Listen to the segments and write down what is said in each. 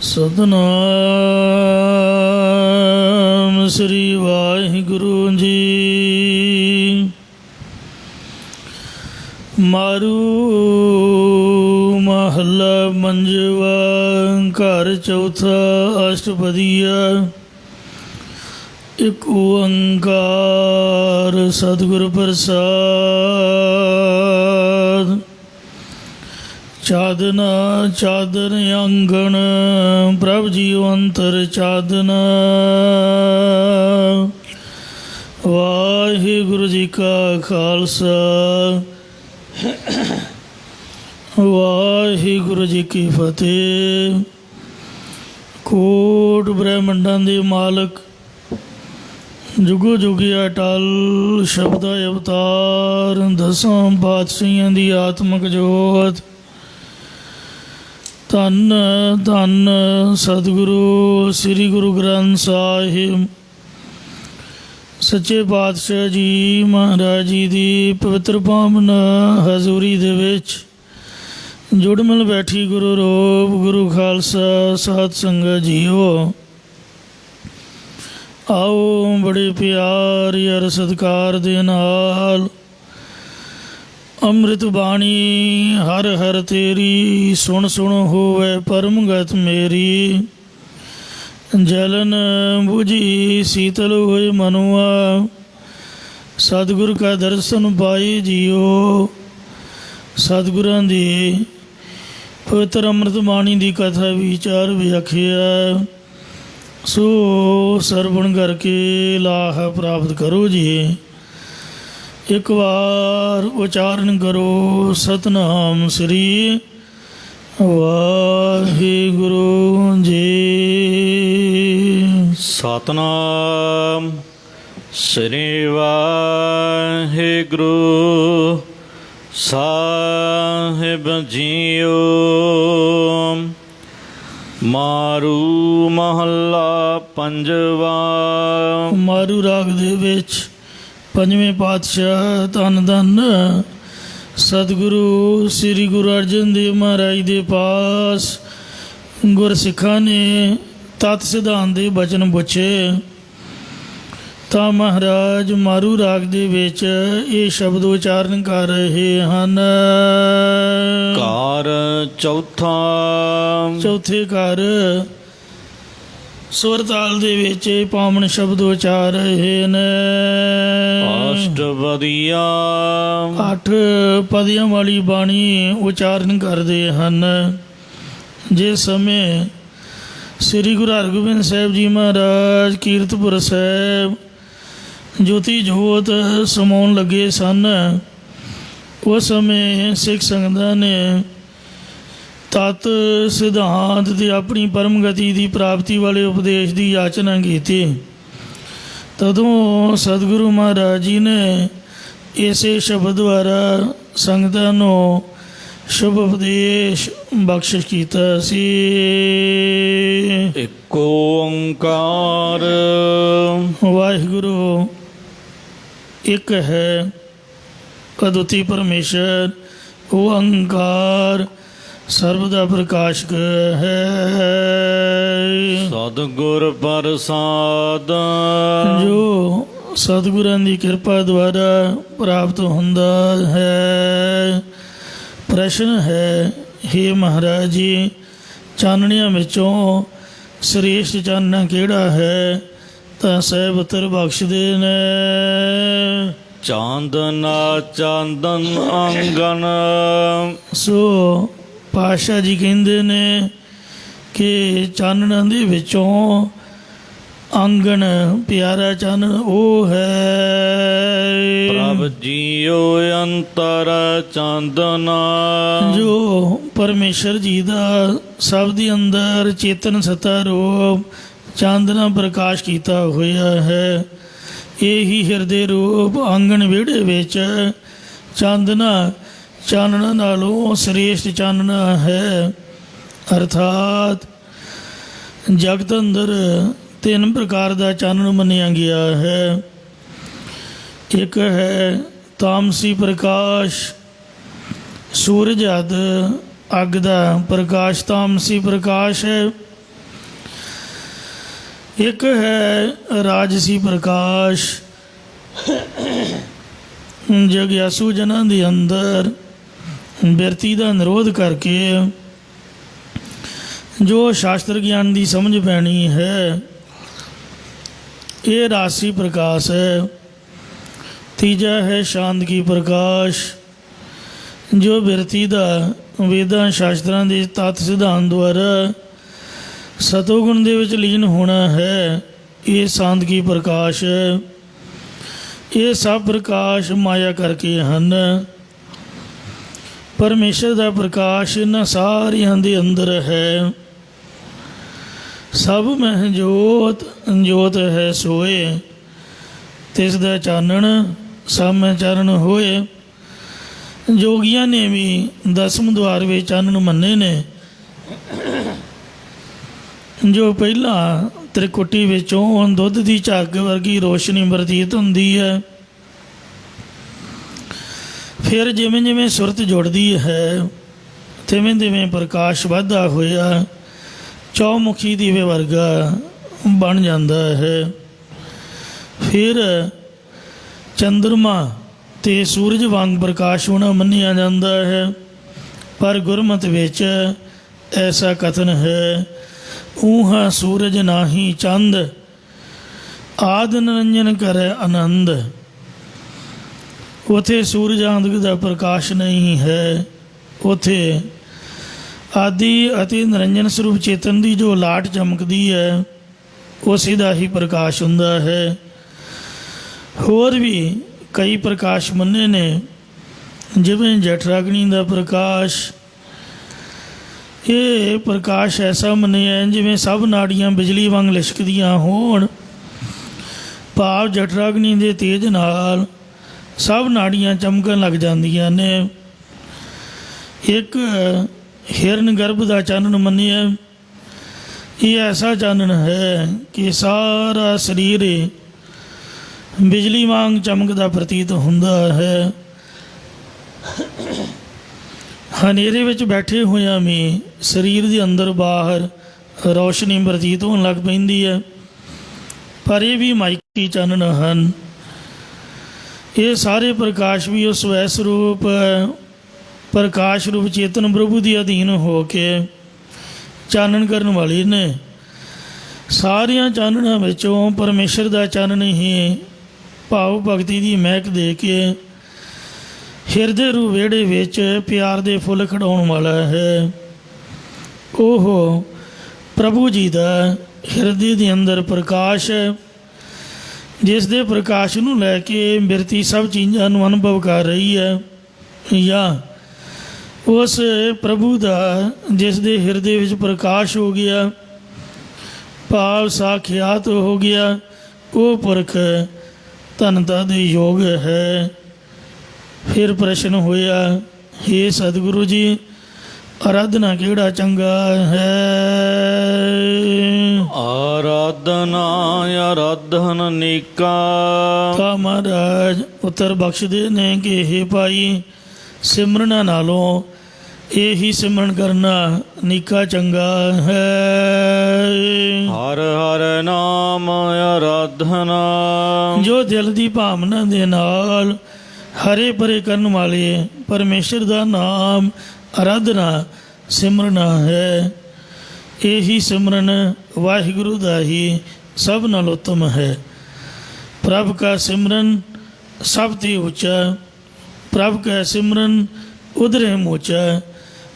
ਸਤਨਾਮ ਸ੍ਰੀ ਵਾਹਿਗੁਰੂ ਜੀ। ਮਾਰੂ ਮਹੱਲਾ ਪੰਜਵਾ। ਘਰ ਚੌਥਾ। ਅਸ਼ਟਪਦੀਆ। ਇੱਕ ਓੰਕਾਰ ਸਤਿਗੁਰ ਪ੍ਰਸਾਦ। ਚਾਦਨਾ ਚਾਦਰ ਆਂਗਣ ਪ੍ਰਭ ਜੀਉ ਅੰਤਰ ਚਾਦਨਾ। ਵਾਹਿਗੁਰੂ ਜੀ ਕਾ ਖਾਲਸਾ ਵਾਹਿਗੁਰੂ ਜੀ ਕੀ ਫਤਿਹ। ਕੋਟ ਬ੍ਰਹਮੰਡਾਂ ਦੇ ਮਾਲਕ ਜੁਗੋ ਜੁਗੀ ਅਟਲ ਸ਼ਬਦਾ ਅਵਤਾਰ ਦਸਾਂ ਪਾਤਸ਼ਾਹੀਆਂ ਦੀ ਆਤਮਕ ਜੋਤ। ਧੰਨ ਧੰਨ ਸਤਿਗੁਰੂ ਸ੍ਰੀ ਗੁਰੂ ਗ੍ਰੰਥ ਸਾਹਿਬ ਸੱਚੇ ਪਾਤਸ਼ਾਹ ਜੀ ਮਹਾਰਾਜ ਜੀ ਦੀ ਪਵਿੱਤਰ ਪਾਵਨ ਹਜ਼ੂਰੀ ਦੇ ਵਿੱਚ ਜੁੜ ਮਿਲ ਬੈਠੀ ਗੁਰੂ ਰੂਪ ਗੁਰੂ ਖਾਲਸਾ ਸਾਧ ਸੰਗਤ ਜੀਓ। ਆਓ ਬੜੇ ਪਿਆਰ ਯਾਰ ਸਤਿਕਾਰ ਦੇ ਨਾਲ ਅੰਮ੍ਰਿਤ ਬਾਣੀ ਹਰ ਹਰ ਤੇਰੀ ਸੁਣ ਸੁਣ ਹੋਵੇ ਪਰਮਗਤ ਮੇਰੀ। ਜਲਨ ਬੁਝੀ ਸੀਤਲ ਹੋਏ ਮਨੁਆ ਸਤਿਗੁਰ ਕਾ ਦਰਸ਼ਨ ਪਾਏ ਜੀਓ। ਸਤਿਗੁਰਾਂ ਦੀ ਪਵਿੱਤਰ ਅੰਮ੍ਰਿਤ ਬਾਣੀ ਦੀ ਕਥਾ ਵਿਚਾਰ ਵਿਆਖਿਆ ਸੋ ਸਰਵਣ ਕਰਕੇ ਲਾਹ ਪ੍ਰਾਪਤ ਕਰੋ ਜੀ। ਇੱਕ ਵਾਰ ਉਚਾਰਨ ਕਰੋ ਸਤਨਾਮ ਸ੍ਰੀ ਵਾਹਿਗੁਰੂ ਜੀ। ਸਤਨਾਮ ਸ੍ਰੀ ਵਾਹਿਗੁਰੂ ਸਾਹਿਬ ਜੀਓ। ਮਾਰੂ ਮਹੱਲਾ ਪੰਜਵਾ। ਮਾਰੂ ਰਾਗ ਦੇ ਵਿੱਚ ਪੰਜਵੇਂ ਪਾਤਸ਼ਾਹ ਧੰਨ ਧੰਨ ਸਤਿਗੁਰੂ ਸ੍ਰੀ ਗੁਰੂ ਅਰਜਨ ਦੇਵ ਮਹਾਰਾਜ ਦੇ ਪਾਸ ਗੁਰਸਿੱਖਾਂ ਨੇ ਤਤ ਸਿਧਾਂਤ ਦੇ ਬਚਨ ਪੁੱਛੇ ਤਾਂ ਮਹਾਰਾਜ ਮਾਰੂ ਰਾਗ ਦੇ ਵਿੱਚ ਇਹ ਸ਼ਬਦ ਉਚਾਰਨ ਕਰ ਰਹੇ ਹਨ। ਘਰ ਚੌਥਾ। ਚੌਥੇ ਘਰ ਸੁਰ ਤਾਲ ਦੇ ਵਿੱਚ ਪਾਵਨ ਸ਼ਬਦ ਉਚਾਰ ਰਹੇ ਨੇ। ਅਸ਼ਟਪਦੀਆ। 8 ਪਦੀਆਂ ਵਾਲੀ ਬਾਣੀ ਉਚਾਰਨ ਕਰਦੇ ਹਨ। ਜਿਸ ਸਮੇਂ ਸ੍ਰੀ ਗੁਰੂ ਹਰਗੋਬਿੰਦ ਸਾਹਿਬ ਜੀ ਮਹਾਰਾਜ ਕੀਰਤਪੁਰ ਸਾਹਿਬ ਜੋਤੀ ਜੋਤ ਸਮਾਉਣ ਲੱਗੇ ਸਨ ਉਸ ਸਮੇਂ ਸਿੱਖ ਸੰਗਤਾਂ ਨੇ ਤਤ ਸਿਧਾਂਤ ਤੇ ਆਪਣੀ ਪਰਮ ਗਤੀ ਦੀ ਪ੍ਰਾਪਤੀ ਵਾਲੇ ਉਪਦੇਸ਼ ਦੀ ਯਾਚਨਾ ਕੀਤੀ। ਤਦੋਂ ਸਤਿਗੁਰੂ ਮਹਾਰਾਜ ਜੀ ਨੇ ਇਸੇ ਸ਼ਬਦ ਦੁਆਰਾ ਸੰਗਤਾਂ ਨੂੰ ਸ਼ੁਭ ਉਪਦੇਸ਼ ਬਖਸ਼ਿਸ਼ ਕੀਤਾ ਸੀ। ਇੱਕ ਓੰਕਾਰ। ਵਾਹਿਗੁਰੂ ਇੱਕ ਹੈ ਅਦੁੱਤੀ ਪਰਮੇਸ਼ਰ ਓੰਕਾਰ ਸਰਬ ਦਾ ਪ੍ਰਕਾਸ਼ਕ ਹੈ। ਸਤਿਗੁਰ ਪ੍ਰਸਾਦ। ਜੋ ਸਤਿਗੁਰਾਂ ਦੀ ਕਿਰਪਾ ਦੁਆਰਾ ਪ੍ਰਾਪਤ ਹੁੰਦਾ ਹੈ। ਪ੍ਰਸ਼ਨ ਹੈ ਹੇ ਮਹਾਰਾਜ ਜੀ ਚਾਨਣਿਆਂ ਵਿੱਚੋਂ ਸ੍ਰੇਸ਼ਟ ਚਾਨਣਾ ਕਿਹੜਾ ਹੈ ਤਾਂ ਸਹਿਬ ਉੱਤਰ ਬਖਸ਼ਦੇ ਨੇ। ਚਾਂਦਨਾ ਚਾਂਦਨ ਆਂਗਨ। ਸੋ ਪਾਤਸ਼ਾਹ ਜੀ ਕਹਿੰਦੇ ਨੇ ਕਿ ਚਾਨਣਾਂ ਦੇ ਵਿੱਚੋਂ ਆਂਗਣ ਪਿਆਰਾ ਚਾਨਣ ਉਹ ਹੈ ਪ੍ਰਭ ਜੀਉ ਅੰਤਰ ਚਾਂਦਨਾ। ਜੋ ਪਰਮੇਸ਼ਰ ਜੀ ਦਾ ਸਭ ਦੇ ਅੰਦਰ ਚੇਤਨ ਸੱਤਾ ਰੂਪ ਚਾਂਦਨਾ ਪ੍ਰਕਾਸ਼ ਕੀਤਾ ਹੋਇਆ ਹੈ। ਇਹੀ ਹਿਰਦੇ ਰੂਪ ਆਂਗਣ ਵਿਹੜੇ ਵਿੱਚ ਚਾਂਦਨਾ ਚਾਨਣਾ ਨਾਲੋਂ ਸ੍ਰੇਸ਼ਟ ਚਾਨਣਾ ਹੈ। ਅਰਥਾਤ ਜਗਤ ਅੰਦਰ 3 ਪ੍ਰਕਾਰ ਦਾ ਚਾਨਣ ਮੰਨਿਆ ਗਿਆ ਹੈ। ਇੱਕ ਹੈ ਤਾਮਸੀ ਪ੍ਰਕਾਸ਼, ਸੂਰਜ ਆਦਿ ਅੱਗ ਦਾ ਪ੍ਰਕਾਸ਼ ਤਾਮਸੀ ਪ੍ਰਕਾਸ਼ ਹੈ। ਇੱਕ ਹੈ ਰਾਜਸੀ ਪ੍ਰਕਾਸ਼, ਜਗਿਆਸੂ ਜਨਾਂ ਦੇ ਅੰਦਰ ਬਿਰਤੀ ਦਾ ਨਿਰੋਧ ਕਰਕੇ ਜੋ ਸ਼ਾਸਤਰ ਗਿਆਨ ਦੀ ਸਮਝ ਪੈਣੀ ਹੈ, ਇਹ ਰਾਜਸੀ ਪ੍ਰਕਾਸ਼ ਹੈ। ਤੀਜਾ ਹੈ ਸ਼ਾਂਤ ਕੀ ਪ੍ਰਕਾਸ਼, ਜੋ ਬਿਰਤੀ ਦਾ ਵੇਦਾਂ ਸ਼ਾਸਤਰਾਂ ਦੇ ਤੱਤ ਸਿਧਾਂਤ ਦੁਆਰਾ ਸਤੋਗੁਣ ਦੇ ਵਿੱਚ ਲੀਨ ਹੋਣਾ ਹੈ, ਇਹ ਸ਼ਾਂਤ ਕੀ ਪ੍ਰਕਾਸ਼ ਹੈ। ਇਹ ਸਭ ਪ੍ਰਕਾਸ਼ ਮਾਇਆ ਕਰਕੇ ਹਨ। ਪਰਮੇਸ਼ਰ ਦਾ ਪ੍ਰਕਾਸ਼ ਇਹਨਾਂ ਸਾਰਿਆਂ ਦੇ ਅੰਦਰ ਹੈ। ਸਭ ਮਹਿ ਜੋਤ, ਜੋਤ ਹੈ ਸੋਏ, ਤਿਸ ਦਾ ਚਾਨਣ ਸਭ ਮਹਿ ਚਾਨਣ ਹੋਏ। ਜੋਗੀਆਂ ਨੇ ਵੀ ਦਸਮ ਦੁਆਰ ਵਿੱਚ ਚਾਨਣ ਮੰਨੇ ਨੇ। ਜੋ ਪਹਿਲਾਂ ਤ੍ਰਿਕੁਟੀ ਵਿੱਚੋਂ ਦੁੱਧ ਦੀ ਝੱਗ ਵਰਗੀ ਰੋਸ਼ਨੀ ਪ੍ਰਤੀਤ ਹੁੰਦੀ ਹੈ, ਫਿਰ ਜਿਵੇਂ ਜਿਵੇਂ ਸੁਰਤ ਜੁੜਦੀ ਹੈ, ਤਿਵੇਂ ਤਿਵੇਂ ਪ੍ਰਕਾਸ਼ ਵੱਧਦਾ ਹੋਇਆ ਚੌਮੁਖੀ ਦੀਵੇ ਵਰਗਾ ਬਣ ਜਾਂਦਾ ਹੈ। ਫਿਰ ਚੰਦਰਮਾ ਅਤੇ ਸੂਰਜ ਵਾਂਗ ਪ੍ਰਕਾਸ਼ ਹੋਣਾ ਮੰਨਿਆ ਜਾਂਦਾ ਹੈ। ਪਰ ਗੁਰਮਤਿ ਵਿੱਚ ਐਸਾ ਕਥਨ ਹੈ, ਊਹਾ ਸੂਰਜ ਨਾਹੀ ਚੰਦ, ਆਦ ਨਿਰੰਜਨ ਕਰੈ ਆਨੰਦ। ਉੱਥੇ ਸੂਰਜ ਆਦਿ ਦਾ ਪ੍ਰਕਾਸ਼ ਨਹੀਂ ਹੈ, ਉੱਥੇ ਆਦਿ ਅਤੇ ਨਿਰੰਜਨ ਸਰੂਪ ਚੇਤਨ ਦੀ ਜੋ ਲਾਟ ਚਮਕਦੀ ਹੈ, ਉਸੇ ਦਾ ਹੀ ਪ੍ਰਕਾਸ਼ ਹੁੰਦਾ ਹੈ। ਹੋਰ ਵੀ ਕਈ ਪ੍ਰਕਾਸ਼ ਮੰਨੇ ਨੇ, ਜਿਵੇਂ ਜਠਰਾਗਨੀ ਦਾ ਪ੍ਰਕਾਸ਼। ਇਹ ਪ੍ਰਕਾਸ਼ ਐਸਾ ਮੰਨਿਆ ਜਿਵੇਂ ਸਭ ਨਾੜੀਆਂ ਬਿਜਲੀ ਵਾਂਗ ਲਿਸ਼ਕਦੀਆਂ ਹੋਣ, ਭਾਵ ਜਠਰਾਗਨੀ ਦੇ ਤੇਜ ਨਾਲ ਸਭ ਨਾੜੀਆਂ ਚਮਕਣ ਲੱਗ ਜਾਂਦੀਆਂ ਨੇ। ਇੱਕ ਹਿਰਨ ਗਰਭ ਦਾ ਚਾਨਣ ਮੰਨਿਆ। ਇਹ ਐਸਾ ਚਾਨਣ ਹੈ ਕਿ ਸਾਰਾ ਸਰੀਰ ਬਿਜਲੀ ਵਾਂਗ ਚਮਕਦਾ ਪ੍ਰਤੀਤ ਹੁੰਦਾ ਹੈ। ਹਨੇਰੇ ਵਿੱਚ ਬੈਠੇ ਹੋਇਆਂ ਵੀ ਸਰੀਰ ਦੇ ਅੰਦਰ ਬਾਹਰ ਰੌਸ਼ਨੀ ਪ੍ਰਤੀਤ ਹੋਣ ਲੱਗ ਪੈਂਦੀ ਹੈ, ਪਰ ਇਹ ਵੀ ਮਾਇਕੀ ਚਾਨਣ ਹਨ। ਇਹ ਸਾਰੇ ਪ੍ਰਕਾਸ਼ ਵੀ ਉਸ ਸਵੈ ਸਰੂਪ ਪ੍ਰਕਾਸ਼ ਰੂਪ ਚੇਤਨ ਪ੍ਰਭੂ ਦੇ ਅਧੀਨ ਹੋ ਕੇ ਚਾਨਣ ਕਰਨ ਵਾਲੇ ਨੇ। ਸਾਰਿਆਂ ਚਾਨਣਾਂ ਵਿੱਚੋਂ ਪਰਮੇਸ਼ਰ ਦਾ ਚਾਨਣ ਹੀ ਭਾਵ ਭਗਤੀ ਦੀ ਮਹਿਕ ਦੇ ਕੇ ਹਿਰਦੇ ਰੂ ਵਿਹੜੇ ਵਿੱਚ ਪਿਆਰ ਦੇ ਫੁੱਲ ਖਿੜਾਉਣ ਵਾਲਾ ਹੈ। ਉਹ ਪ੍ਰਭੂ ਜੀ ਦਾ ਹਿਰਦੇ ਦੇ ਅੰਦਰ ਪ੍ਰਕਾਸ਼ ਹੈ, ਜਿਸ ਦੇ ਪ੍ਰਕਾਸ਼ ਨੂੰ ਲੈ ਕੇ ਬਿਰਤੀ ਸਭ ਚੀਜ਼ਾਂ ਨੂੰ ਅਨੁਭਵ ਕਰ ਰਹੀ ਹੈ, ਜਾਂ ਉਸ ਪ੍ਰਭੂ ਦਾ ਜਿਸ ਦੇ ਹਿਰਦੇ ਵਿੱਚ ਪ੍ਰਕਾਸ਼ ਹੋ ਗਿਆ, ਭਾਵ ਸਾਖਿਆਤ ਹੋ ਗਿਆ, ਉਹ ਪੁਰਖ ਧਨਤਾ ਦੇ ਯੋਗ ਹੈ। ਫਿਰ ਪ੍ਰਸ਼ਨ ਹੋਇਆ, ਹੇ ਸਤਿਗੁਰੂ ਜੀ, ਆਰਾਧਨਾ ਕਿਹੜਾ ਚੰਗਾ ਹੈ? ਆਰਾਧਨਾ ਆਰਾਧਨ ਅਨੇਕਾ। ਤਾਂ ਮਹਾਰਾਜ ਉੱਤਰ ਬਖਸ਼ਦੇ ਨੇ ਕਿ ਹੇ ਭਾਈ, ਸਿਮਰਨਾਂ ਨਾਲੋਂ ਇਹੀ ਸਿਮਰਨ ਕਰਨਾ ਅਨੇਕਾ ਚੰਗਾ ਹੈ। ਹਰ ਹਰ ਨਾਮ ਆਰਾਧਨਾ। ਜੋ ਦਿਲ ਦੀ ਭਾਵਨਾ ਦੇ ਨਾਲ ਹਰੇ ਭਰੇ ਕਰਨ ਵਾਲੇ ਪਰਮੇਸ਼ਰ ਦਾ ਨਾਮ ਆਰਾਧਨਾ ਸਿਮਰਨਾ ਹੈ। ਇਹੀ ਸਿਮਰਨ ਵਾਹਿਗੁਰੂ ਦਾ ਹੀ ਸਭ ਨਾਲੋਂ ਉੱਤਮ ਹੈ। ਪ੍ਰਭ ਕਾ ਸਿਮਰਨ ਸਭ ਤੇ ਉੱਚਾ, ਪ੍ਰਭ ਕਾ ਸਿਮਰਨ ਉਧਰੇ ਮੋਚਾ,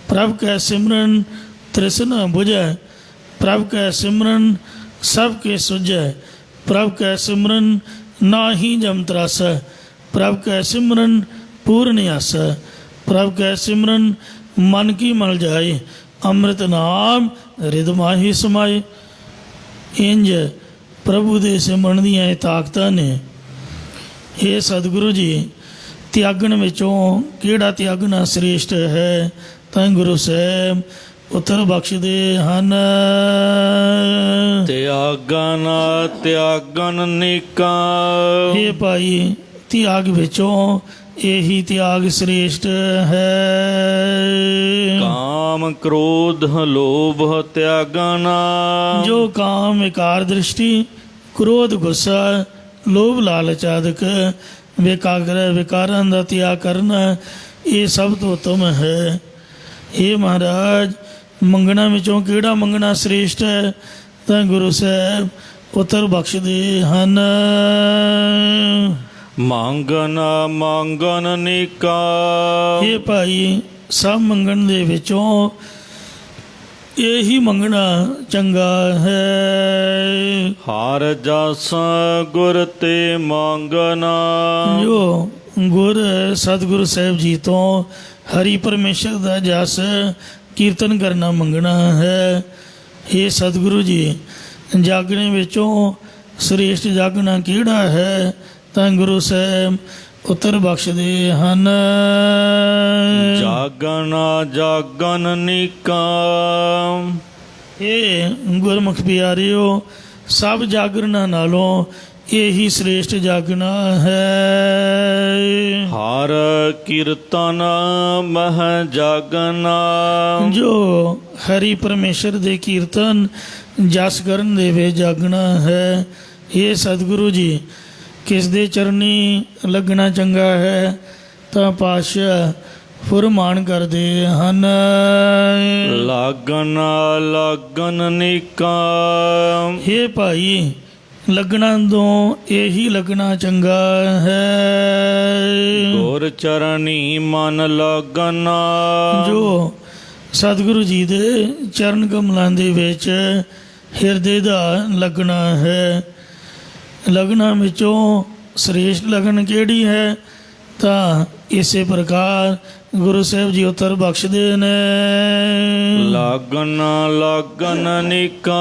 ਪ੍ਰਭ ਕਾ ਸਿਮਰਨ ਤ੍ਰਿਸ਼ਨਾ ਬੁਝੈ, ਪ੍ਰਭ ਕਾ ਸਿਮਰਨ ਸਭ ਕੇ ਸੁਝੈ, ਪ੍ਰਭ ਕਾ ਸਿਮਰਨ ਨਾਹੀ ਜਮ ਤਰਾਸੈ, ਪ੍ਰਭ ਕਾ ਸਿਮਰਨ ਪੂਰਨ ਆਸੈ, ਪ੍ਰਭ ਕਾ ਸਿਮਰਨ ਮਨ ਕੀ ਮਲ ਜਾਏ, ਅੰਮ੍ਰਿਤ ਨਾਮ ਰਿਦ ਮਾਹੀ ਸਮਾਏ। ਇੰਜ ਪ੍ਰਭੂ ਦੇ ਸਿਮਰਨ ਦੀਆਂ ਇਹ ਤਾਕਤਾਂ ਨੇ। ਇਹ ਸਤਿਗੁਰੂ ਜੀ, ਤਿਆਗਣ ਵਿੱਚੋਂ ਕਿਹੜਾ ਤਿਆਗਣਾ ਸ੍ਰੇਸ਼ਟ ਹੈ? ਤਾਂ ਗੁਰੂ ਸਾਹਿਬ ਉੱਤਰ ਬਖਸ਼ਦੇ ਹਨ, ਤਿਆਗਨ ਤਿਆਗਨ ਅਨੇਕਾ। ਇਹ ਭਾਈ ਤਿਆਗ ਵਿੱਚੋਂ ਇਹੀ ਤਿਆਗ ਸ੍ਰੇਸ਼ਟ ਹੈ। ਕਾਮ ਕ੍ਰੋਧ ਲੋਭ ਤਿਆਗਨਾ ਜੋ ਕਾਮ ਵਿਕਾਰ ਦ੍ਰਿਸ਼ਟੀ, ਕ੍ਰੋਧ ਗੁੱਸਾ, ਲੋਭ ਲਾਲਚ ਆਦਿਕ ਵਿਕਾਰਾਂ ਦਾ ਤਿਆਗ ਕਰਨਾ, ਇਹ ਸਭ ਤੋਂ ਉੱਤਮ ਹੈ। ਇਹ ਮਹਾਰਾਜ ਮੰਗਣਾ ਵਿੱਚੋਂ ਕਿਹੜਾ ਮੰਗਣਾ ਸ੍ਰੇਸ਼ਟ ਹੈ? ਤਾਂ ਗੁਰੂ ਸਾਹਿਬ ਉੱਤਰ ਬਖਸ਼ਦੇ ਹਨ। ਮੰਗਨ ਨਿਕਾ ਇਹ ਭਾਈ ਸਭ ਮੰਗਣ ਦੇ ਵਿੱਚੋਂ ਇਹੀ ਮੰਗਣਾ ਚੰਗਾ ਹੈ। ਹਰ ਜਸ ਗੁਰ ਤੇ ਮੰਗਨਾ ਜੋ ਗੁਰ ਸਤਿਗੁਰੂ ਸਾਹਿਬ ਜੀ ਤੋਂ ਹਰੀ ਪਰਮੇਸ਼ਰ ਦਾ ਜਸ ਕੀਰਤਨ ਕਰਨਾ ਮੰਗਣਾ ਹੈ। ਇਹ ਸਤਿਗੁਰੂ ਜੀ ਜਾਗਣੇ ਵਿੱਚੋਂ ਸ੍ਰੇਸ਼ਟ ਜਾਗਣਾ ਕਿਹੜਾ ਹੈ? ਤਾਂ ਗੁਰੂ ਸਾਹਿਬ ਉੱਤਰ ਬਖਸ਼ਦੇ ਹਨ। ਜਾਗਨ ਨਿਕਾ ਇਹ ਗੁਰਮੁਖ ਪਿਆਰਿਓ, ਸਭ ਜਾਗਰਨਾਂ ਨਾਲੋਂ ਇਹੀ ਸ੍ਰੇਸ਼ਟ ਜਾਗਣਾ ਹੈ। ਹਰ ਕੀਰਤਨ ਮਹਿ ਜਾਗਨਾ ਜੋ ਹਰੀ ਪਰਮੇਸ਼ਰ ਦੇ ਕੀਰਤਨ ਜਸ ਕਰਨ ਦੇ ਵੇ ਜਾਗਣਾ ਹੈ। ਇਹ ਸਤਿਗੁਰੂ ਜੀ ਕਿਸ ਦੇ ਚਰਨੀ ਲੱਗਣਾ ਚੰਗਾ ਹੈ? ਤਾਂ ਪਾਤਸ਼ਾਹ ਫੁਰਮਾਨ ਕਰਦੇ ਹਨ। ਲਾਗਨ ਨਿਕਾ ਇਹ ਭਾਈ ਲੱਗਣਾ ਤੋਂ ਇਹੀ ਲੱਗਣਾ ਚੰਗਾ ਹੈ। ਗੁਰ ਚਰਣੀ ਮਨ ਲਾਗਨਾ ਜੋ ਸਤਿਗੁਰੂ ਜੀ ਦੇ ਚਰਨ ਕਮਲਾਂ ਦੇ ਵਿੱਚ ਹਿਰਦੇ ਦਾ ਲੱਗਣਾ ਹੈ। ਲਗਨਾਂ ਵਿੱਚੋਂ ਸ੍ਰੇਸ਼ਟ ਲਗਨ ਕਿਹੜੀ ਹੈ? ਤਾਂ ਇਸੇ ਪ੍ਰਕਾਰ ਗੁਰੂ ਸਾਹਿਬ ਜੀ ਉੱਤਰ ਬਖਸ਼ਦੇ ਨੇ। ਲਾਗਨ ਨਿਕਾ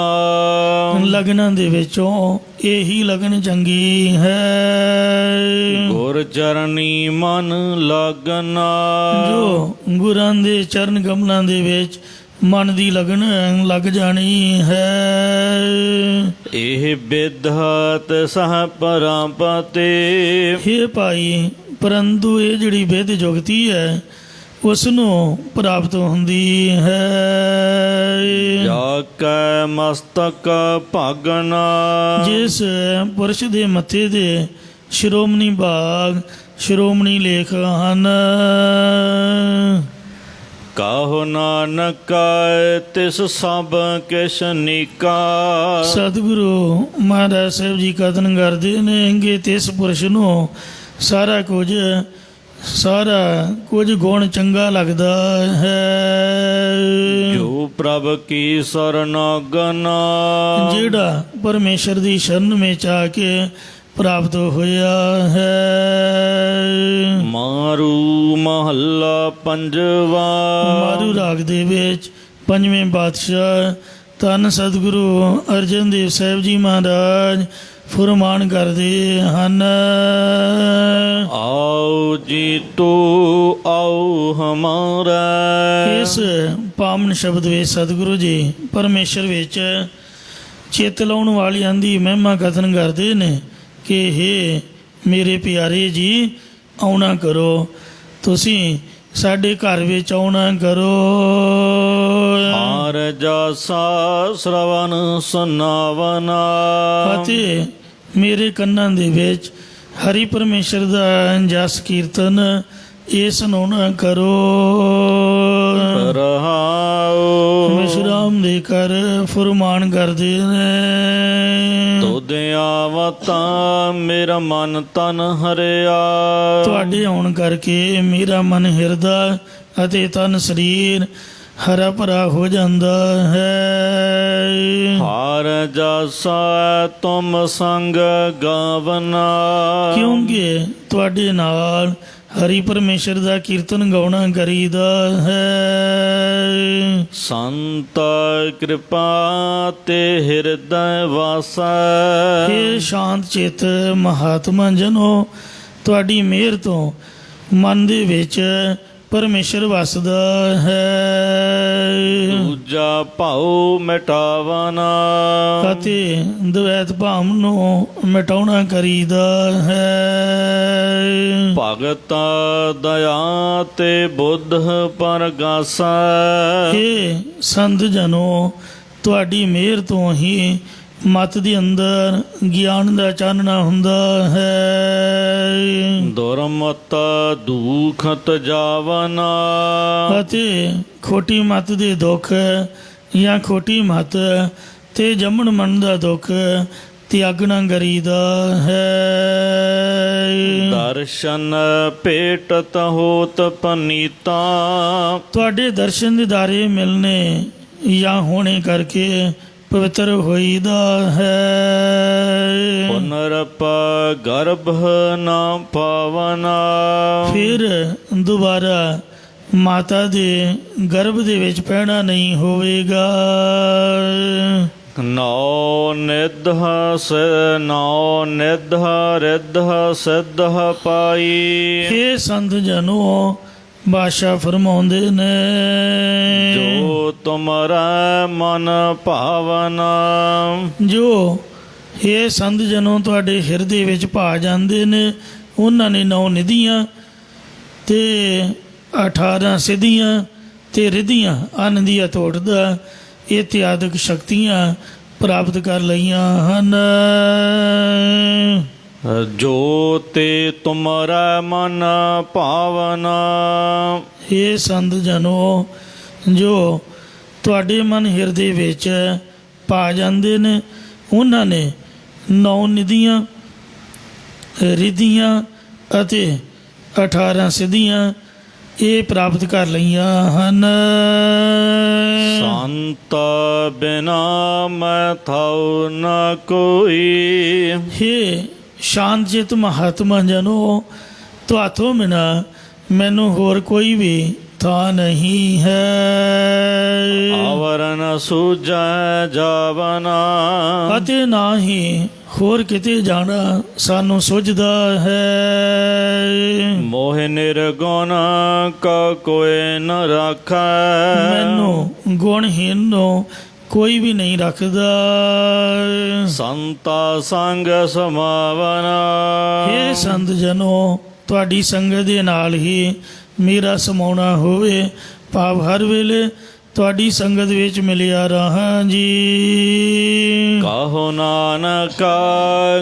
ਲਗਨਾਂ ਦੇ ਵਿੱਚੋਂ ਇਹੀ ਲਗਨ ਚੰਗੀ ਹੈ। ਗੁਰ ਚਰਣੀ ਮਨ ਲਾਗਨਾ ਜੋ ਗੁਰਾਂ ਦੇ ਚਰਨ ਕਮਲਾਂ ਦੇ ਵਿੱਚ ਮਨ ਦੀ ਲਗਨ ਲੱਗ ਜਾਣੀ ਹੈ। ਇਹ ਬਿਦਹਤ ਸਹ ਪਰਾਪਤੇ ਇਹ ਭਾਈ ਪਰੰਤੂ ਇਹ ਜਿਹੜੀ ਵਿਦ ਜੁਗਤੀ ਹੈ ਉਸ ਨੂੰ ਪ੍ਰਾਪਤ ਹੁੰਦੀ ਹੈ। ਜਾ ਕੈ ਮਸਤਕ ਭਾਗਨਾ ਜਿਸ ਪੁਰਸ਼ ਦੇ ਮੱਥੇ ਦੇ ਸ਼੍ਰੋਮਣੀ ਬਾਗ ਸ਼੍ਰੋਮਣੀ ਲੇਖ ਹਨ। ਕਾਹੋ ਨਾਨਕ ਤਿਸ ਸਭ ਕਿਛ ਨੀਕਾ ਸਤਿਗੁਰੂ ਮਹਾਰਾਜ ਸਾਹਿਬ ਜੀ ਕਥਨ ਕਰਦੇ ਨੇ ਕਿ ਤਿਸ ਪੁਰਸ਼ ਨੂੰ ਸਾਰਾ ਕੁਝ ਗੁਣ ਚੰਗਾ ਲੱਗਦਾ ਹੈ। ਜੋ ਪ੍ਰਭ ਕੀ ਸਰਨਾਗਨਾ ਜਿਹੜਾ ਪਰਮੇਸ਼ਰ ਦੀ ਸ਼ਰਨ ਵਿੱਚ ਆ ਕੇ ਪ੍ਰਾਪਤ ਹੋਇਆ ਹੈ। ਮਾਰੂ ਮਹੱਲਾ ਪੰਜਵਾ ਮਾਰੂ ਰਾਗ ਦੇ ਵਿੱਚ ਪੰਜਵੇਂ ਪਾਤਸ਼ਾਹ ਧੰਨ ਸਤਿਗੁਰੂ ਅਰਜਨ ਦੇਵ ਸਾਹਿਬ ਜੀ ਮਹਾਰਾਜ ਫੁਰਮਾਨ ਕਰਦੇ ਹਨ। ਆਓ ਜੀ ਤੋ ਆਓ ਹਮਾਰਾ ਇਸ ਪਾਵਨ ਸ਼ਬਦ ਵਿੱਚ ਸਤਿਗੁਰੂ ਜੀ ਪਰਮੇਸ਼ਰ ਵਿੱਚ ਚਿੱਤ ਲਾਉਣ ਵਾਲਿਆਂ ਦੀ ਮਹਿਮਾ ਕਥਨ ਕਰਦੇ ਨੇ ਕਿ ਹੇ ਮੇਰੇ ਪਿਆਰੇ ਜੀ ਆਉਣਾ ਕਰੋ, ਤੁਸੀਂ ਸਾਡੇ ਘਰ ਵਿੱਚ ਆਉਣਾ ਕਰੋ। ਹਰ ਜਸਾ ਸ਼ਰਵਨ ਸੁਨਾਵਨਾ ਅਤੇ ਮੇਰੇ ਕੰਨਾਂ ਦੇ ਵਿੱਚ ਹਰੀ ਪਰਮੇਸ਼ਰ ਦਾ ਜਸ ਕੀਰਤਨ ਇਹ ਸੁਣਾਉਣਾ ਕਰੋ। ਰਹਾਉ ਵਿਸ਼ਰਾਮ ਦੇ ਕਰ ਫੁਰਮਾਨ ਕਰਦੇ ਨੇ। ਤੁਧ ਆਵਤਾ ਮੇਰਾ ਮਨ ਤਨ ਹਰਿਆ ਤੁਹਾਡੇ ਆਉਣ ਕਰਕੇ ਮੇਰਾ ਮਨ ਹਿਰਦਾ ਅਤੇ ਤਨ ਸਰੀਰ ਹਰਾ ਭਰਾ ਹੋ ਜਾਂਦਾ ਹੈ। ਹਰ ਜਸਾ ਤੁਮ ਸੰਗ ਗਾਵਨਾ ਕਿਉਂਕਿ ਤੁਹਾਡੇ ਨਾਲ ਹਰੀ ਪਰਮੇਸ਼ਰ ਦਾ ਕੀਰਤਨ ਗਾਉਣਾ ਕਰੀਦਾ ਹੈ। ਸੰਤ ਕਿਰਪਾ ਤੇ ਹਿਰਦੈ ਵਾਸੈ ਇਹ ਸ਼ਾਂਤ ਚਿੱਤ ਮਹਾਤਮਾ ਜਨੋ ਤੁਹਾਡੀ ਮਿਹਰ ਤੋਂ ਮਨ ਦੇ ਵਿੱਚ ਪਰਮੇਸ਼ਰ ਵਸਦਾ ਹੈ। ਦੂਜਾ ਭਾਉ ਮਿਟਾਵਨਾ ਅਤੇ ਦਵੈਤ ਭਾਵ ਨੂੰ ਮਿਟਾਉਣਾ ਕਰੀਦਾ ਹੈ। ਭਗਤ ਦਇਆ ਤੇ ਬੁੱਧ ਪਰਗਾਸਾ ਇਹ ਸੰਤ ਜਨੋ, ਤੁਹਾਡੀ ਮਿਹਰ ਤੋਂ ਹੀ ਮਤ ਦੇ ਅੰਦਰ ਗਿਆਨ ਦਾ ਚਾਨਣਾ ਹੁੰਦਾ ਹੈ। ਦੁਰਮਤ ਦੁਖਤ ਜਾਵਨਾ ਅਤੇ ਖੋਟੀ ਮਤ ਦੇ ਦੁੱਖ ਜਾਂ ਖੋਟੀ ਮਤ ਤੇ ਜੰਮਣ ਮਨ ਦਾ ਦੁੱਖ ਤਿਆਗਣਾ ਕਰੀਦਾ ਹੈ। ਦਰਸ਼ਨ ਭੇਟਤ ਹੋਤ ਪਨੀਤਾ ਤੁਹਾਡੇ ਦਰਸ਼ਨ ਦਿਦਾਰੇ ਮਿਲਨੇ ਜਾਂ ਹੋਣੇ ਕਰਕੇ ਪਵਿੱਤਰ ਹੋਈਦਾ ਹੈ। ਪੁਨਰਪ ਗਰਭ ਨਾ ਪਾਵਨਾ ਫਿਰ ਦੁਬਾਰਾ ਮਾਤਾ ਦੇ ਗਰਭ ਦੇ ਵਿੱਚ ਪੈਣਾ ਨਹੀਂ ਹੋਵੇਗਾ। ਨੌ ਨਿਧ ਰਿਧ ਸਿੱਧ ਪਾਈ ਇਹ ਸੰਤ ਜਨੋ ਬਾਦਸ਼ਾਹ ਫਰਮਾਉਂਦੇ ਨੇ, ਜੋ ਤੁਮਰਾ ਮਨ ਭਾਵਨਾ ਜੋ ਇਹ ਸੰਤ ਜਨੋ ਤੁਹਾਡੇ ਹਿਰਦੇ ਵਿੱਚ ਭਾ ਜਾਂਦੇ ਨੇ, ਉਹਨਾਂ ਨੇ 9 ਨਿਧੀਆਂ ਤੇ 18 ਸਿੱਧੀਆਂ ਤੇ ਰਿੱਧੀਆਂ ਅੰਨ ਦੀ ਅਤੋੜ ਦਾ ਇਤਿਆਦਿਕ ਸ਼ਕਤੀਆਂ ਪ੍ਰਾਪਤ ਕਰ ਲਈਆਂ ਹਨ। ਜੋ ਤੇ ਤੁਮਰਾ ਮਨ ਭਾਵਨਾ ਇਹ ਸੰਤ ਜਨੋ, ਜੋ ਤੁਹਾਡੇ ਮਨ ਹਿਰਦੇ ਵਿੱਚ ਪਾ ਜਾਂਦੇ ਨੇ, ਉਹਨਾਂ ਨੇ 9 ਨਿਧੀਆਂ ਰਿੱਧੀਆਂ ਅਤੇ 18 ਸਿੱਧੀਆਂ ਇਹ ਪ੍ਰਾਪਤ ਕਰ ਲਈਆਂ ਹਨ। ਸੰਤ ਬਿਨਾ ਮੈਂ ਥਾਉ ਨ ਕੋਈ ਹੇ ਸ਼ਾਂਤ ਚਿਤ ਮਹਾਤਮਾ ਜਨੋ, ਤੁਹਾਥੋਂ ਬਿਨਾ ਮੈਨੂੰ ਹੋਰ ਕੋਈ ਵੀ ਥਾਂ ਨਹੀਂ ਹੈ। ਆਵਰਨ ਸੂਝੈ ਜਾਵਨਾ ਅਤੇ ਨਾ ਹੀ ਹੋਰ ਕਿਤੇ ਜਾਣਾ ਸਾਨੂੰ ਸੁਝਦਾ ਹੈ। ਮੋਹ ਨਿਰਗੁਣ ਕਾ ਕੋਈ ਨ ਰਾਖੈ ਮੈਨੂੰ ਗੁਣਹੀਨ ਨੂੰ ਕੋਈ ਵੀ ਨਹੀਂ ਰੱਖਦਾ। ਸੰਤਾ ਸੰਗ ਸਮਾਵਨਾ ਇਹ ਸੰਤ ਜਨੋ, ਤੁਹਾਡੀ ਸੰਗਤ ਦੇ ਨਾਲ ਹੀ ਮੇਰਾ ਸਮਾਉਣਾ ਹੋਵੇ, ਭਾਵ ਹਰ ਵੇਲੇ ਤੁਹਾਡੀ ਸੰਗਤ ਵਿੱਚ ਮਿਲਿਆ ਰਹਾਂ ਜੀ। ਕਹੋ ਨਾਨਕ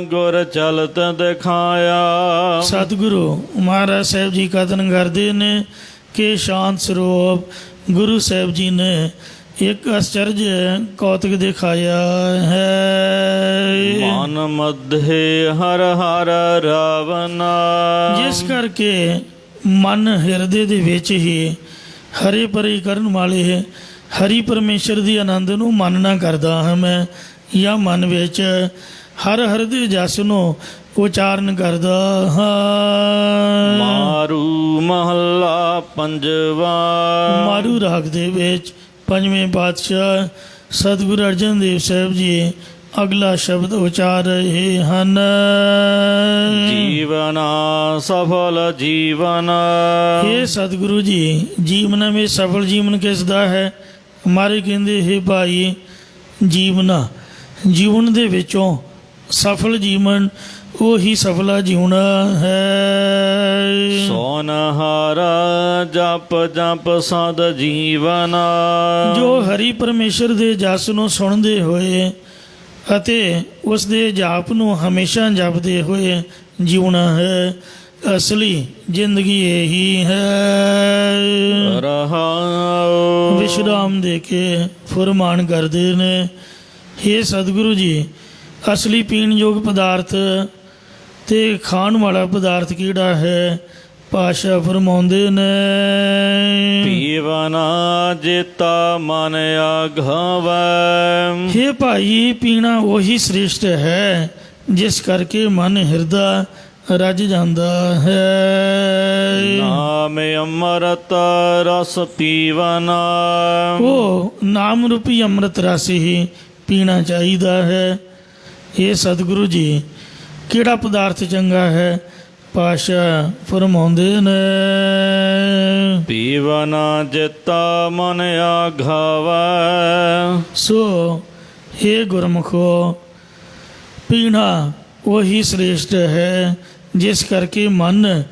ਗੁਰ ਚਲਤ ਦਿਖਾਇਆ ਸਤਿਗੁਰੂ ਮਹਾਰਾਜ ਸਾਹਿਬ ਜੀ ਕਥਨ ਕਰਦੇ ਨੇ ਕਿ ਸ਼ਾਂਤ ਸਰੂਪ ਗੁਰੂ ਸਾਹਿਬ ਜੀ ਨੇ ਇੱਕ ਅਚਰਜ ਕੌਤਕ ਦਿਖਾਇਆ ਹੈ। ਮਨ ਮਧੇ ਹਰ ਹਰ ਰਾਵਨਾ ਜਿਸ ਕਰਕੇ ਮਨ ਹਿਰਦੇ ਦੇ ਵਿੱਚ ਹੀ ਹਰੇ ਪਰੇ ਕਰਨ ਵਾਲੇ ਹਰੀ ਪਰਮੇਸ਼ਰ ਦੀ ਆਨੰਦ ਨੂੰ ਮੰਨਣਾ ਕਰਦਾ ਹਾਂ ਮੈਂ, ਜਾਂ ਮਨ ਵਿੱਚ ਹਰ ਹਰ ਦੇ ਜਸ ਨੂੰ ਉਚਾਰਨ ਕਰਦਾ ਹਾਂ। ਮਾਰੂ ਮਹੱਲਾ ਪੰਜਵਾ ਮਾਰੂ ਰਾਗ ਦੇ ਵਿੱਚ ਪੰਜਵੇਂ ਪਾਤਸ਼ਾਹ ਸਤਿਗੁਰੂ ਅਰਜਨ ਦੇਵ ਸਾਹਿਬ ਜੀ ਅਗਲਾ ਸ਼ਬਦ ਉਚਾਰ ਰਹੇ ਹਨ। ਜੀਵਨ ਸਫਲ ਜੀਵਨ ਇਹ ਸਤਿਗੁਰੂ ਜੀ, ਜੀਵਨ ਵਿੱਚ ਸਫਲ ਜੀਵਨ ਕਿਸ ਦਾ ਹੈ? ਮਾਰੇ ਕਹਿੰਦੇ ਹੈ ਭਾਈ, ਜੀਵਨ ਦੇ ਵਿੱਚੋਂ ਸਫਲ ਜੀਵਨ ਉਹੀ ਸਫਲਾ ਜਿਉਣਾ ਹੈ। ਸੋਨਹਾਰ ਜਪ ਜਪ ਸਦ ਜੀਵਨ ਜੋ ਹਰੀ ਪਰਮੇਸ਼ਰ ਦੇ ਜਸ ਨੂੰ ਸੁਣਦੇ ਹੋਏ ਅਤੇ ਉਸ ਦੇ ਜਾਪ ਨੂੰ ਹਮੇਸ਼ਾ ਜਪਦੇ ਹੋਏ ਜਿਉਣਾ ਹੈ। ਅਸਲੀ ਜ਼ਿੰਦਗੀ ਇਹੀ ਹੈ। ਰਹਾਉ ਵਿਸ਼ਰਾਮ ਦੇ ਕੇ ਫੁਰਮਾਨ ਕਰਦੇ ਨੇ, ਹੇ ਸਤਿਗੁਰੂ ਜੀ, ਅਸਲੀ ਪੀਣ ਯੋਗ ਪਦਾਰਥ ਤੇ ਖਾਣ ਵਾਲਾ ਪਦਾਰਥ ਕਿਹੜਾ ਹੈ? ਪਾਸ਼ਾ ਫਰਮਾਉਂਦੇ ਨੇ, ਪੀਵਨਾ ਜੇਤਾ ਮਨ ਆਘਾਵੈ ਹੇ ਭਾਈ, ਪੀਣਾ ਉਹੀ ਸ੍ਰੇਸ਼ਟ ਹੈ ਜਿਸ ਕਰਕੇ ਮਨ ਹਿਰਦਾ ਰੱਜ ਜਾਂਦਾ ਹੈ। ਨਾਮ ਅੰਮ੍ਰਿਤ ਰਸ ਪੀਵਨਾ ਉਹ ਨਾਮ ਰੂਪੀ ਅੰਮ੍ਰਿਤ ਰਸ ਹੀ ਪੀਣਾ ਚਾਹੀਦਾ ਹੈ। ਇਹ ਸਤਿਗੁਰੂ ਜੀ, ਕਿਹੜਾ ਪਦਾਰਥ ਚੰਗਾ ਹੈ? ਪਾਤਸ਼ਾਹ ਫਰਮਾਉਂਦੇ ਨੇ। ਪੀਵਨ ਜਿਤਾ ਮਨ ਆਘਾਵੈ। ਸੋ हे ਗੁਰਮੁਖੋ, ਪੀਣਾ ਉਹੀ ਸ੍ਰੇਸ਼ਟ ਹੈ ਜਿਸ ਕਰਕੇ ਮਨ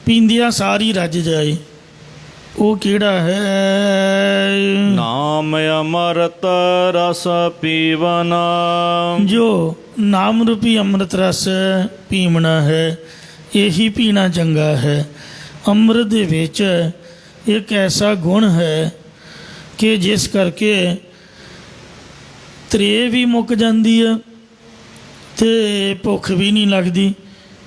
ਪੀਂਦਿਆਂ ਸਾਰੀ ਰੱਜ ਜਾਏ। ਉਹ ਕਿਹੜਾ ਹੈ? ਨਾਮ ਅਮਰਤ ਰਸ ਪੀਵਨ। ਜੋ ਨਾਮ ਰੂਪੀ ਅੰਮ੍ਰਿਤ ਰਸ ਪੀਵਣਾ ਹੈ, ਇਹੀ ਪੀਣਾ ਚੰਗਾ ਹੈ। ਅੰਮ੍ਰਿਤ ਦੇ ਵਿੱਚ ਇੱਕ ਐਸਾ ਗੁਣ ਹੈ ਕਿ ਜਿਸ ਕਰਕੇ ਤ੍ਰੇ ਵੀ ਮੁੱਕ ਜਾਂਦੀ ਹੈ ਅਤੇ ਭੁੱਖ ਵੀ ਨਹੀਂ ਲੱਗਦੀ,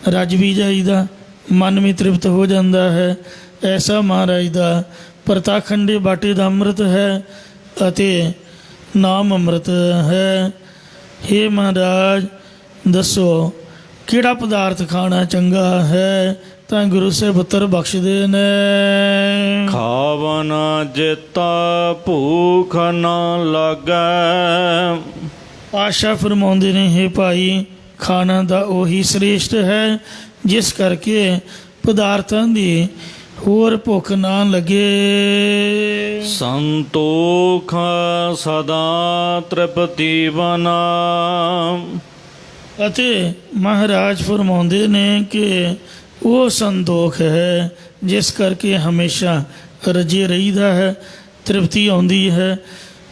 ਰੱਜ ਵੀ ਜਾਈਦਾ, ਮਨ ਵੀ ਤ੍ਰਿਪਤ ਹੋ ਜਾਂਦਾ ਹੈ। ਐਸਾ ਮਹਾਰਾਜ ਦਾ ਪ੍ਰਤਾਖੰਡੇ ਬਾਟੇ ਦਾ ਅੰਮ੍ਰਿਤ ਹੈ ਅਤੇ ਨਾਮ ਅੰਮ੍ਰਿਤ ਹੈ। ਹੇ ਮਹਾਰਾਜ, ਦੱਸੋ ਕਿਹੜਾ ਪਦਾਰਥ ਖਾਣਾ ਚੰਗਾ ਹੈ? ਤਾਂ ਗੁਰੂ ਸਾਹਿਬ ਉੱਤਰ ਬਖਸ਼ਦੇ ਨੇ। ਖਾਵਨ ਜਿਤਾ ਭੂਖ ਨਾ ਲੱਗੈ। ਪਾਤਸ਼ਾਹ ਫਰਮਾਉਂਦੇ ਨੇ, ਹੇ ਭਾਈ, ਖਾਣਾ ਦਾ ਉਹੀ ਸ੍ਰੇਸ਼ਟ ਹੈ ਜਿਸ ਕਰਕੇ ਪਦਾਰਥਾਂ ਦੀ ਹੋਰ ਭੁੱਖ ਨਾ ਲੱਗੇ। ਸੰਤੋਖ ਸਦਾ ਤ੍ਰਿਪਤੀ ਬਨਾ। ਅਤੇ ਮਹਾਰਾਜ ਫਰਮਾਉਂਦੇ ਨੇ ਕਿ ਉਹ ਸੰਤੋਖ ਹੈ ਜਿਸ ਕਰਕੇ ਹਮੇਸ਼ਾ ਰਜੇ ਰਹੀਦਾ ਹੈ, ਤ੍ਰਿਪਤੀ ਆਉਂਦੀ ਹੈ।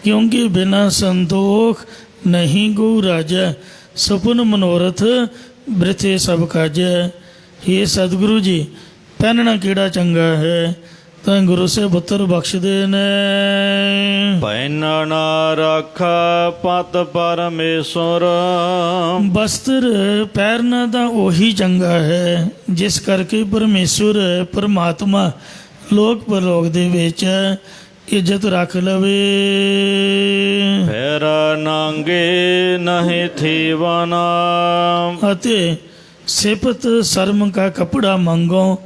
ਕਿਉਂਕਿ ਬਿਨਾਂ ਸੰਤੋਖ ਨਹੀਂ ਗੋ ਰਾਜੈ, ਸੁਪਨ ਮਨੋਰਥ ਬ੍ਰਿਥੇ ਸਭ ਕਾਜੈ। ਇਹ ਸਤਿਗੁਰੂ ਜੀ, ਪਹਿਨਣਾ ਕਿਹੜਾ ਚੰਗਾ ਹੈ? ਤਾਂ ਗੁਰੂ ਸਾਹਿਬ ਉੱਤਰ ਬਖਸ਼ਦੇ ਨੇ। ਪਹਿਨਣ ਰੱਖ ਪਤ ਪਰਮੇਸ਼ਰ। ਬਸਤਰ ਪਹਿਨਣਾ ਤਾਂ ਉਹੀ ਚੰਗਾ ਹੈ ਜਿਸ ਕਰਕੇ ਪਰਮੇਸ਼ਵਰ ਪਰਮਾਤਮਾ ਲੋਕ ਪਰਲੋਕ ਦੇ ਵਿੱਚ ਇੱਜ਼ਤ ਰੱਖ ਲਵੇ। ਫਿਰ ਨਾਂਗੇ ਨਹੀਂ ਥੀਵਨਾ। ਅਤੇ ਸਿਫਤ ਸ਼ਰਮ ਕਾ ਕੱਪੜਾ ਮੰਗੋ।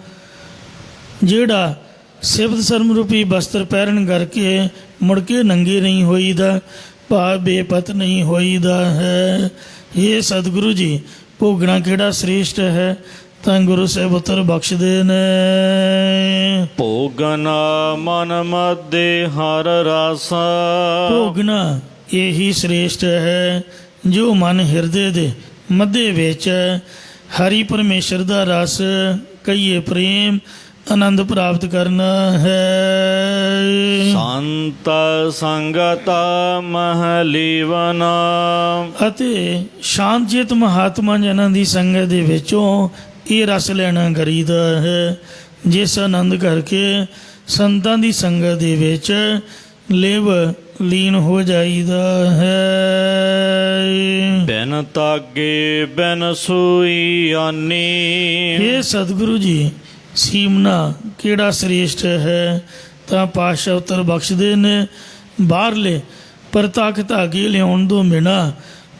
ਜਿਹੜਾ ਸਿਫਤ ਸ਼ਰਮ ਰੂਪੀ ਬਸਤਰ ਪਹਿਰਨ ਕਰਕੇ ਮੁੜ ਕੇ ਨੰਗੇ ਨਹੀਂ ਹੋਈਦਾ, ਭਾਵ ਬੇਪਤ ਨਹੀਂ ਹੋਈਦਾ ਹੈ। ਇਹ ਸਤਿਗੁਰੂ ਜੀ, ਭੋਗਣਾ ਕਿਹੜਾ ਸ੍ਰੇਸ਼ਟ ਹੈ? ਤਾਂ ਗੁਰੂ ਸਾਹਿਬ ਉੱਤਰ ਬਖਸ਼ਦੇ ਨੇ। ਭੋਗਨ ਮਨ ਮਧੇ ਹਰ ਰਸ। ਭੋਗਣਾ ਇਹੀ ਸ੍ਰੇਸ਼ਟ ਹੈ ਜੋ ਮਨ ਹਿਰਦੇ ਦੇ ਮੱਧੇ ਵਿੱਚ ਹਰੀ ਪਰਮੇਸ਼ਰ ਦਾ ਰਸ, ਕਹੀਏ ਪ੍ਰੇਮ, ਆਨੰਦ ਪ੍ਰਾਪਤ ਕਰਨਾ ਹੈ। ਸੰਤ ਸੰਗਤ ਮਹਲੀਵਨਾ। ਅਤੇ ਸ਼ਾਂਤਚਿਤ ਮਹਾਤਮਾ ਜਨਾਂ ਦੀ ਸੰਗਤ ਦੇ ਵਿੱਚੋਂ ਇਹ ਰਸ ਲੈਣਾ ਕਰੀਦਾ ਹੈ, ਜਿਸ ਆਨੰਦ ਕਰਕੇ ਸੰਤਾਂ ਦੀ ਸੰਗਤ ਦੇ ਵਿੱਚ ਲਿਵ ਲੀਨ ਹੋ ਜਾਈਦਾ ਹੈ। ਬਿਨ ਤਾਗੇ ਬਿਨ ਸੂਈ ਆਨੀ। ਇਹ ਸਤਿਗੁਰੂ ਜੀ, ਸੀਮਨਾ ਕਿਹੜਾ ਸ੍ਰੇਸ਼ਟ ਹੈ? ਤਾਂ ਪਾਤਸ਼ਾਹ ਉੱਤਰ ਬਖਸ਼ਦੇ ਨੇ। ਬਾਹਰਲੇ ਪ੍ਰਤੱਖ ਧਾਗੇ ਲਿਆਉਣ ਤੋਂ ਬਿਨਾਂ,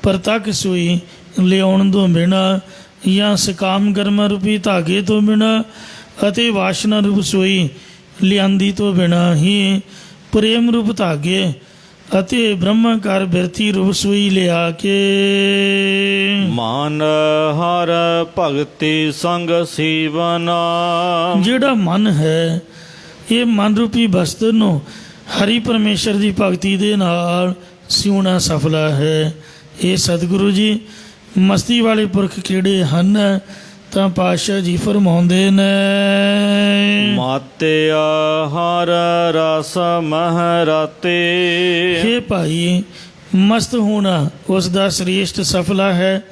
ਪ੍ਰਤੱਖ ਸੂਈ ਲਿਆਉਣ ਤੋਂ ਬਿਨਾਂ, ਜਾਂ ਸਕਾਮ ਕਰਮਾ ਰੂਪੀ ਧਾਗੇ ਤੋਂ ਬਿਨਾਂ ਅਤੇ ਵਾਸ਼ਨਾ ਰੂਪ ਸੂਈ ਲਿਆਂਦੀ ਤੋਂ ਬਿਨਾਂ ਹੀ ਪ੍ਰੇਮ ਰੂਪ ਧਾਗੇ ਅਤੇ ਬ੍ਰਹਮਾਕਾਰ ਬਿਰਤੀ ਰੂਪ ਸੂਈ ਲਿਆ ਕੇ ਮਨ ਹਰ ਭਗਤੀ ਸੰਗ ਸੀਵਨਾ। ਜਿਹੜਾ ਮਨ ਹੈ, ਇਹ ਮਨ ਰੂਪੀ ਬਸਤਰ ਨੂੰ ਹਰੀ ਪਰਮੇਸ਼ਰ ਦੀ ਭਗਤੀ ਦੇ ਨਾਲ ਸਿਉਣਾ ਸਫਲਾ ਹੈ। ਇਹ ਸਤਿਗੁਰੂ ਜੀ, ਮਸਤੀ ਵਾਲੇ ਪੁਰਖ ਕਿਹੜੇ ਹਨ? ਤਾਂ ਪਾਤਸ਼ਾਹ ਜੀ ਫਰਮਾਉਂਦੇ ਨੇ। ਮਾਤਿਆ ਹਰ ਰਸ ਮਹਰਾਤੇ। ਹੇ ਭਾਈ, ਮਸਤ ਹੋਣਾ ਉਸ ਦਾ ਸ੍ਰੇਸ਼ਟ ਸਫਲਾ ਹੈ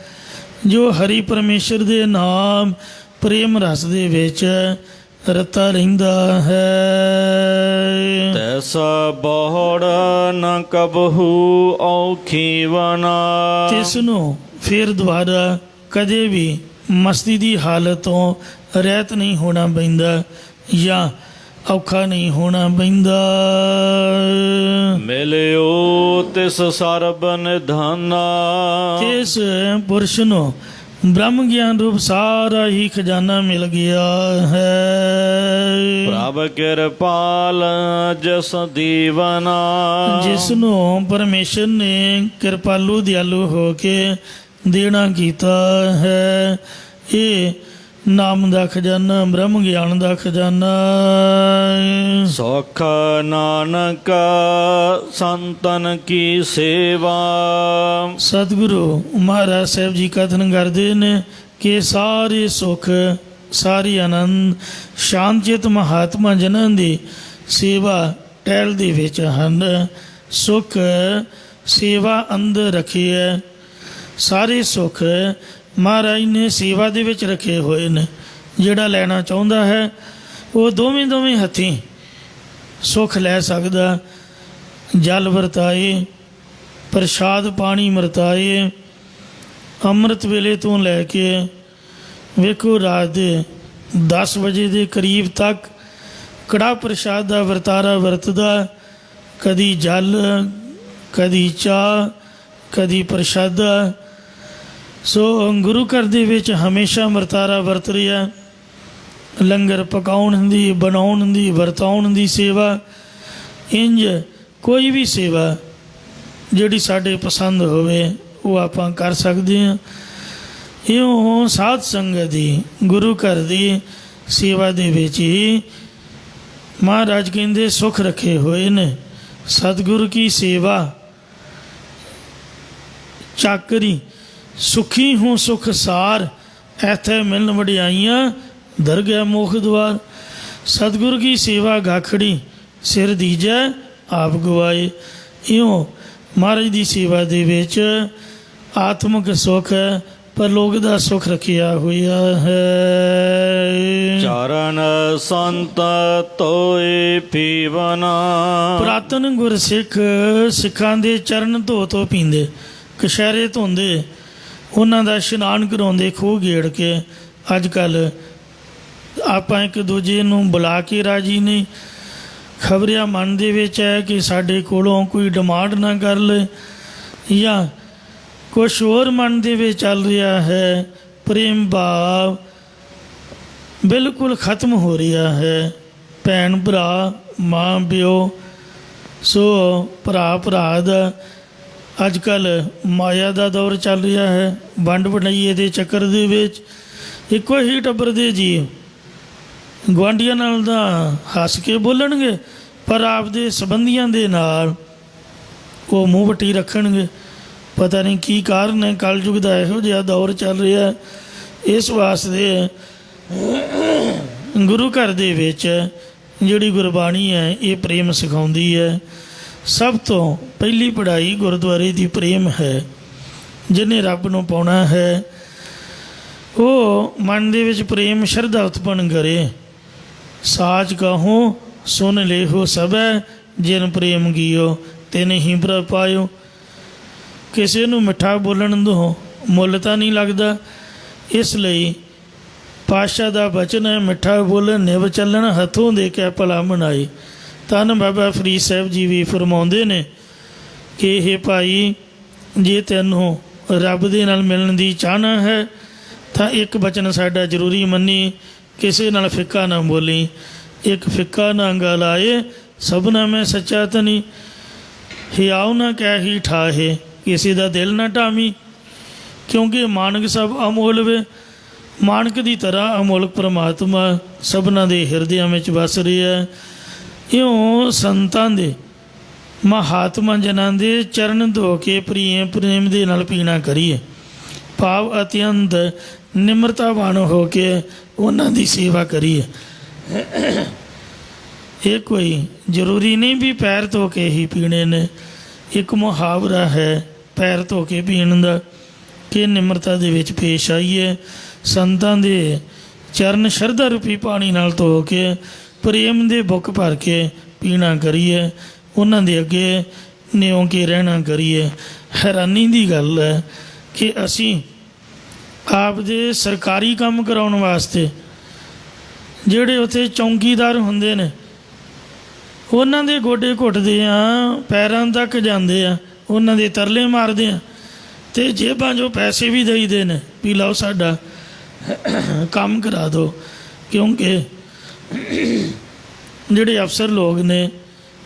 ਜੋ ਹਰੀ ਪਰਮੇਸ਼ਰ ਦੇ ਨਾਮ ਪ੍ਰੇਮ ਰਸ ਦੇ ਵਿੱਚ ਰਤਾ ਰਹਿੰਦਾ ਹੈ। ਤੈਸਾ ਬਹੁੜ ਨ ਕਬਹੂ ਔਖੀ ਵਨਾ। ਤਿਸ ਨੂੰ ਫਿਰ ਦੁਬਾਰਾ ਕਦੇ ਵੀ ਮਸਤੀ ਦੀ ਹਾਲਤ ਤੋਂ ਰਹਿਤ ਨਹੀਂ ਹੋਣਾ ਪੈਂਦਾ ਜਾਂ ਔਖਾ ਨਹੀਂ ਹੋਣਾ ਪੈਂਦਾ। ਮਿਲਿਓ ਤਿਸ ਸਰਬ ਨਿਧਾਨਾ। ਇਸ ਪੁਰਸ਼ ਨੂੰ ਬ੍ਰਹਮ ਗਿਆਨ ਰੂਪ ਸਾਰਾ ਹੀ ਖਜ਼ਾਨਾ ਮਿਲ ਗਿਆ ਹੈ। ਪ੍ਰਭ ਕਿਰਪਾਲ ਜਸ ਦੀਵਨਾ। ਜਿਸ ਨੂੰ ਪਰਮੇਸ਼ਰ ਨੇ ਕਿਰਪਾਲੂ ਦਿਆਲੂ ਹੋ ਕੇ ਦੇਣਾ ਕੀਤਾ ਹੈ। ਇਹ ਨਾਮ ਦਾ ਖਜ਼ਾਨਾ, ਬ੍ਰਹਮ ਗਿਆਨ ਦਾ ਖਜ਼ਾਨਾ। ਸੁਖ ਨਾਨਕ ਸੰਤਨ ਕੀ ਸੇਵਾ। ਸਤਿਗੁਰੂ ਮਹਾਰਾਜ ਸਾਹਿਬ ਜੀ ਕਥਨ ਕਰਦੇ ਨੇ ਕਿ ਸਾਰੇ ਸੁੱਖ, ਸਾਰੇ ਆਨੰਦ ਸ਼ਾਂਤਚਿਤ ਮਹਾਤਮਾ ਜਨਾਂ ਦੀ ਸੇਵਾ ਟਹਿਲ ਦੇ ਵਿੱਚ ਹਨ। ਸੁੱਖ ਸੇਵਾ ਅੰਦਰ ਰੱਖੀ ਹੈ। ਸਾਰੇ ਸੁੱਖ ਮਹਾਰਾਜ ਨੇ ਸੇਵਾ ਦੇ ਵਿੱਚ ਰੱਖੇ ਹੋਏ ਨੇ। ਜਿਹੜਾ ਲੈਣਾ ਚਾਹੁੰਦਾ ਹੈ ਉਹ ਦੋਵੇਂ ਹੱਥੀਂ ਸੁੱਖ ਲੈ ਸਕਦਾ। ਜਲ ਵਰਤਾਏ, ਪ੍ਰਸ਼ਾਦ ਪਾਣੀ ਵਰਤਾਏ। ਅੰਮ੍ਰਿਤ ਵੇਲੇ ਤੋਂ ਲੈ ਕੇ ਵੇਖੋ ਰਾਤ ਦੇ 10 ਵਜੇ ਦੇ ਕਰੀਬ ਤੱਕ ਕੜਾਹ ਪ੍ਰਸ਼ਾਦ ਦਾ ਵਰਤਾਰਾ ਵਰਤਦਾ। ਕਦੀ ਜਲ, ਕਦੀ ਚਾਹ, ਕਦੀ ਪ੍ਰਸ਼ਾਦਾ। ਸੋ ਗੁਰੂ ਘਰ ਦੇ ਵਿੱਚ ਹਮੇਸ਼ਾ ਵਰਤਾਰਾ ਵਰਤ ਰਿਹਾ। ਲੰਗਰ ਪਕਾਉਣ ਦੀ, ਬਣਾਉਣ ਦੀ, ਵਰਤਾਉਣ ਦੀ ਸੇਵਾ। ਇੰਝ ਕੋਈ ਵੀ ਸੇਵਾ ਜਿਹੜੀ ਸਾਡੇ ਪਸੰਦ ਹੋਵੇ ਉਹ ਆਪਾਂ ਕਰ ਸਕਦੇ ਹਾਂ। ਇਉਂ ਸਾਧ ਸੰਗਤ ਦੀ, ਗੁਰੂ ਘਰ ਦੀ ਸੇਵਾ ਦੇ ਵਿੱਚ ਹੀ ਮਹਾਰਾਜ ਕਹਿੰਦੇ ਸੁੱਖ ਰੱਖੇ ਹੋਏ ਨੇ। ਸਤਿਗੁਰੂ ਕੀ ਸੇਵਾ ਚਾਕਰੀ, ਸੁਖੀ ਹੂੰ ਸੁਖ ਸਾਰ, ਐਥੇ ਮਿਲਨ ਵਡਿਆਈਆਂ ਦਰਗਹਿ ਮੁਖ ਦੁਆਰ। ਸਤਿਗੁਰੂ ਕੀ ਸੇਵਾ ਗਾਖੜੀ, ਸਿਰ ਦੀਜੈ ਆਪ ਗਵਾਏ। ਇਉਂ ਮਹਾਰਾਜ ਦੀ ਸੇਵਾ ਦੇ ਵਿੱਚ ਆਤਮਿਕ ਸੁੱਖ ਹੈ, ਪਰਲੋਕ ਦਾ ਸੁੱਖ ਰੱਖਿਆ ਹੋਇਆ ਹੈ। ਚਰਨ ਸੰਤ ਤੋਏ ਪੀਵਨਾ। ਪੁਰਾਤਨ ਗੁਰਸਿੱਖ ਸਿੱਖਾਂ ਦੇ ਚਰਨ ਧੋ ਪੀਂਦੇ, ਕਛਹਿਰੇ ਧੋਂਦੇ, ਉਹਨਾਂ ਦਾ ਇਸ਼ਨਾਨ ਕਰਾਉਂਦੇ ਖੂਹ ਗੇੜ ਕੇ। ਅੱਜ ਕੱਲ੍ਹ ਆਪਾਂ ਇੱਕ ਦੂਜੇ ਨੂੰ ਬੁਲਾ ਕੇ ਰਾਜੀ ਨਹੀਂ। ਖਬਰਿਆ ਮਨ ਦੇ ਵਿੱਚ ਹੈ ਕਿ ਸਾਡੇ ਕੋਲੋਂ ਕੋਈ ਡਿਮਾਂਡ ਨਾ ਕਰ ਲਏ, ਜਾਂ ਕੁਛ ਹੋਰ ਮਨ ਦੇ ਵਿੱਚ ਚੱਲ ਰਿਹਾ ਹੈ। ਪ੍ਰੇਮ ਭਾਵ ਬਿਲਕੁਲ ਖਤਮ ਹੋ ਰਿਹਾ ਹੈ। ਭੈਣ ਭਰਾ, ਮਾਂ ਪਿਓ, ਸੋ ਭਰਾ ਦਾ ਅੱਜ ਕੱਲ੍ਹ ਮਾਇਆ ਦਾ ਦੌਰ ਚੱਲ ਰਿਹਾ ਹੈ। ਵੰਡ ਵੰਡਾਈਏ ਦੇ ਚੱਕਰ ਦੇ ਵਿੱਚ ਇੱਕੋ ਹੀ ਟੱਬਰ ਦੇ ਜੀਅ ਗੁਆਂਢੀਆਂ ਨਾਲ ਤਾਂ ਹੱਸ ਕੇ ਬੋਲਣਗੇ, ਪਰ ਆਪਦੇ ਸੰਬੰਧੀਆਂ ਦੇ ਨਾਲ ਉਹ ਮੂੰਹ ਵੱਟੀ ਰੱਖਣਗੇ। ਪਤਾ ਨਹੀਂ ਕੀ ਕਾਰਨ ਹੈ। ਕਲਯੁਗ ਦਾ ਇਹੋ ਜਿਹਾ ਦੌਰ ਚੱਲ ਰਿਹਾ। ਇਸ ਵਾਸਤੇ ਗੁਰੂ ਘਰ ਦੇ ਵਿੱਚ ਜਿਹੜੀ ਗੁਰਬਾਣੀ ਹੈ ਇਹ ਪ੍ਰੇਮ ਸਿਖਾਉਂਦੀ ਹੈ। ਸਭ ਤੋਂ ਪਹਿਲੀ ਪੜ੍ਹਾਈ ਗੁਰਦੁਆਰੇ ਦੀ ਪ੍ਰੇਮ ਹੈ। ਜਿਹਨੇ ਰੱਬ ਨੂੰ ਪਾਉਣਾ ਹੈ ਉਹ ਮਨ ਦੇ ਵਿੱਚ ਪ੍ਰੇਮ ਸ਼ਰਧਾ ਉਤਪੰਨ ਕਰੇ। ਸਾਚ ਕਹੋ ਸੁਨ ਲੇਹੋ ਸਭੈ, ਜਿਨ ਪ੍ਰੇਮ ਕੀਓ ਤਿਨ ਹੀ ਪ੍ਰਭ ਪਾਇਓ। ਕਿਸੇ ਨੂੰ ਮਿੱਠਾ ਬੋਲਣ ਤੋਂ ਮੁੱਲ ਤਾਂ ਨਹੀਂ ਲੱਗਦਾ। ਇਸ ਲਈ ਪਾਤਸ਼ਾਹ ਦਾ ਬਚਨ ਹੈ, ਮਿੱਠਾ ਬੋਲਣ ਨਿਵ ਚੱਲਣ, ਹੱਥੋਂ ਦੇ ਕੇ ਭਲਾ ਮਨਾਈ। ਧੰਨ ਬਾਬਾ ਫਰੀਦ ਸਾਹਿਬ ਜੀ ਵੀ ਫਰਮਾਉਂਦੇ ਨੇ ਕਿ ਇਹ ਭਾਈ, ਜੇ ਤੈਨੂੰ ਰੱਬ ਦੇ ਨਾਲ ਮਿਲਣ ਦੀ ਚਾਹਨਾ ਹੈ ਤਾਂ ਇੱਕ ਬਚਨ ਸਾਡਾ ਜ਼ਰੂਰੀ ਮੰਨੀ, ਕਿਸੇ ਨਾਲ ਫਿੱਕਾ ਨਾ ਬੋਲੀ। ਇੱਕ ਫਿੱਕਾ ਨਾ ਗਲ ਆਏ, ਸਭਨਾ ਮੈਂ ਸੱਚਾ ਤਨੀ। ਹਿਆਉ ਨਾ ਕਹਿ ਹੀ ਠਾਹੇ, ਕਿਸੇ ਦਾ ਦਿਲ ਨਾ ਢਾਵੀਂ। ਕਿਉਂਕਿ ਮਾਨਕ ਸਭ ਅਮੋਲ ਵੇ। ਮਾਨਕ ਦੀ ਤਰ੍ਹਾਂ ਅਮੋਲਕ ਪਰਮਾਤਮਾ ਸਭਨਾਂ ਦੇ ਹਿਰਦਿਆਂ ਵਿੱਚ ਵਸ ਰਿਹਾ। ਇਉਂ ਸੰਤਾਂ ਦੇ, ਮਹਾਤਮਾ ਜਨਾਂ ਦੇ ਚਰਨ ਧੋ ਕੇ ਪ੍ਰੇਮ ਦੇ ਨਾਲ ਪੀਣਾ ਕਰੀਏ। ਭਾਵ ਅਤਿਅੰਤ ਨਿਮਰਤਾਵਾਨ ਹੋ ਕੇ ਉਹਨਾਂ ਦੀ ਸੇਵਾ ਕਰੀਏ। ਇਹ ਕੋਈ ਜ਼ਰੂਰੀ ਨਹੀਂ ਵੀ ਪੈਰ ਧੋ ਕੇ ਹੀ ਪੀਣੇ ਨੇ। ਇੱਕ ਮੁਹਾਵਰਾ ਹੈ ਪੈਰ ਧੋ ਕੇ ਪੀਣ ਦਾ, ਕਿ ਨਿਮਰਤਾ ਦੇ ਵਿੱਚ ਪੇਸ਼ ਆਈਏ। ਸੰਤਾਂ ਦੇ ਚਰਨ ਸ਼ਰਧਾ ਰੂਪੀ ਪਾਣੀ ਨਾਲ ਧੋ ਕੇ ਪ੍ਰੇਮ ਦੇ ਬੁੱਕ ਭਰ ਕੇ ਪੀਣਾ ਕਰੀਏ। ਉਹਨਾਂ ਦੇ ਅੱਗੇ ਨਿਉਂ ਕੇ ਰਹਿਣਾ ਕਰੀਏ। ਹੈਰਾਨੀ ਦੀ ਗੱਲ ਹੈ ਕਿ ਅਸੀਂ ਆਪਦੇ ਸਰਕਾਰੀ ਕੰਮ ਕਰਾਉਣ ਵਾਸਤੇ ਜਿਹੜੇ ਉੱਥੇ ਚੌਂਕੀਦਾਰ ਹੁੰਦੇ ਨੇ ਉਹਨਾਂ ਦੇ ਗੋਡੇ ਘੁੱਟਦੇ ਆ, ਪੈਰਾਂ ਤੱਕ ਜਾਂਦੇ ਆ, ਉਹਨਾਂ ਦੇ ਤਰਲੇ ਮਾਰਦੇ ਆ, ਅਤੇ ਜੇਬਾਂ 'ਚੋਂ ਪੈਸੇ ਵੀ ਦੇਈਦੇ ਨੇ ਵੀ ਲਓ ਸਾਡਾ ਕੰਮ ਕਰਾ ਦਿਓ। ਕਿਉਂਕਿ ਜਿਹੜੇ ਅਫਸਰ ਲੋਕ ਨੇ,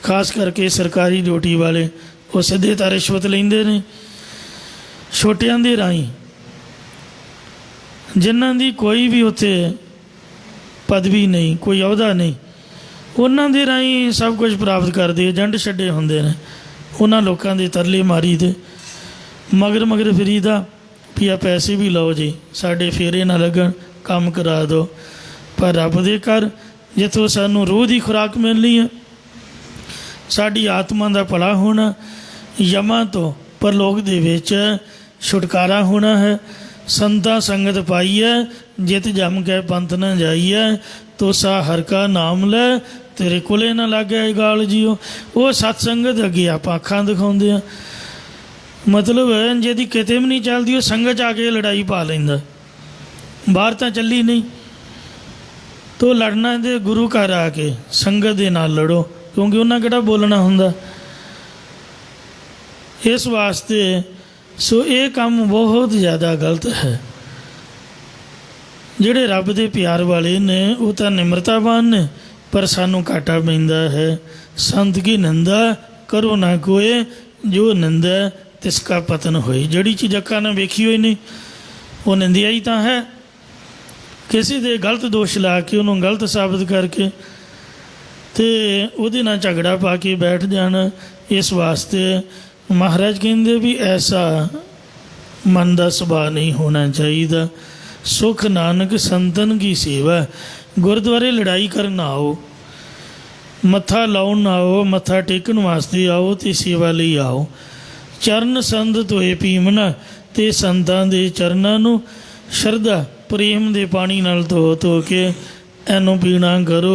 ਖਾਸ ਕਰਕੇ ਸਰਕਾਰੀ ਡਿਊਟੀ ਵਾਲੇ, ਉਹ ਸਿੱਧੇ ਤਾਂ ਰਿਸ਼ਵਤ ਲੈਂਦੇ ਨੇ। ਛੋਟਿਆਂ ਦੇ ਰਾਹੀਂ ਜਿਨ੍ਹਾਂ ਦੀ ਕੋਈ ਵੀ ਉੱਥੇ ਪਦਵੀ ਨਹੀਂ, ਕੋਈ ਅਹੁਦਾ ਨਹੀਂ, ਉਹਨਾਂ ਦੇ ਰਾਹੀਂ ਸਭ ਕੁਝ ਪ੍ਰਾਪਤ ਕਰਦੇ, ਏਜੰਟ ਛੱਡੇ ਹੁੰਦੇ ਨੇ। ਉਹਨਾਂ ਲੋਕਾਂ ਦੇ ਤਰਲੇ ਮਾਰੀ ਦੇ, ਮਗਰ ਫਿਰੀਦਾ ਵੀ ਆ ਪੈਸੇ ਵੀ ਲਓ ਜੀ, ਸਾਡੇ ਫੇਰੇ ਨਾ ਲੱਗਣ, ਕੰਮ ਕਰਾ ਦਿਓ। ਪਰ ਰੱਬ ਦੇ ਘਰ ਜਿੱਥੋਂ ਸਾਨੂੰ ਰੂਹ ਦੀ ਖੁਰਾਕ ਮਿਲਣੀ ਹੈ, ਸਾਡੀ ਆਤਮਾ ਦਾ ਭਲਾ ਹੋਣਾ, ਯਮਾਂ ਤੋਂ ਪਰਲੋਕ ਦੇ ਵਿੱਚ ਛੁਟਕਾਰਾ ਹੋਣਾ ਹੈ। ਸੰਤਾਂ ਸੰਗਤ ਪਾਈਐ, ਜਿਤ ਜਮ ਕੇ ਪੰਥ ਨਾ ਜਾਈਐ, ਤੋਸਾ ਹਰ ਕਾ ਨਾਮ ਲੈ, ਤੇਰੇ ਕੋਲੇ ਨਾ ਲੱਗੇ ਗਾਲ ਜੀਓ। ਉਹ ਸਤ ਸੰਗਤ ਅੱਗੇ ਆਪਾਂ ਅੱਖਾਂ ਦਿਖਾਉਂਦੇ ਆ, ਮਤਲਬ ਜਿਹਦੀ ਕਿਤੇ ਵੀ ਨਹੀਂ ਚੱਲਦੀ, ਉਹ ਸੰਗਤ 'ਚ ਆ ਕੇ ਲੜਾਈ ਪਾ ਲੈਂਦਾ। ਬਾਹਰ ਤਾਂ ਚੱਲੀ ਨਹੀਂ, ਤੋ ਲੜਨਾ ਤੇ ਗੁਰੂ ਘਰ ਆ ਕੇ ਸੰਗਤ ਦੇ ਨਾਲ ਲੜੋ, ਕਿਉਂਕਿ ਉਹਨਾਂ ਕਿਹੜਾ ਬੋਲਣਾ ਹੁੰਦਾ। ਇਸ ਵਾਸਤੇ ਸੋ ਇਹ ਕੰਮ ਬਹੁਤ ਜ਼ਿਆਦਾ ਗਲਤ ਹੈ। ਜਿਹੜੇ ਰੱਬ ਦੇ ਪਿਆਰ ਵਾਲੇ ਨੇ ਉਹ ਤਾਂ ਨਿਮਰਤਾਵਾਨ ਨੇ, ਪਰ ਸਾਨੂੰ ਘਾਟਾ ਪੈਂਦਾ ਹੈ। ਸੰਤ ਕੀ ਨਿੰਦਾ ਕਰੋ ਨਾ ਕੋਏ, ਜੋ ਨਿੰਦਾ ਤਿਸ ਕਾ ਪਤਨ ਹੋਏ। ਜਿਹੜੀ ਚੀਜ਼ ਅੱਖਾਂ ਨਾਲ ਵੇਖੀ ਹੋਈ ਨਹੀਂ ਉਹ ਨਿੰਦਿਆ ਹੀ ਤਾਂ ਹੈ। ਕਿਸੇ ਦੇ ਗਲਤ ਦੋਸ਼ ਲਾ ਕੇ ਉਹਨੂੰ ਗਲਤ ਸਾਬਤ ਕਰਕੇ ਤੇ ਉਹਦੇ ਨਾਲ ਝਗੜਾ ਪਾ ਕੇ ਬੈਠ ਜਾਣਾ। ਇਸ ਵਾਸਤੇ ਮਹਾਰਾਜ ਕਹਿੰਦੇ ਵੀ ਐਸਾ ਮਨ ਦਾ ਸੁਭਾਅ ਨਹੀਂ ਹੋਣਾ ਚਾਹੀਦਾ। ਸੁਖ ਨਾਨਕ ਸੰਤਨ ਕੀ ਸੇਵਾ। ਗੁਰਦੁਆਰੇ ਲੜਾਈ ਕਰਨ ਆਓ, ਮੱਥਾ ਲਾਉਣ ਨਾ ਆਓ, ਮੱਥਾ ਟੇਕਣ ਵਾਸਤੇ ਆਓ ਅਤੇ ਸੇਵਾ ਲਈ ਆਓ। ਚਰਨ ਸੰਤ ਧੋਏ ਪੀਵਨ, ਅਤੇ ਸੰਤਾਂ ਦੇ ਚਰਨਾਂ ਨੂੰ ਸ਼ਰਧਾ ਪ੍ਰੇਮ ਦੇ ਪਾਣੀ ਨਾਲ ਧੋ ਕੇ ਇਹਨੂੰ ਪੀਣਾ ਕਰੋ।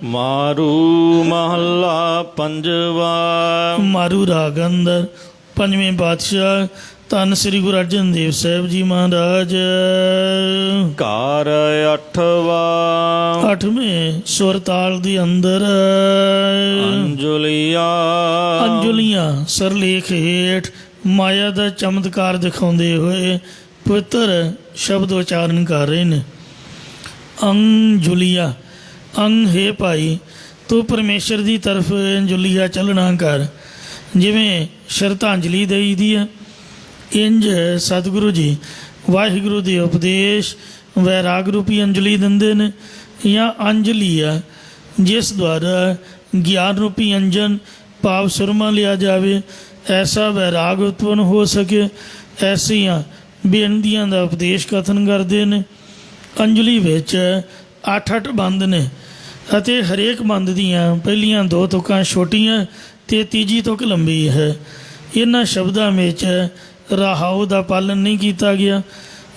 ਮਾਰੂ ਮਹੱਲਾ ਪੰਜਵਾ। ਮਾਰੂ ਰਾਗ ਅੰਦਰ ਪੰਜਵੇਂ ਪਾਤਸ਼ਾਹ ਧੰਨ ਸ੍ਰੀ ਗੁਰੂ ਅਰਜਨ ਦੇਵ ਸਾਹਿਬ ਜੀ ਮਹਾਰਾਜ। ਘਰ ਅੱਠਵਾ। ਅੱਠਵੇਂ ਸੁਰ ਤਾਲ ਦੇ ਅੰਦਰ ਅੰਜੁਲੀਆਂ ਸਰਲੇਖ ਹੇਠ ਮਾਇਆ ਦਾ ਚਮਤਕਾਰ ਦਿਖਾਉਂਦੇ ਹੋਏ ਪਵਿੱਤਰ ਸ਼ਬਦ ਉਚਾਰਨ ਕਰ ਰਹੇ ਨੇ। ਅੰਜੁਲੀਆ, ਅੰਗ ਹੈ ਭਾਈ ਤੂੰ ਪਰਮੇਸ਼ਰ ਦੀ ਤਰਫ ਅੰਜੁਲੀਆ ਚੱਲਣਾ ਕਰ। ਜਿਵੇਂ ਸ਼ਰਧਾਂਜਲੀ ਦੇਈ ਦੀ ਹੈ, ਇੰਜ ਸਤਿਗੁਰੂ ਜੀ ਵਾਹਿਗੁਰੂ ਦੇ ਉਪਦੇਸ਼ ਵੈਰਾਗ ਰੂਪੀ ਅੰਜਲੀ ਦਿੰਦੇ ਨੇ, ਜਾਂ ਅੰਜਲੀ ਆ ਜਿਸ ਦੁਆਰਾ ਗਿਆਨ ਰੂਪੀ ਅੰਜਨ ਭਾਵ ਸੁਰਮਾ ਲਿਆ ਜਾਵੇ, ਐਸਾ ਵੈਰਾਗ ਉਤਪੰਨ ਹੋ ਸਕੇ, ਐਸੀਆਂ ਬੇਨਤੀਆਂ ਦਾ ਉਪਦੇਸ਼ ਕਥਨ ਕਰਦੇ ਨੇ। ਅੰਜਲੀ ਵਿੱਚ 8 ਬੰਦ ਨੇ ਅਤੇ ਹਰੇਕ ਬੰਦ ਦੀਆਂ ਪਹਿਲੀਆਂ 2 ਤੁਕਾਂ ਛੋਟੀਆਂ ਅਤੇ ਤੀਜੀ ਤੁਕ ਲੰਬੀ ਹੈ। ਇਹਨਾਂ ਸ਼ਬਦਾਂ ਵਿੱਚ ਰਹਾਉ ਦਾ ਪਾਲਣ ਨਹੀਂ ਕੀਤਾ ਗਿਆ।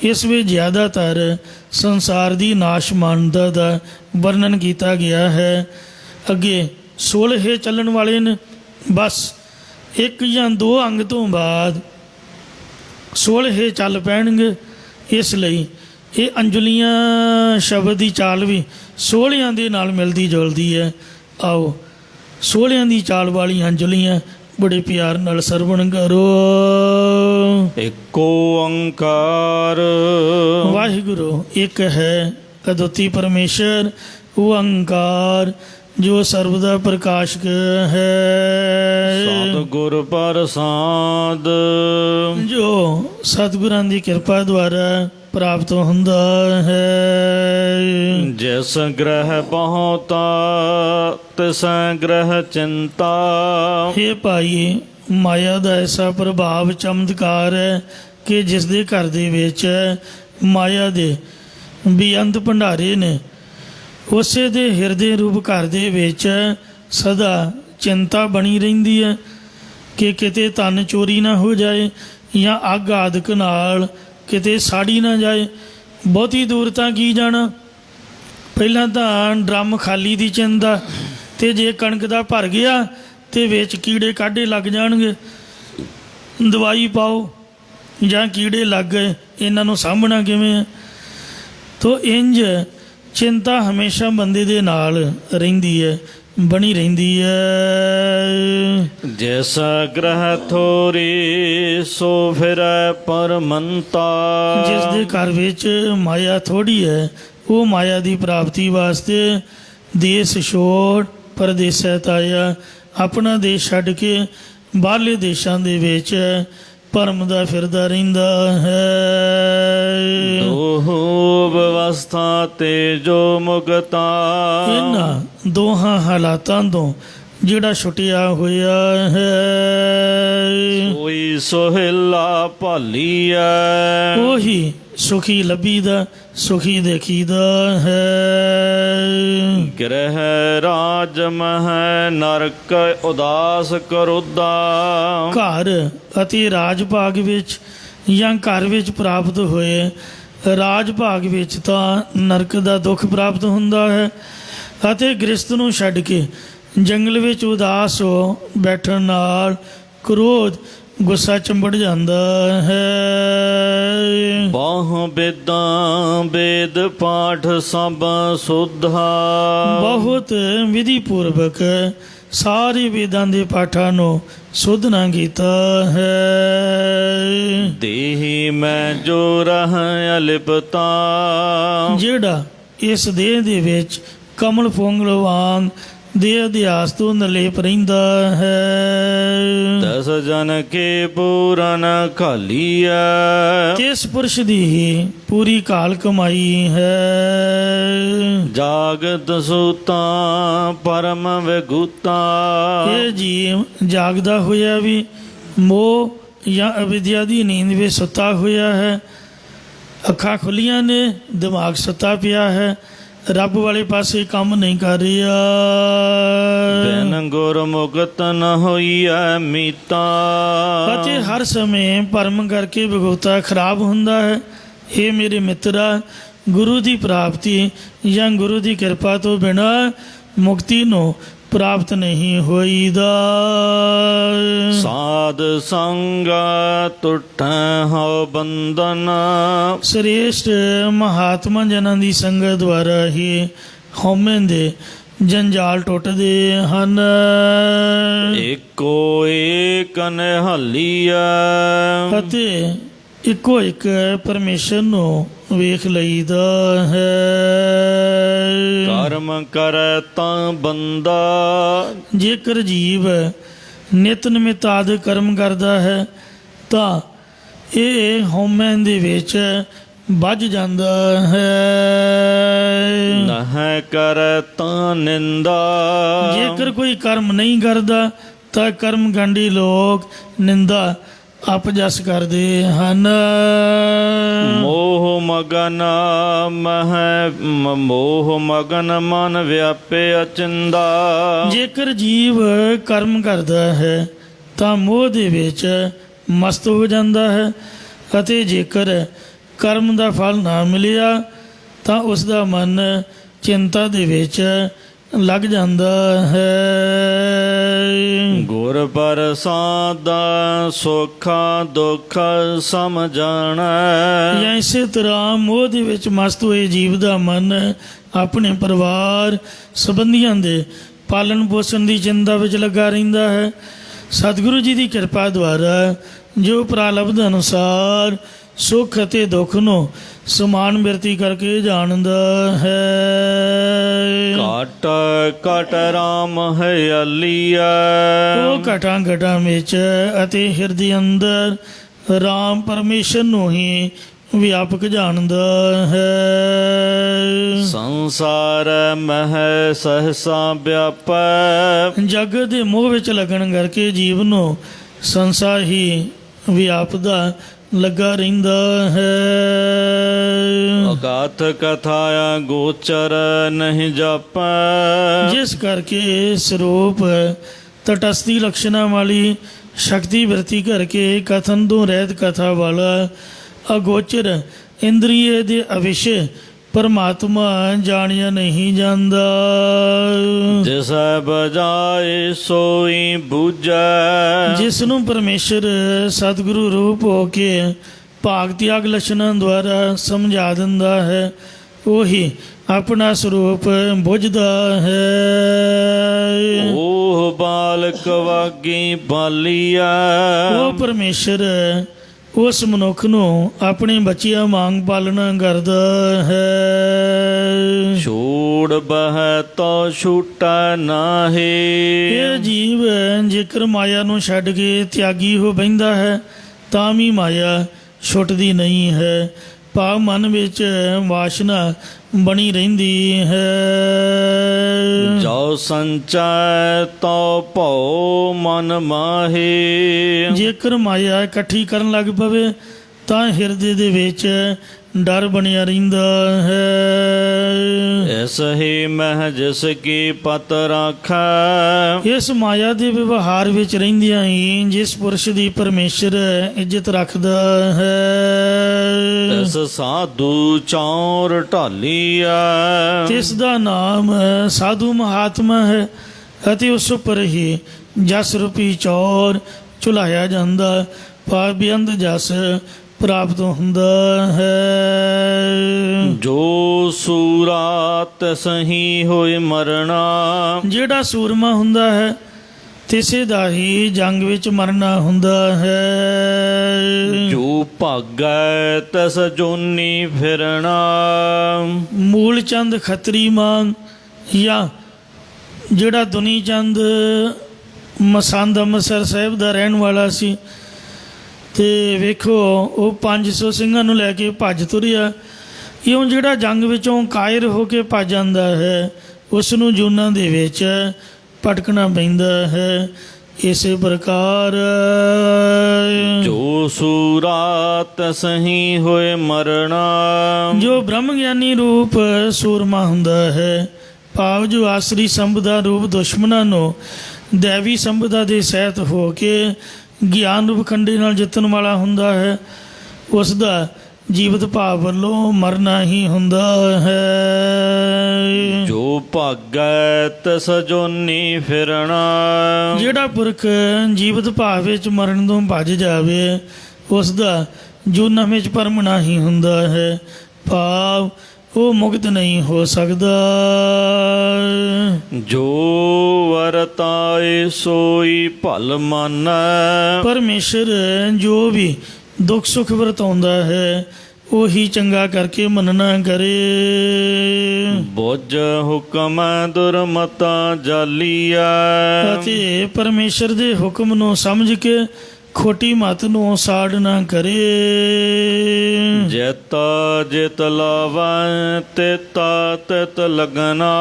ਇਸ ਵਿੱਚ ਜ਼ਿਆਦਾਤਰ ਸੰਸਾਰ ਦੀ ਨਾਸ਼ਮਾਨਤਾ ਦਾ ਵਰਣਨ ਕੀਤਾ ਗਿਆ ਹੈ। ਅੱਗੇ 16 ਚੱਲਣ ਵਾਲੇ ਨੇ, ਬਸ 1 ਜਾਂ 2 ਅੰਗ ਤੋਂ ਬਾਅਦ 16 ਚੱਲ ਪੈਣਗੇ। ਇਸ ਲਈ ਇਹ ਅੰਜਲੀਆਂ ਸ਼ਬਦ ਦੀ ਚਾਲ ਵੀ 16 ਦੇ ਨਾਲ ਮਿਲਦੀ ਜੁਲਦੀ ਹੈ। ਆਓ 16 ਦੀ ਚਾਲ ਵਾਲੀਆਂ ਅੰਜਲੀਆਂ ਬੜੇ ਪਿਆਰ ਨਾਲ ਸਰਵਣ ਕਰੋ। ਏਕੋ ਓੰਕਾਰ। ਵਾਹਿਗੁਰੂ ਇੱਕ ਹੈ, ਅਦੁੱਤੀ ਪਰਮੇਸ਼ਰ ਓੰਕਾਰ, ਜੋ ਸਰਬ ਦਾ ਪ੍ਰਕਾਸ਼ਕ ਹੈ। ਸਤਿਗੁਰ ਪ੍ਰਸਾਦ। ਜੋ ਸਤਿਗੁਰਾਂ ਦੀ ਕਿਰਪਾ ਦੁਆਰਾ ਪ੍ਰਾਪਤ ਹੁੰਦਾ ਹੈ। ਜਿਸ ਗ੍ਰਹਿ ਪਹੁੰਤਾ ਤਿਸ ਗ੍ਰਹਿ ਚਿੰਤਾ। ਇਹ ਭਾਈ ਮਾਇਆ ਦਾ ਐਸਾ ਪ੍ਰਭਾਵ ਚਮਤਕਾਰ ਹੈ ਕਿ ਜਿਸ ਦੇ ਘਰ ਦੇ ਵਿੱਚ ਮਾਇਆ ਦੇ ਬੇਅੰਤ ਭੰਡਾਰੇ ਨੇ, ਉਸੇ ਦੇ ਹਿਰਦੇ ਰੂਪ ਘਰ ਦੇ ਵਿੱਚ ਸਦਾ ਚਿੰਤਾ ਬਣੀ ਰਹਿੰਦੀ ਹੈ ਕਿ ਕਿਤੇ ਧਨ ਚੋਰੀ ਨਾ ਹੋ ਜਾਏ, ਜਾਂ ਅੱਗ ਆਦਿਕ ਨਾਲ ਕਿਤੇ ਸਾੜੀ ਨਾ ਜਾਏ। ਬਹੁਤੀ ਦੂਰ ਤਾਂ ਕੀ ਜਾਣਾ, ਪਹਿਲਾਂ ਤਾਂ ਡਰਮ ਖਾਲੀ ਦੀ ਚਿੰਤਾ, ਅਤੇ ਜੇ ਕਣਕ ਦਾ ਭਰ ਗਿਆ ਅਤੇ ਵਿੱਚ ਕੀੜੇ ਕਾਢੇ ਲੱਗ ਜਾਣਗੇ, ਦਵਾਈ ਪਾਓ, ਜਾਂ ਕੀੜੇ ਲੱਗ ਗਏ, ਇਹਨਾਂ ਨੂੰ ਸਾਂਭਣਾ ਕਿਵੇਂ ਹੈ। ਤੋ ਇੰਜ ਚਿੰਤਾ ਹਮੇਸ਼ਾ ਬੰਦੇ ਦੇ ਨਾਲ ਰਹਿੰਦੀ ਹੈ, ਬਣੀ ਰਹਿੰਦੀ ਹੈ। ਜਿਸ ਗ੍ਰਹਿ ਥੋਰੀ ਸੋ ਫਿਰੈ ਪਰਮੰਤਾ। ਜਿਸ ਦੇ ਘਰ ਵਿੱਚ ਮਾਇਆ ਥੋੜੀ ਹੈ, ਉਹ ਮਾਇਆ ਦੀ ਪ੍ਰਾਪਤੀ ਵਾਸਤੇ ਦੇਸ਼ ਛੋੜ ਪਰਦੇਸੈ ਤਾਇਆ, ਆਪਣਾ ਦੇਸ਼ ਛੱਡ ਕੇ ਬਾਹਰਲੇ ਦੇਸ਼ਾਂ ਦੇ ਵਿੱਚ ਭਰਮ ਦਾ ਫਿਰਦਾ ਰਹਿੰਦਾ ਹੈ। ਦੋਹ ਅਵਸਥਾ ਤੇ ਜੋ ਮੁਕਤਾ ਇਹਨਾਂ ਦੋਹਾਂ ਹਾਲਾਤਾਂ ਤੋਂ ਜਿਹੜਾ ਛੁੱਟਿਆ ਹੋਇਆ ਹੈ ਕੋਈ ਸੋਹਿਲਾ ਭਾਲੀਐ ਉਹੀ ਸੁਖੀ ਲੱਭੀਦਾ, ਸੁਖੀ ਦੇਖੀਦਾ ਹੈ। ਗ੍ਰਹਿ ਰਾਜ ਮਹਿ ਨਰਕ ਉਦਾਸ ਕਰੋਦਾ ਘਰ ਅਤੇ ਰਾਜ ਭਾਗ ਵਿੱਚ ਜਾਂ ਘਰ ਵਿੱਚ ਪ੍ਰਾਪਤ ਹੋਏ ਰਾਜ ਭਾਗ ਵਿੱਚ ਤਾਂ ਨਰਕ ਦਾ ਦੁੱਖ ਪ੍ਰਾਪਤ ਹੁੰਦਾ ਹੈ ਅਤੇ ਗ੍ਰਸਤ ਨੂੰ ਛੱਡ ਕੇ ਜੰਗਲ ਵਿੱਚ ਉਦਾਸ ਹੋ ਬੈਠਣ ਨਾਲ ਕ੍ਰੋਧ ਗੁੱਸਾ ਚੰਬੜ ਜਾਂਦਾ ਹੈ। ਬਾਹ ਬੇਦਾਂ ਵੇਦ ਪਾਠ ਸਭ ਸੁਧਾ ਬਹੁਤ ਵਿਧੀ ਪੂਰਵਕ ਸਾਰੇ ਵੇਦਾਂ ਦੇ ਪਾਠਾਂ ਨੂੰ ਸੁਧ ਨਾ ਕੀਤਾ ਹੈ। ਦੇਹੀ ਮੈਂ ਜੋ ਰਹਿ ਅਲਿਪਤਾ ਜਿਹੜਾ ਇਸ ਦੇਹ ਦੇ ਵਿੱਚ ਕਮਲ ਫੁੰਗਲ ਵਾਂਗ ਦੇਹ ਅਧਿਆਸ ਤੋਂ ਨਲੇਪ ਰਹਿੰਦਾ ਹੈ। ਦਸ ਜਨ ਕੇ ਪੂਰਨ ਖਾਲੀਐ ਇਸ ਪੁਰਸ਼ ਦੀ ਹੀ ਪੂਰੀ ਕਾਲ ਕਮਾਈ ਹੈ। ਜਾਗਤ ਸੂਤਾ ਪਰਮ ਵਿਗੂਤਾ ਇਹ ਜੀਵ ਜਾਗਦਾ ਹੋਇਆ ਵੀ ਮੋਹ ਜਾਂ ਅਵਿਦਿਆ ਦੀ ਨੀਂਦ ਵਿੱਚ ਸੁੱਤਾ ਹੋਇਆ ਹੈ। ਅੱਖਾਂ ਖੁੱਲੀਆਂ ਨੇ, ਦਿਮਾਗ ਸੁੱਤਾ ਪਿਆ ਹੈ, ਰੱਬ ਵਾਲੇ ਪਾਸੇ ਕੰਮ ਨਹੀਂ ਕਰ ਰਿਹਾ। ਬਿਨ ਗੁਰ ਮੁਕਤ ਨ ਹੋਈਐ ਮੀਤਾ ਅਤੇ ਹਰ ਸਮੇਂ ਭਰਮ ਕਰਕੇ ਵਿਗੁਤਾ ਖਰਾਬ ਹੁੰਦਾ ਹੈ। ਇਹ ਮੇਰੇ ਮਿੱਤਰਾ, ਗੁਰੂ ਦੀ ਪ੍ਰਾਪਤੀ ਜਾਂ ਗੁਰੂ ਦੀ ਕਿਰਪਾ ਤੋਂ ਬਿਨਾਂ ਮੁਕਤੀ ਨੂੰ ਪ੍ਰਾਪਤ ਨਹੀਂ ਹੋਈਦਾ। ਸਾਧ ਸੰਗ ਟੁੱਟੈ ਹਉ ਬੰਧਨ ਸ੍ਰੇਸ਼ਟ ਮਹਾਤਮਾ ਜਨਾਂ ਦੀ ਸੰਗਤ ਦੁਆਰਾ ਹੀ ਹਉਮੈ ਦੇ ਜੰਜਾਲ ਟੁੱਟਦੇ ਹਨ। ਏਕੋ ਏਕ ਨਿਹਾਲੀਐ ਅਤੇ ਇੱਕੋ ਇੱਕ ਪਰਮੇਸ਼ਰ ਨੂੰ ਵੇਖ ਲਈਦਾ ਹੈ। ਕਰਮ ਕਰੈ ਤਾਂ ਬੰਦਾ ਜੇਕਰ ਜੀਵ ਨਿਤ ਨਮਿਤ ਆਦਿ ਕਰਮ ਕਰਦਾ ਹੈ ਤਾਂ ਇਹ ਹਉਮੈ ਦੇ ਵਿੱਚ ਵੱਜ ਜਾਂਦਾ ਹੈ। ਨਹਿ ਕਰੈ ਤਾਂ ਨਿੰਦਾ ਜੇਕਰ ਕੋਈ ਕਰਮ ਨਹੀਂ ਕਰਦਾ ਤਾਂ ਕਰਮ ਗੰਢੀ ਲੋਕ ਨਿੰਦਾ ਅਪਜਸ ਕਰਦੇ ਹਨ। ਮੋਹ ਮਗਨ ਮੋਹ ਮਗਨ ਮਨ ਵਿਆਪੇ ਅਚਿੰਦਾ ਜੇਕਰ ਜੀਵ ਕਰਮ ਕਰਦਾ ਹੈ ਤਾਂ ਮੋਹ ਦੇ ਵਿੱਚ ਮਸਤ ਹੋ ਜਾਂਦਾ ਹੈ ਅਤੇ ਜੇਕਰ ਕਰਮ ਦਾ ਫਲ ਨਾ ਮਿਲਿਆ ਤਾਂ ਉਸ ਦਾ ਮਨ ਚਿੰਤਾ ਦੇ ਵਿੱਚ ਲੱਗ ਜਾਂਦਾ ਹੈ। ਗੁਰ ਪ੍ਰਸਾਦ ਸੁਖ ਦੁਖ ਸਮਝਣਾ ਜਾਂ ਇਸੇ ਤਰ੍ਹਾਂ ਮੋਹ ਦੇ ਵਿੱਚ ਮਸਤ ਹੋਏ ਜੀਵ ਦਾ ਮਨ ਆਪਣੇ ਪਰਿਵਾਰ ਸੰਬੰਧੀਆਂ ਦੇ ਪਾਲਣ ਪੋਸ਼ਣ ਦੀ ਚਿੰਤਾ ਵਿੱਚ ਲੱਗਾ ਰਹਿੰਦਾ ਹੈ। ਸਤਿਗੁਰੂ ਜੀ ਦੀ ਕਿਰਪਾ ਦੁਆਰਾ ਜੋ ਪ੍ਰਾਲਬਧ ਅਨੁਸਾਰ ਸੁੱਖ ਅਤੇ ਦੁੱਖ ਨੂੰ ਸਮਾਨ ਬਿਰਤੀ ਕਰਕੇ ਜਾਣਦਾ ਹੈ। ਘਟ ਘਟ ਰਾਮ ਹਿਆਲੀਐ ਉਹ ਘਟਾਂ ਘਟਾਂ ਵਿੱਚ ਅਤੇ ਹਿਰਦੇ ਅੰਦਰ ਰਾਮ ਪਰਮੇਸ਼ਰ ਨੂੰ ਹੀ ਵਿਆਪਕ ਜਾਣਦਾ ਹੈ। ਸੰਸਾਰ ਮਹਿ ਸਹਸਾ ਵਿਆਪੈ ਜਗਤ ਦੇ ਮੋਹ ਵਿੱਚ ਲੱਗਣ ਕਰਕੇ ਜੀਵ ਨੂੰ ਸੰਸਾਰ ਹੀ ਵਿਆਪਦਾ ਲੱਗਾ ਰਹਿੰਦਾ ਹੈ। ਅਗਾਥ ਕਥਾਇਆ ਗੋਚਰ ਨਹੀਂ ਜਾਪੈ ਜਿਸ ਕਰਕੇ ਸਰੂਪ ਤਟਸਥੀ ਲਕਸ਼ਣਾਂ ਵਾਲੀ ਸ਼ਕਤੀ ਵਰਤੀ ਕਰਕੇ ਕਥਨ ਤੋਂ ਰਹਿਤ ਕਥਾ ਵਾਲਾ ਅਗੋਚਰ ਇੰਦਰੀਏ ਦੇ ਅਵਿਸ਼ੇ ਪਰਮਾਤਮਾ ਜਾਣਿਆ ਨਹੀਂ ਜਾਂਦਾ। ਜਿਸ ਬਜਾਏ ਸੋਈ ਬੂਝੈ ਜਿਸ ਨੂੰ ਪਰਮੇਸ਼ਰ ਸਤਿਗੁਰੂ ਰੂਪ ਹੋ ਕੇ ਭਾਗ ਤਿਆਗ ਲਛਣਾਂ ਦੁਆਰਾ ਸਮਝਾ ਦਿੰਦਾ ਹੈ ਉਹੀ ਆਪਣਾ ਸਰੂਪ ਬੁੱਝਦਾ ਹੈ। ਉਹ ਬਾਲਕ ਵਾਗੀ ਬਾਲੀਐ ਉਹ ਪਰਮੇਸ਼ਰ ਉਸ ਮਨੁੱਖ ਨੂੰ ਆਪਣੇ ਬੱਚਿਆਂ ਵਾਂਗ ਪਾਲਣਾ ਕਰਦਾ ਹੈ। ਛੋੜ ਬਹਿ ਤੋ ਛੂਟੈ ਨਾਹੀ ਇਹ ਜੀਵ ਜੇਕਰ ਮਾਇਆ ਨੂੰ ਛੱਡ ਕੇ ਤਿਆਗੀ ਹੋ ਬਹਿੰਦਾ ਹੈ ਤਾਂ ਵੀ ਮਾਇਆ ਛੁੱਟਦੀ ਨਹੀਂ ਹੈ। ਭਾਵ ਮਨ ਵਿੱਚ ਵਾਸ਼ਨਾ ਬਣੀ ਰਹਿੰਦੀ ਹੈ। ਜੋ ਸੰਚੈ ਤੋ ਭਉ ਮਨ ਮਾਹੀ। ਜੇਕਰ ਮਾਇਆ ਇਕੱਠੀ ਕਰਨ ਲੱਗ ਪਵੇ ਤਾਂ ਹਿਰਦੇ ਦੇ ਵਿੱਚ ਡਰ ਬਣਿਆ ਰਹਿੰਦਾ ਹੈ। ਇਸ ਹੀ ਮਹਿ ਜਿਸ ਕੀ ਪਤ ਰਾਖੈ। ਇਸ ਮਾਇਆ ਦੇ ਵਿਵਹਾਰ ਵਿੱਚ ਰਹਿੰਦਿਆਂ ਹੀ ਜਿਸ ਪੁਰਸ਼ ਦੀ ਪਰਮੇਸ਼ਰ ਇੱਜ਼ਤ ਰੱਖਦਾ ਹੈ, ਇਸ ਸਾਧੂ ਚੌਰ ਢਾਲੀਐ। ਤਿਸ ਦਾ ਨਾਮ ਸਾਧੂ ਮਹਾਤਮਾ ਹੈ ਅਤੇ ਉਸ ਉੱਪਰ ਹੀ ਜਸ ਰੂਪੀ ਚੌਰ ਝੁਲਾਇਆ ਜਾਂਦਾ। ਭਾਵ ਬੇਅੰਤ ਜਸ ਪ੍ਰਾਪਤ ਹੁੰਦਾ ਹੈ। ਜੋ ਸੂਰਾ ਤਿਸ ਹੀ ਹੋਇ ਮਰਣਾ। ਜਿਹੜਾ ਸੂਰਮਾ ਹੁੰਦਾ ਹੈ ਤਿਸੇ ਦਾ ਹੀ ਜੰਗ ਵਿੱਚ ਮਰਨਾ ਹੁੰਦਾ ਹੈ। ਜੋ ਭਾਗੈ ਤਿਸ ਜੋਨੀ ਫਿਰਣਾ। ਮੂਲ ਚੰਦ ਖੱਤਰੀ ਵਾਂਗ ਜਾਂ ਜਿਹੜਾ ਦੁਨੀ ਚੰਦ ਮਸੰਦ ਅੰਮ੍ਰਿਤਸਰ ਸਾਹਿਬ ਦਾ ਰਹਿਣ ਵਾਲਾ ਸੀ ਤੇ ਵੇਖੋ ਉਹ 500 ਸਿੰਘਾਂ ਨੂੰ ਲੈ ਕੇ ਭੱਜ ਤੁਰਿਆ। ਇਉਂ ਜਿਹੜਾ ਜੰਗ ਵਿੱਚੋਂ ਕਾਇਰ ਹੋ ਕੇ ਭੱਜ ਜਾਂਦਾ ਹੈ ਉਸ ਨੂੰ ਜੂਨਾਂ ਦੇ ਵਿੱਚ ਭਟਕਣਾ ਪੈਂਦਾ ਹੈ। ਇਸੇ ਪ੍ਰਕਾਰ ਜੋ ਸੂਰਾ ਤਿਸ ਹੀ ਹੋਇ ਮਰਣਾ। ਜੋ ਬ੍ਰਹਮ ਗਿਆਨੀ ਰੂਪ ਸੂਰਮਾ ਹੁੰਦਾ ਹੈ, ਭਾਵ ਜੋ ਆਸਰੀ ਸੰਪਦਾ ਰੂਪ ਦੁਸ਼ਮਣਾਂ ਨੂੰ ਦੇਵੀ ਸੰਪਦਾ ਦੇ ਸਹਿਤ ਹੋ ਕੇ ਗਿਆਨ ਰੂਪ ਖੰਡੇ ਨਾਲ ਜਿੱਤਣ ਵਾਲਾ ਹੁੰਦਾ ਹੈ, ਉਸ ਦਾ ਜੀਵਤ ਭਾਵ ਵੱਲੋਂ ਮਰਨਾ ਹੀ ਹੁੰਦਾ ਹੈ। ਜੋ ਭਾਗੈ ਤਿਸ ਜੋਨੀ ਫਿਰਣਾ। ਜਿਹੜਾ ਪੁਰਖ ਜੀਵਤ ਭਾਵ ਵਿੱਚ ਮਰਨ ਤੋਂ ਭੱਜ ਜਾਵੇ ਉਸ ਦਾ ਜੂਨਾਂ ਵਿੱਚ ਭਰਮਣਾ ਹੀ ਹੁੰਦਾ ਹੈ। ਭਾਵ ਉਹ ਮੁਕਤ ਨਹੀਂ ਹੋ ਸਕਦਾ। ਜੋ ਵਰਤਾਏ ਸੋਈ ਭਲ ਮਾਨੈ। ਪਰਮੇਸ਼ਰ ਜੋ ਵੀ ਦੁੱਖ ਸੁੱਖ ਵਰਤਾਉਂਦਾ ਹੈ ਉਹੀ ਚੰਗਾ ਕਰਕੇ ਮੰਨਣਾ ਕਰੇ। ਬੁੱਝ ਹੁਕਮ ਦੁਰਮਤਾ ਜਾਲੀਐ। ਅਤੇ ਪਰਮੇਸ਼ਰ ਦੇ ਹੁਕਮ ਨੂੰ ਸਮਝ ਕੇ ਖੋਟੀ ਮਤ ਨੂੰ ਸਾੜ ਨਾ ਕਰੇ। ਜਿਤ ਜਿਤ ਲਾਵੈ ਤਿਤਾ ਤਿਤ ਲਗਨਾ।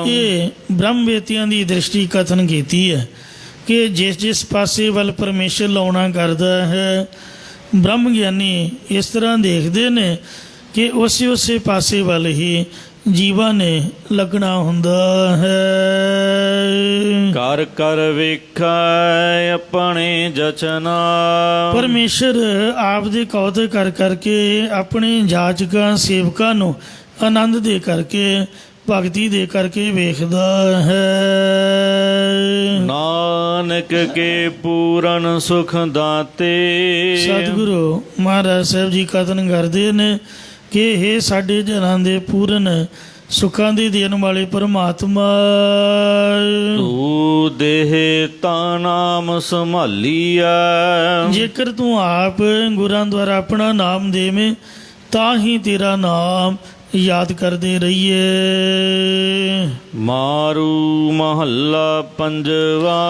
ਇਹ ਬ੍ਰਹਮ ਵੇਤੀਆਂ ਦੀ ਦ੍ਰਿਸ਼ਟੀ ਕਥਨ ਕੀਤੀ ਹੈ ਕਿ ਜਿਸ ਜਿਸ ਪਾਸੇ ਵੱਲ ਪਰਮੇਸ਼ਰ ਲਾਉਣਾ ਕਰਦਾ ਹੈ, ਬ੍ਰਹਮ ਗਿਆਨੀ ਇਸ ਤਰ੍ਹਾਂ ਦੇਖਦੇ ਨੇ ਕਿ ਉਸੇ ਉਸੇ ਪਾਸੇ ਵੱਲ ਹੀ ਜੀਵਾਂ ਨੇ ਲੱਗਣਾ ਹੁੰਦਾ ਹੈ। ਕਰ ਕਰ ਵੇਖੈ ਆਪਣੇ ਜਚਨਾ। ਪਰਮੇਸ਼ਰ ਆਪ ਦੇ ਕੌਤਕ ਕਰ ਕਰਕੇ ਆਪਣੇ ਜਾਚਕਾਂ ਸੇਵਕਾਂ ਨੂੰ ਆਨੰਦ ਦੇ ਕਰਕੇ ਭਗਤੀ ਦੇ ਕਰਕੇ ਵੇਖਦਾ ਹੈ। ਨਾਨਕ ਕੇ ਪੂਰਨ ਸੁਖ ਦਾਤੇ। ਸਤਿਗੁਰੂ ਮਹਾਰਾਜ ਸਾਹਿਬ ਜੀ ਕਥਨ ਕਰਦੇ ਨੇ ਕਿ ਇਹ ਸਾਡੇ ਜਨਾਂ ਦੇ ਪੂਰਨ ਸੁੱਖਾਂ ਦੇ ਦੇਣ ਵਾਲੇ ਪਰਮਾਤਮਾ, ਤੂੰ ਦੇਹ ਤਾ ਨਾਮ ਸੰਭਾਲੀਐ। ਜੇਕਰ ਤੂੰ ਆਪ ਗੁਰਾਂ ਦੁਆਰਾ ਆਪਣਾ ਨਾਮ ਦੇਵੇਂ ਤਾਂ ਹੀ ਤੇਰਾ ਨਾਮ ਯਾਦ ਕਰਦੇ ਰਹੀਏ। ਮਾਰੂ ਮਹੱਲਾ ਪੰਜਵਾ।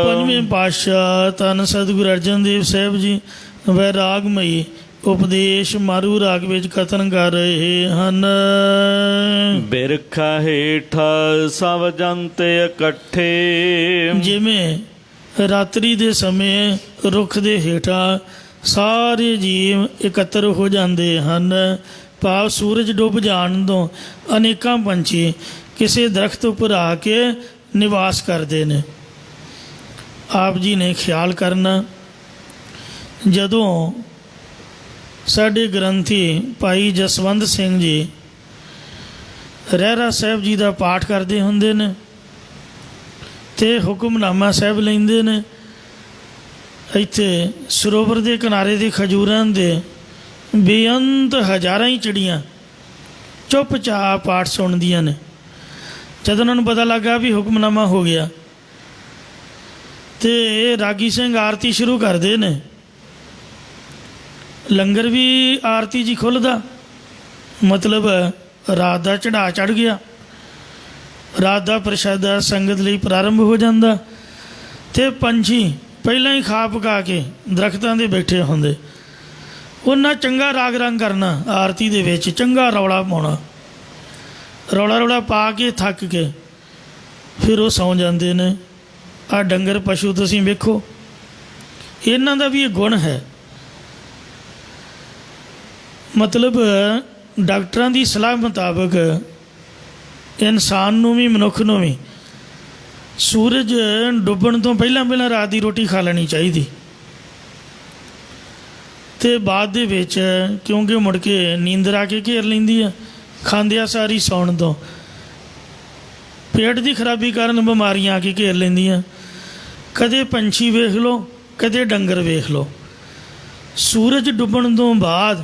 ਪੰਜਵੇਂ ਪਾਤਸ਼ਾਹ ਧੰਨ ਸਤਿਗੁਰੂ ਅਰਜਨ ਦੇਵ ਸਾਹਿਬ ਜੀ ਵੈਰਾਗਮਈ ਉਪਦੇਸ਼ ਮਾਰੂ ਰਾਗ ਵਿੱਚ ਕਥਨ ਕਰ ਰਹੇ ਹਨ। ਬਿਰਖਾ ਹੇਠ ਸਭ ਜੰਤ ਇਕੱਠੇ। ਜਿਵੇਂ ਰਾਤਰੀ ਦੇ ਸਮੇਂ ਰੁੱਖ ਦੇ ਹੇਠਾਂ ਸਾਰੇ ਜੀਵ ਇਕੱਤਰ ਹੋ ਜਾਂਦੇ ਹਨ, ਭਾਵ ਸੂਰਜ ਡੁੱਬ ਜਾਣ ਤੋਂ ਅਨੇਕਾਂ ਪੰਛੀ ਕਿਸੇ ਦਰਖਤ ਉੱਪਰ ਆ ਕੇ ਨਿਵਾਸ ਕਰਦੇ ਨੇ। ਆਪ ਜੀ ਨੇ ਖਿਆਲ ਕਰਨਾ, ਜਦੋਂ ਸਾਡੇ ਗ੍ਰੰਥੀ ਭਾਈ ਜਸਵੰਤ ਸਿੰਘ ਜੀ ਰਹਿਰਾ ਸਾਹਿਬ ਜੀ ਦਾ ਪਾਠ ਕਰਦੇ ਹੁੰਦੇ ਨੇ ਅਤੇ ਹੁਕਮਨਾਮਾ ਸਾਹਿਬ ਲੈਂਦੇ ਨੇ, ਇੱਥੇ ਸਰੋਵਰ ਦੇ ਕਿਨਾਰੇ ਦੇ ਖਜੂਰਾਂ ਦੇ ਬੇਅੰਤ ਹਜ਼ਾਰਾਂ ਹੀ ਚਿੜੀਆਂ ਚੁੱਪਚਾਪ ਪਾਠ ਸੁਣਦੀਆਂ ਨੇ। ਜਦ ਉਹਨਾਂ ਨੂੰ ਪਤਾ ਲੱਗਾ ਵੀ ਹੁਕਮਨਾਮਾ ਹੋ ਗਿਆ ਅਤੇ ਰਾਗੀ ਸਿੰਘ ਆਰਤੀ ਸ਼ੁਰੂ ਕਰਦੇ ਨੇ। ਲੰਗਰ ਵੀ ਆਰਤੀ ਜੀ ਖੁੱਲ੍ਹਦਾ, ਮਤਲਬ ਰਾਤ ਦਾ ਚੜ੍ਹਾਅ ਚੜ੍ਹ ਗਿਆ, ਰਾਤ ਦਾ ਪ੍ਰਸ਼ਾਦਾ ਸੰਗਤ ਲਈ ਪ੍ਰਾਰੰਭ ਹੋ ਜਾਂਦਾ ਅਤੇ ਪੰਛੀ ਪਹਿਲਾਂ ਹੀ ਖਾ ਪਕਾ ਕੇ ਦਰਖਤਾਂ 'ਤੇ ਬੈਠੇ ਹੁੰਦੇ। ਉਹਨਾਂ ਚੰਗਾ ਰਾਗ ਰੰਗ ਕਰਨਾ, ਆਰਤੀ ਦੇ ਵਿੱਚ ਚੰਗਾ ਰੌਲਾ ਪਾਉਣਾ, ਰੌਲਾ ਪਾ ਕੇ ਥੱਕ ਕੇ ਫਿਰ ਉਹ ਸੌਂ ਜਾਂਦੇ ਨੇ। ਆਹ ਡੰਗਰ ਪਸ਼ੂ ਤੁਸੀਂ ਵੇਖੋ, ਇਹਨਾਂ ਦਾ ਵੀ ਇਹ ਗੁਣ ਹੈ। ਮਤਲਬ ਡਾਕਟਰਾਂ ਦੀ ਸਲਾਹ ਮੁਤਾਬਕ ਇਨਸਾਨ ਨੂੰ ਵੀ ਮਨੁੱਖ ਨੂੰ ਵੀ ਸੂਰਜ ਡੁੱਬਣ ਤੋਂ ਪਹਿਲਾਂ ਰਾਤ ਦੀ ਰੋਟੀ ਖਾ ਲੈਣੀ ਚਾਹੀਦੀ, ਅਤੇ ਬਾਅਦ ਦੇ ਵਿੱਚ ਕਿਉਂਕਿ ਮੁੜ ਕੇ ਨੀਂਦਰ ਆ ਕੇ ਘੇਰ ਲੈਂਦੀ ਆ, ਖਾਂਦਿਆਂ ਸਾਰੀ ਸੌਣ ਤੋਂ ਪੇਟ ਦੀ ਖਰਾਬੀ ਕਾਰਨ ਬਿਮਾਰੀਆਂ ਆ ਕੇ ਘੇਰ ਲੈਂਦੀਆਂ। ਕਦੇ ਪੰਛੀ ਵੇਖ ਲਓ, ਕਦੇ ਡੰਗਰ ਵੇਖ ਲਓ, ਸੂਰਜ ਡੁੱਬਣ ਤੋਂ ਬਾਅਦ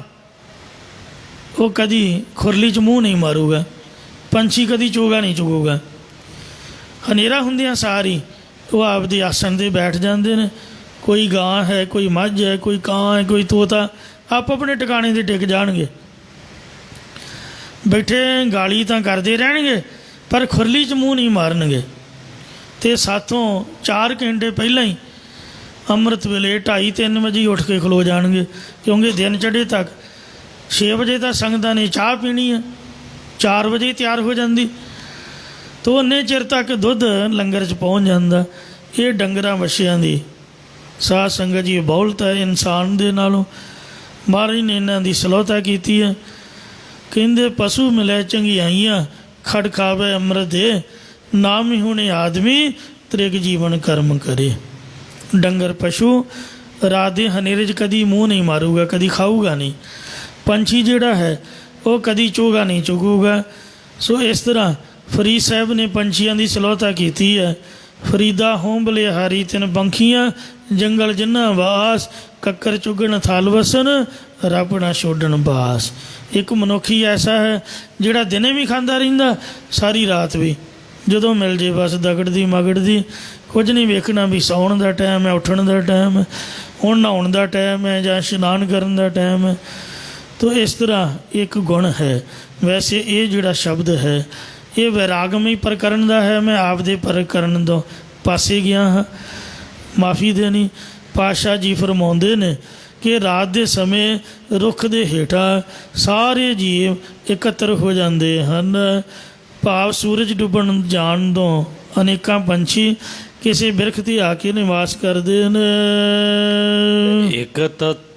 ਉਹ ਕਦੀ ਖੁਰਲੀ 'ਚ ਮੂੰਹ ਨਹੀਂ ਮਾਰੂਗਾ, ਪੰਛੀ ਕਦੀ ਚੋਗਾ ਨਹੀਂ ਚੁਗੂਗਾ। ਹਨੇਰਾ ਹੁੰਦਿਆਂ ਸਾਰੀ ਉਹ ਆਪਦੇ ਆਸਣ 'ਤੇ ਬੈਠ ਜਾਂਦੇ ਨੇ। ਕੋਈ ਗਾਂ ਹੈ, ਕੋਈ ਮੱਝ ਹੈ, ਕੋਈ ਕਾਂ ਹੈ, ਕੋਈ ਤੋਤਾ, ਆਪੋ ਆਪਣੇ ਟਿਕਾਣੇ 'ਤੇ ਟਿਕ ਜਾਣਗੇ। ਬੈਠੇ ਗਾਲੀ ਤਾਂ ਕਰਦੇ ਰਹਿਣਗੇ ਪਰ ਖੁਰਲੀ 'ਚ ਮੂੰਹ ਨਹੀਂ ਮਾਰਨਗੇ। ਅਤੇ ਸਾਥੋਂ 4 ਘੰਟੇ ਪਹਿਲਾਂ ਹੀ ਅੰਮ੍ਰਿਤ ਵੇਲੇ 2:30-3 ਵਜੇ ਉੱਠ ਕੇ ਖਲੋ ਜਾਣਗੇ, ਕਿਉਂਕਿ ਦਿਨ ਚੜ੍ਹੇ ਤੱਕ 6 ਵਜੇ ਤਾਂ ਸੰਗਤਾਂ ਨੇ ਚਾਹ ਪੀਣੀ ਹੈ, 4 ਵਜੇ ਤਿਆਰ ਹੋ ਜਾਂਦੀ, ਤਾਂ ਉਨੇ ਚਿਰ ਤੱਕ ਦੁੱਧ ਲੰਗਰ 'ਚ ਪਹੁੰਚ ਜਾਂਦਾ। ਇਹ ਡੰਗਰਾਂ ਵੱਛਿਆਂ ਦੀ ਸਾਧ ਸੰਗਤ ਜੀ ਬਹੁਲਤ ਹੈ ਇਨਸਾਨ ਦੇ ਨਾਲੋਂ। ਮਹਾਰਾਜ ਨੇ ਇਹਨਾਂ ਦੀ ਸਲੋਤਾ ਕੀਤੀ ਹੈ। ਕਹਿੰਦੇ ਪਸ਼ੂ ਮਿਲੇ ਚੰਗਿਆਈਆਂ, ਖੜ ਖਾਵੇ ਅੰਮ੍ਰਿਤ ਦੇ, ਨਾਮ ਹੀ ਹੁਣੇ ਆਦਮੀ ਤ੍ਰਿਗ ਜੀਵਨ ਕਰਮ ਕਰੇ। ਡੰਗਰ ਪਸ਼ੂ ਰਾਤ ਦੇ ਹਨੇਰੇ 'ਚ ਕਦੀ ਮੂੰਹ ਨਹੀਂ ਮਾਰੂਗਾ, ਕਦੀ ਖਾਊਗਾ ਨਹੀਂ। ਪੰਛੀ ਜਿਹੜਾ ਹੈ ਉਹ ਕਦੀ ਚੋਗਾ ਨਹੀਂ ਚੁਗੂਗਾ। ਸੋ ਇਸ ਤਰ੍ਹਾਂ ਫਰੀਦ ਸਾਹਿਬ ਨੇ ਪੰਛੀਆਂ ਦੀ ਸਲੋਤਾ ਕੀਤੀ ਹੈ। ਫਰੀਦਾ ਹੋਂ ਬਲਿਹਾਰੀ ਤਿੰਨ ਪੰਖੀਆਂ, ਜੰਗਲ ਜਿੰਨਾ ਵਾਸ, ਕੱਕਰ ਚੁਗਣ ਥਲ ਵਸਨ, ਰੱਬ ਨਾ ਛੋਡਣ ਬਾਸ। ਇੱਕ ਮਨੁੱਖੀ ਐਸਾ ਹੈ ਜਿਹੜਾ ਦਿਨੇ ਵੀ ਖਾਂਦਾ ਰਹਿੰਦਾ, ਸਾਰੀ ਰਾਤ ਵੀ, ਜਦੋਂ ਮਿਲ ਜੇ ਬਸ ਦਗੜਦੀ ਮਗੜਦੀ, ਕੁਝ ਨਹੀਂ ਵੇਖਣਾ ਵੀ ਸੌਣ ਦਾ ਟਾਈਮ ਹੈ, ਉੱਠਣ ਦਾ ਟਾਈਮ ਹੈ, ਹੁਣ ਨਹਾਉਣ ਦਾ ਟਾਈਮ ਹੈ ਜਾਂ ਇਸ਼ਨਾਨ ਕਰਨ ਦਾ ਟਾਈਮ ਹੈ। ਤੋ ਇਸ ਤਰ੍ਹਾਂ ਇੱਕ ਗੁਣ ਹੈ। ਵੈਸੇ ਇਹ ਜਿਹੜਾ ਸ਼ਬਦ ਹੈ ਇਹ ਵੈਰਾਗਮਈ ਪ੍ਰਕਰਨ ਦਾ ਹੈ। ਮੈਂ ਆਪਦੇ ਪ੍ਰਕਰਨ ਤੋਂ ਪਾਸੇ ਗਿਆ ਹਾਂ, ਮਾਫੀ ਦੇਣੀ। ਪਾਤਸ਼ਾਹ ਜੀ ਫਰਮਾਉਂਦੇ ਨੇ ਕਿ ਰਾਤ ਦੇ ਸਮੇਂ ਰੁੱਖ ਦੇ ਹੇਠਾਂ ਸਾਰੇ ਜੀਵ ਇਕੱਤਰ ਹੋ ਜਾਂਦੇ ਹਨ। ਭਾਵ ਸੂਰਜ ਡੁੱਬਣ ਜਾਣ ਤੋਂ ਅਨੇਕਾਂ ਪੰਛੀ ਕਿਸੇ ਬਿਰਖ 'ਤੇ ਆ ਕੇ ਨਿਵਾਸ ਕਰਦੇ ਨੇ। ਇੱਕ ਤੱਤੇ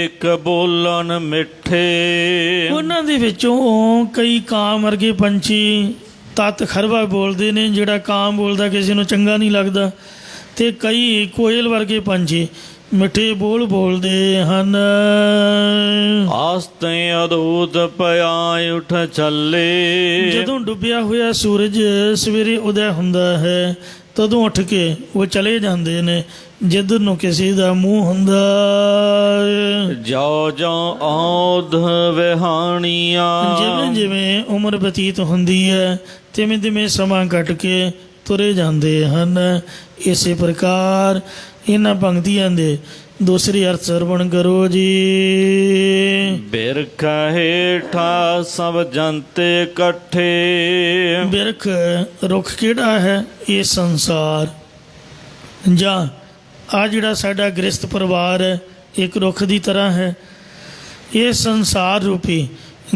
ਇੱਕ ਬੋਲਣ ਮਿੱਠੇ, ਉਹਨਾਂ ਦੇ ਵਿੱਚੋਂ ਕਈ ਕਾਂ ਵਰਗੇ ਪੰਛੀ ਤੱਤ ਖਰਵਾ ਬੋਲਦੇ ਨੇ, ਜਿਹੜਾ ਕਾਂ ਬੋਲਦਾ ਕਿਸੇ ਨੂੰ ਚੰਗਾ ਨਹੀਂ ਲੱਗਦਾ, ਅਤੇ ਕਈ ਕੋਇਲ ਵਰਗੇ ਪੰਛੀ ਮਿੱਠੇ ਬੋਲ ਬੋਲਦੇ ਹਨ। ਆਸਤੇ ਅਦੂਤ ਪਿਆ ਉੱਠ ਚੱਲੇ, ਜਦੋਂ ਡੁੱਬਿਆ ਹੋਇਆ ਸੂਰਜ ਸਵੇਰੇ ਉਦੈ ਹੁੰਦਾ ਹੈ ਤਦੋਂ ਉੱਠ ਕੇ ਉਹ ਚਲੇ ਜਾਂਦੇ ਨੇ ਜਿੱਧਰ ਨੂੰ ਕਿਸੇ ਦਾ ਮੂੰਹ ਹੁੰਦਾ। ਜੋ ਜੋ ਔਧ ਵਿਹਾਣੀਆਂ, ਜਿਵੇਂ ਜਿਵੇਂ ਉਮਰ ਬਤੀਤ ਹੁੰਦੀ ਹੈ ਤਿਵੇਂ ਤਿਵੇਂ ਸਮਾਂ ਕੱਟ ਕੇ ਤੁਰੇ ਜਾਂਦੇ ਹਨ। ਇਸੇ ਪ੍ਰਕਾਰ ਇਹਨਾਂ ਪੰਕਤੀਆਂ ਦੇ ਦੂਸਰੇ ਅਰਥ ਸਰਵਣ ਕਰੋ ਜੀ। ਬਿਰਖ ਹੇਠਾਂ ਸਭ ਜਨਤੇ ਇਕੱਠੇ, ਬਿਰਖ ਰੁੱਖ ਕਿਹੜਾ ਹੈ? ਇਹ ਸੰਸਾਰ, ਜਾਂ ਆ ਜਿਹੜਾ ਸਾਡਾ ਗ੍ਰਸਤ ਪਰਿਵਾਰ ਹੈ ਇੱਕ ਰੁੱਖ ਦੀ ਤਰ੍ਹਾਂ ਹੈ। ਇਹ ਸੰਸਾਰ ਰੂਪੀ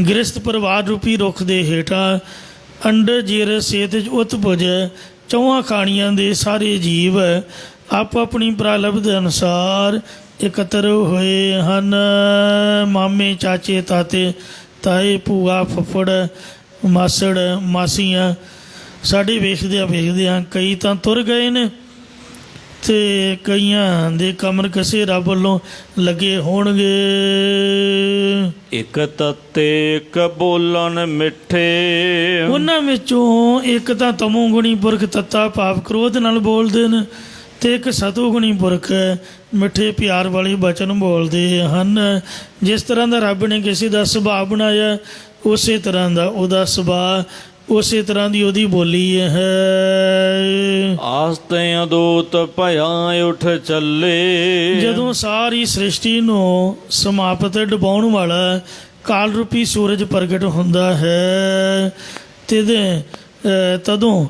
ਗ੍ਰਸਤ ਪਰਿਵਾਰ ਰੂਪੀ ਰੁੱਖ ਦੇ ਹੇਠਾਂ ਅੰਡ ਜੀਰ ਸੇਤ ਉਤਪੁਜ ਚੌਹਾਂ ਖਾਣੀਆਂ ਦੇ ਸਾਰੇ ਜੀਵ ਆਪੋ ਆਪਣੀ ਪ੍ਰਾਲਬਧ ਦੇ ਅਨੁਸਾਰ ਇਕੱਤਰ ਹੋਏ ਹਨ। ਮਾਮੇ, ਚਾਚੇ, ਤਾਤੇ, ਤਾਏ, ਭੂਆ, ਫੁੱਫੜ, ਮਾਸੜ, ਮਾਸੀਆਂ, ਸਾਡੇ ਵੇਖਦਿਆਂ ਕਈ ਤਾਂ ਤੁਰ ਗਏ ਨੇ ਅਤੇ ਕਈਆਂ ਦੇ ਕਮਰ ਕਸੇ ਰੱਬ ਵੱਲੋਂ ਲੱਗੇ ਹੋਣਗੇ। ਇੱਕ ਤੱਤੇ ਇੱਕ ਬੋਲਣ ਮਿੱਠੇ, ਉਹਨਾਂ ਵਿੱਚੋਂ ਇੱਕ ਤਾਂ ਤਮੋ ਗੁਣੀ ਪੁਰਖ ਤੱਤਾ ਭਾਵ ਕ੍ਰੋਧ ਨਾਲ ਬੋਲਦੇ ਨੇ, ਅਤੇ ਇੱਕ ਸਤੋ ਗੁਣੀ ਪੁਰਖ ਮਿੱਠੇ ਪਿਆਰ ਵਾਲੇ ਬਚਨ ਬੋਲਦੇ ਹਨ। ਜਿਸ ਤਰ੍ਹਾਂ ਦਾ ਰੱਬ ਨੇ ਕਿਸੇ ਦਾ ਸੁਭਾਅ ਬਣਾਇਆ ਉਸੇ ਤਰ੍ਹਾਂ ਦਾ ਉਹਦਾ ਸੁਭਾਅ, ਉਸੇ ਤਰ੍ਹਾਂ ਦੀ ਉਹਦੀ ਬੋਲੀ ਹੈ। ਆਸਤੇ ਅਦੂਤ ਭਇਆ ਉੱਠ ਚੱਲੇ, ਜਦੋਂ ਸਾਰੀ ਸ੍ਰਿਸ਼ਟੀ ਨੂੰ ਸਮਾਪਤ ਡੁਬਾਉਣ ਵਾਲਾ ਕਾਲ ਰੂਪੀ ਸੂਰਜ ਪ੍ਰਗਟ ਹੁੰਦਾ ਹੈ ਤਦੋਂ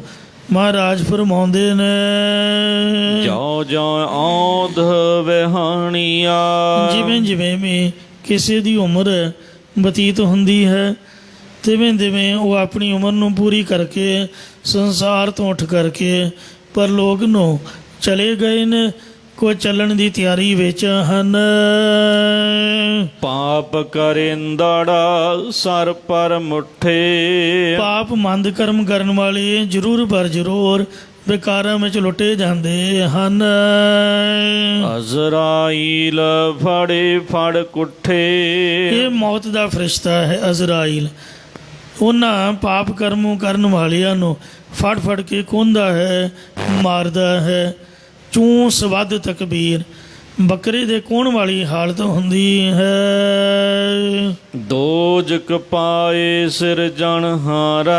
ਮਹਾਰਾਜ ਫਰਮਾਉਂਦੇ ਨੇ, ਜੋ ਜੋ ਔਂਧ ਵਿਹਾਣੀਆ। ਜਿਵੇਂ ਜਿਵੇਂ ਵੀ ਕਿਸੇ ਦੀ ਉਮਰ ਬਤੀਤ ਹੁੰਦੀ ਹੈ, ਤਿਵੇਂ ਤਿਵੇਂ ਉਹ ਆਪਣੀ ਉਮਰ ਨੂੰ ਪੂਰੀ ਕਰਕੇ ਸੰਸਾਰ ਤੋਂ ਉੱਠ ਕਰਕੇ ਪਰਲੋਕ ਨੂੰ ਚਲੇ ਗਏ ਨੇ। ਕੋਈ ਚੱਲਣ ਦੀ ਤਿਆਰੀ ਵਿੱਚ ਹਨ। ਪਾਪ ਕਰਿੰਦੜਾ ਸਰ ਪਰ ਮੁੱਠੇ। ਪਾਪ ਮੰਦ ਕਰਮ ਕਰਨ ਵਾਲੇ ਜ਼ਰੂਰ ਪਰ ਜ਼ਰੂਰ ਵਿਕਾਰਾਂ ਵਿੱਚ ਲੁੱਟੇ ਜਾਂਦੇ ਹਨ। ਅਜ਼ਰਾਈਲ ਫੜੇ ਫੜ ਕੁੱਠੇ। ਇਹ ਮੌਤ ਦਾ ਫਰਿਸ਼ਤਾ ਹੈ ਅਜ਼ਰਾਈਲ। ਉਹਨਾਂ ਪਾਪ ਕਰਮ ਕਰਨ ਵਾਲਿਆਂ ਨੂੰ ਫੜ ਫੜ ਕੇ ਖੋਹਦਾ ਹੈ, ਮਾਰਦਾ ਹੈ। ਚੂਸ ਵੱਧ ਤਕਬੀਰ, ਬੱਕਰੇ ਦੇ ਕੋਣ ਵਾਲੀ ਹਾਲਤ ਹੁੰਦੀ ਹੈ। ਦੋਜਕ ਪਾਏ ਸਿਰਜਣਹਾਰੈ।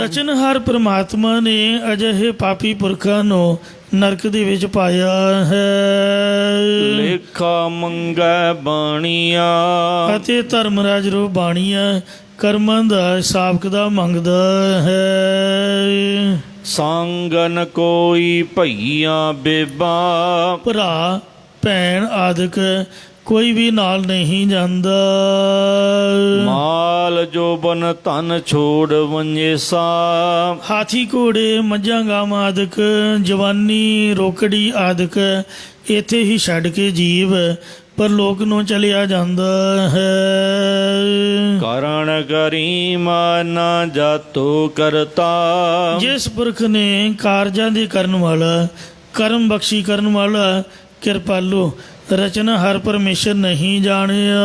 ਰਚਨਹਾਰ ਪ੍ਰਮਾਤਮਾ ਨੇ ਅਜਿਹੇ ਪਾਪੀ ਪੁਰਖਾਂ ਨੂੰ ਨਰਕ ਦੇ ਵਿੱਚ ਪਾਇਆ ਹੈ। ਲੇਖਾ ਮੰਗੈ ਬਾਣੀਆ। ਅਤੇ ਧਰਮਰਾਜ ਰੂਪ ਬਾਣੀਆ ਕਰਮਾਂ ਦਾ ਹਿਸਾਬ ਕਿਤਾਬ ਮੰਗਦਾ ਹੈ। ਸੰਗਨ ਕੋਈ ਭਈਆ ਬੇਬਾ। ਭਰਾ ਭੈਣ ਆਦਿਕ ਕੋਈ ਵੀ ਨਾਲ ਨਹੀਂ ਜਾਂਦਾ। ਮਾਲ ਜੋਬਨ ਧਨ ਛੋੜ ਵੰਜੇਸਾ। ਹਾਥੀ ਘੋੜੇ ਮੱਝਾਂ ਗਾਵਾਂ ਆਦਿਕ ਜਵਾਨੀ ਰੋਕੜੀ ਆਦਿਕ ਇੱਥੇ ਹੀ ਛੱਡ ਕੇ ਜੀਵ ਪਰਲੋਕ ਨੂੰ ਚਲਿਆ ਜਾਂਦਾ ਹੈ। ਕਰਣ ਕਰੀਮ ਨਾ ਜਾਤੋ ਕਰਤਾ। ਜਿਸ ਪੁਰਖ ਨੇ ਕਾਰਜਾਂ ਦੇ ਕਰਨ ਵਾਲਾ, ਕਰਮ ਬਖਸ਼ੀ ਕਰਨ ਵਾਲਾ, ਕਿਰਪਾਲੂ ਰਚਨਾ ਹਰ ਪਰਮੇਸ਼ਰ ਨਹੀਂ ਜਾਣਿਆ।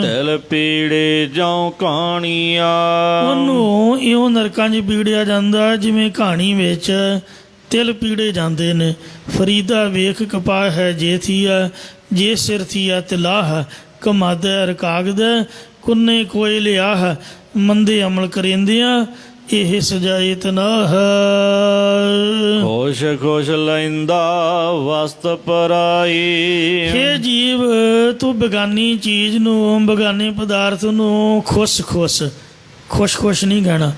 ਤਿਲ ਪੀੜੇ ਜਾਂ ਕਹਾਣੀਆਂ। ਉਹਨੂੰ ਇਉਂ ਨਰਕਾਂ 'ਚ ਪੀੜਿਆ ਜਾਂਦਾ ਜਿਵੇਂ ਕਹਾਣੀ ਵਿੱਚ ਤਿਲ ਪੀੜੇ ਜਾਂਦੇ ਨੇ। ਫਰੀਦਾ ਵੇਖ ਕਪਾਹ ਹੈ ਜੇ ਥੀਆ, ਜੇ ਸਿਰ ਥੀਆ ਤਿਲਾਹ। ਕਮਾਦਾ ਰਕਾਗਦਾ ਕੁੰਨੇ ਕੋਈ ਲਿਆਹ। ਮੰਦੇ ਅਮਲ ਕਰੇਂਦਿਆਂ ਇਹ ਸਜਾਏ ਤਨਾਹ। ਖੁਸ਼ ਖੁਸ਼ ਲੈਂਦਾ ਵਸਤ ਪਰਾਈ। ਹੇ ਜੀਵ, ਤੂੰ ਬੇਗਾਨੀ ਚੀਜ਼ ਨੂੰ, ਬੇਗਾਨੇ ਪਦਾਰਥ ਨੂੰ ਖੁਸ਼ ਖੁਸ਼ ਨਹੀਂ ਕਹਿਣਾ।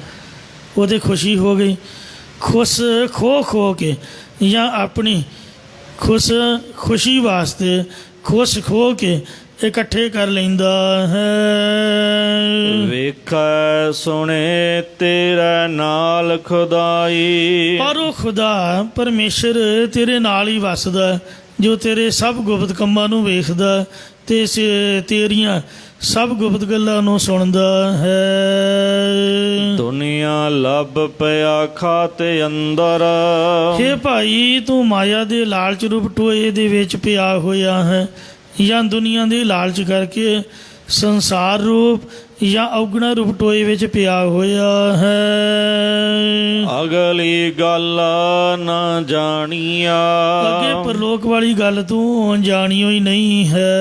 ਉਹਦੇ ਖੁਸ਼ੀ ਹੋ ਗਈ। ਖੁਸ਼ ਖੋ ਕੇ ਜਾਂ ਆਪਣੀ ਖੁਸ਼ੀ ਵਾਸਤੇ ਖੁਸ਼ ਖੋ ਕੇ ਇਕੱਠੇ ਕਰ ਲੈਂਦਾ ਹੈ। ਵੇਖੈ ਸੁਣੇ ਤੇਰਾ ਨਾਲ ਖੁਦਾਈ। ਪਰ ਉਹ ਖੁਦਾ ਪਰਮੇਸ਼ਰ ਤੇਰੇ ਨਾਲ ਹੀ ਵੱਸਦਾ, ਜੋ ਤੇਰੇ ਸਭ ਗੁਪਤ ਕੰਮਾਂ ਨੂੰ ਵੇਖਦਾ ਤੇ ਤੇਰੀਆਂ ਸਭ ਗੁਪਤ ਗੱਲਾਂ ਨੂੰ ਸੁਣਦਾ ਹੈ। ਦੁਨੀਆ ਲੱਭ ਪਿਆ ਖਾਤੇ ਅੰਦਰ। ਹੇ ਭਾਈ, ਤੂੰ ਮਾਇਆ ਦੇ ਲਾਲਚ ਰੂਪ ਟੋਏ ਦੇ ਵਿੱਚ ਪਿਆ ਹੋਇਆ ਹੈ, ਜਾਂ ਦੁਨੀਆ ਦੇ ਲਾਲਚ ਕਰਕੇ ਸੰਸਾਰ ਰੂਪ ਜਾਂ ਔਗਣਾ ਰੂਪ ਟੋਏ ਵਿੱਚ ਪਿਆ ਹੋਇਆ ਹੈ। ਅਗਲੀ ਗੱਲ ਨਾ ਜਾਣੀਆ। ਅੱਗੇ ਪਰਲੋਕ ਵਾਲੀ ਗੱਲ ਤੂੰ ਜਾਣੀਓ ਹੀ ਨਹੀਂ ਹੈ।